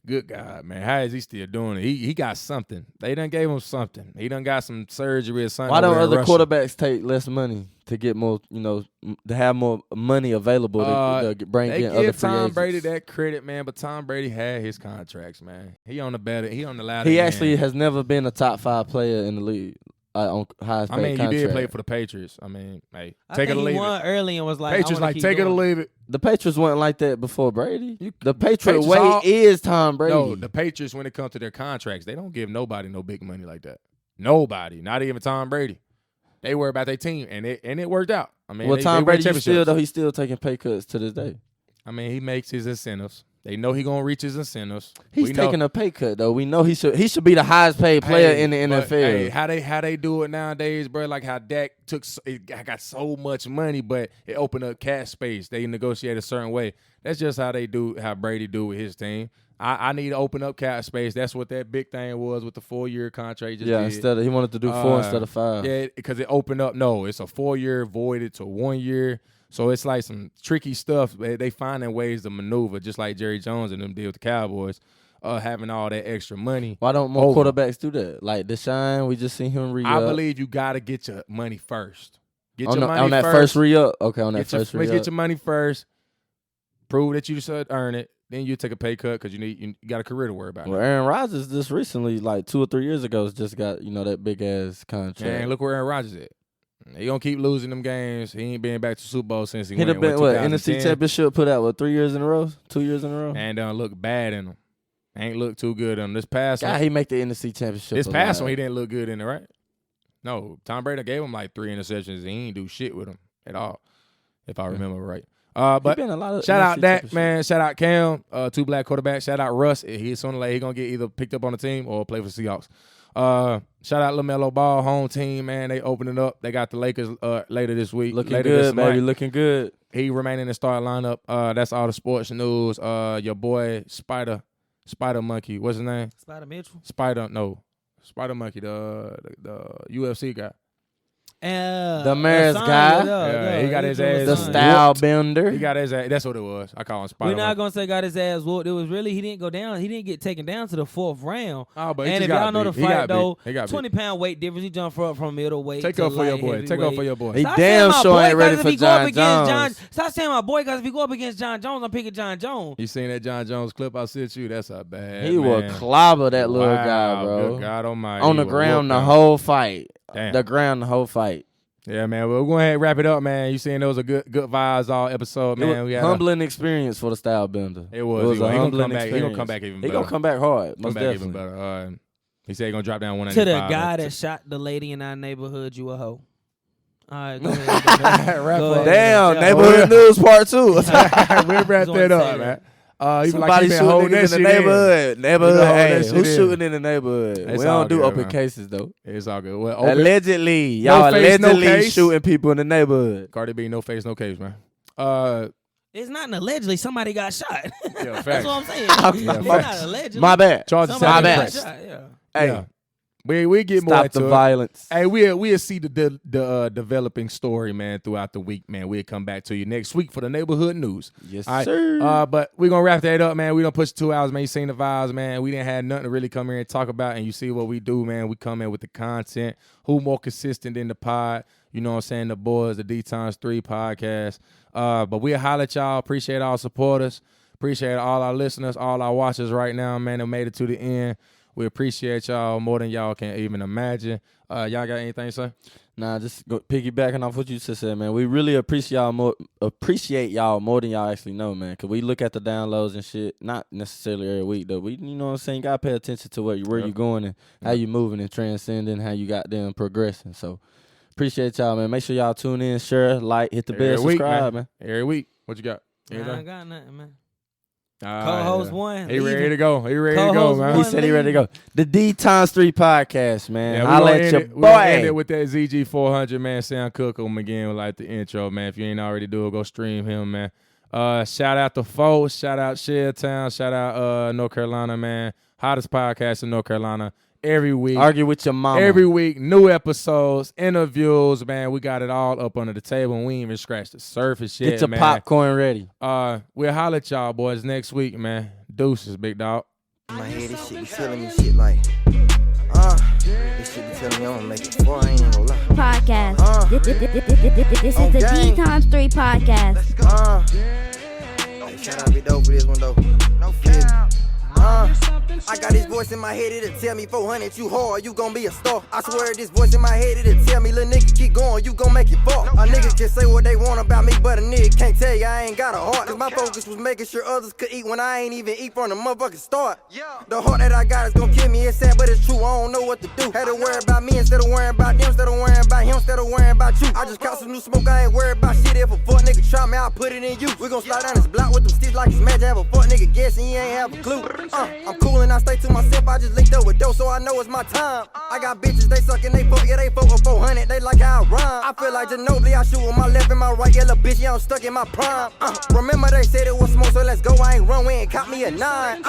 Good God, man. How is he still doing it? He got something. They done gave him something. He done got some surgery or something. Why don't other quarterbacks take less money to get more, to have more money available to bring in other free agents? Tom Brady that credit, man, but Tom Brady had his contracts, man. He on the ladder. He actually has never been a top 5 player in the league. On highest paid contract. He did play for the Patriots. I mean, hey, take it or leave it. He won early and was like, Patriots like take it or leave it. The Patriots wasn't like that before Brady. The Patriot way is Tom Brady. No, the Patriots, when it comes to their contracts, they don't give nobody no big money like that. Nobody, not even Tom Brady. They worry about their team, and it worked out. I mean, Tom Brady he's still taking pay cuts to this day. I mean, he makes his incentives. They know he gonna reach his incentives. He's taking a pay cut though. We know he should be the highest paid player in the NFL. Hey, how they do it nowadays, bro? Like how Dak got so much money, but it opened up cap space. They negotiate a certain way. That's just how Brady do with his team. I need to open up cap space. That's what that big thing was with the 4-year contract. Instead of he wanted to do 4 instead of 5. Yeah, because it opened up. No, it's a 4-year voided to 1 year. So it's like some tricky stuff. They finding ways to maneuver, just like Jerry Jones and them did with the Cowboys, having all that extra money. Why don't more quarterbacks do that? Like Deshaun, we just seen him re-up. I believe you got to get your money first. Get your money on that first re-up. Okay, on that first re-up. Get your money first. Prove that you should earn it. Then you take a pay cut because you got a career to worry about. Well, Aaron Rodgers just recently, like 2 or 3 years ago, just got that big ass contract. And look where Aaron Rodgers is. He gonna keep losing them games. He ain't been back to Super Bowl since he went. He'd have been NFC Championship put out 3 years in a row, 2 years in a row, and look bad in them. Ain't look too good in them. This past one, he make the NFC Championship. This past one, he didn't look good in it, right? No, Tom Brady gave him like 3 interceptions. He ain't do shit with them at all, if I remember right. But been a lot of shout out Dak, man. Shout out Cam, 2 black quarterbacks. Shout out Russ. He's sooner or later he gonna get either picked up on the team or play for the Seahawks. Shout out LaMelo Ball, home team, man. They opening up. They got the Lakers later this week. Looking good, baby. Looking good. He remaining in the start lineup. That's all the sports news. Your boy Spider Monkey. What's his name? Spider Mitchell. Spider Monkey. The UFC guy. The Maris guy. He got his ass. The style bender. He got his ass. That's what it was. I call him Spider. We're not gonna say got his ass whooped. It was really he didn't go down. He didn't get taken down to the 4th round. Oh, but and if y'all know the fight though, 20 pound weight difference. He jumped from middleweight. Take up for your boy. Take up for your boy. He damn sure ain't ready for John Jones. Stop saying my boy, because if you go up against John Jones, I'm picking John Jones. You seen that John Jones clip I sent you? That's a bad. He will clobber that little guy, bro. Good God Almighty. On the ground the whole fight. Damn. The ground the whole fight. Yeah, man. We're going ahead and wrap it up, man. You seen those are good vibes all episode, man. We had humbling experience for the style bender. It was a humbling experience. He gonna come back even better. He gonna come back hard. Come back even better. He said he gonna drop down 195. To the guy that shot the lady in our neighborhood, you a hoe. All right, go ahead. Damn, neighborhood news part 2. We'll wrap that up, man. Somebody like shooting in the neighborhood. Hey, who's shooting in the neighborhood? It's we don't do good, open man. cases though. It's all good. Well, allegedly, y'all allegedly shooting people in the neighborhood. Cardi B, no face, no case, man. It's not an allegedly. Somebody got shot. Yeah, that's what I'm saying. Okay. It's not allegedly. My bad. Charges my bad. Shot, yeah. Hey, We get more Stop into the violence. Hey, we'll see the developing story, man, throughout the week, man. We'll come back to you next week for the neighborhood news. Yes, all right? sir. But we're going to wrap that up, man. We don't push 2 hours, man. You seen the vibes, man. We didn't have nothing to really come here and talk about, and you see what we do, man. We come in with the content. Who more consistent than the pod? You know what I'm saying? The boys, the D3 podcast. But we'll holler at y'all. Appreciate all supporters. Appreciate all our listeners, all our watchers right now, man, that made it to the end. We appreciate y'all more than y'all can even imagine. Y'all got anything, sir? Nah, just piggybacking off what you just said, man. We really appreciate y'all more than y'all actually know, man. Cause we look at the downloads and shit, not necessarily every week though. We, you know what I'm saying, you gotta pay attention to where you going and how you moving and transcending, how you got them progressing. So appreciate y'all, man. Make sure y'all tune in, share, like, hit the bell, subscribe, man. Every week. What you got? Anything? I ain't got nothing, man. Co-host one. He ready to go. He ready to go, man. He said he ready to go. The D3 podcast, man. Yeah, I'll let your boy. We're gonna end it with that ZG400, man. Sam Cook him again with like the intro, man. If you ain't already do it, go stream him, man. Shout out to Foe. Shout out Shelltown. Shout out North Carolina, man. Hottest podcast in North Carolina. Every week. Argue with your mama. Every week. New episodes, interviews, man. We got it all up under the table, and we ain't even scratched the surface yet, Get your man. popcorn ready. We'll holler at y'all boys next week, man. Deuces, big dog. In my head, this shit be telling me shit like, this shit be telling me I'm gonna make it before I ain't gonna lie. Podcast. This is the D3 podcast. Hey, shout out Big Dope for this one though. No cap. I got this voice in my head, it'll tell me 400, you hard, you gon' be a star. I swear this voice in my head, it'll tell me, little nigga, keep going, you gon' make it fall. A nigga can say what they want about me, but a nigga can't tell you I ain't got a heart. Cause my focus was making sure others could eat when I ain't even eat from the motherfucking start. The heart that I got is gon' kill me, it's sad, but it's true, I don't know what to do. Had to worry about me instead of worrying about them, instead of worrying about him, instead of worrying about you. I just caught some new smoke, I ain't worried about shit. If a fuck nigga try me, I'll put it in you. We gon' slide down this block with them sticks like it's magic. Have a fuck nigga guessing, he ain't have a clue. I'm cool and I stay to myself, I just linked up with dope, so I know it's my time. I got bitches, they suckin', they fuck, yeah, they fuck with 400, they like how I rhyme. I feel like Ginobili, I shoot with my left and my right, yeah, little bitch, yeah, I'm stuck in my prime. Remember they said it was smoke, so let's go, I ain't run, we ain't caught me a 9.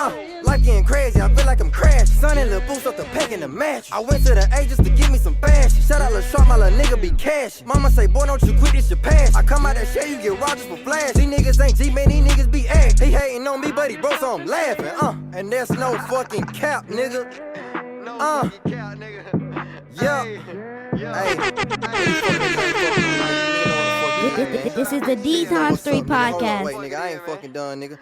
Life getting crazy, I feel like I'm crashed. Son and Lil Boost up the pack in the match. I went to the A just to give me some fashion. Shout out Lil Sharp, my little nigga be cash. Mama say, boy, don't you quit, this your past. I come out that shit, you get Rogers for flash. These niggas ain't G, man, these niggas be ass. He hating on me, but he broke, so I'm laughing. And that's no fucking cap, nigga. Yeah. This is the D3 podcast. Wait, nigga, I ain't fucking done, nigga.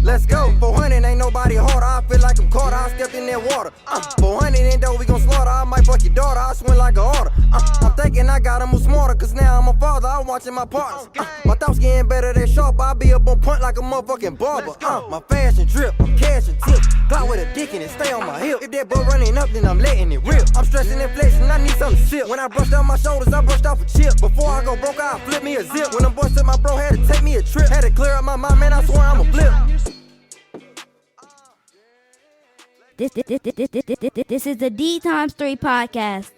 Let's go. 400 ain't nobody harder. I feel like I'm Carter. I stepped in that water. 400 ain't though we gon' slaughter. I might fuck your daughter. I swing like a order. I'm thinking I gotta move smarter, cause now I'm a father. I'm watching my partners. My thoughts getting better than sharp. I be up on point like a motherfucking barber. My fashion drip. I'm cashing tips. Clout with a dick and it stay on my hip. If that boy running up, then I'm letting it rip. I'm stressing inflation. I need something to sip. When I brushed out my shoulders, I brushed off a chip. Before I go broke, I flip me a zip. When them boys said my bro had to take me a trip. Had to clear up my mind, man. I swear I'm a flip. This is the D3 podcast.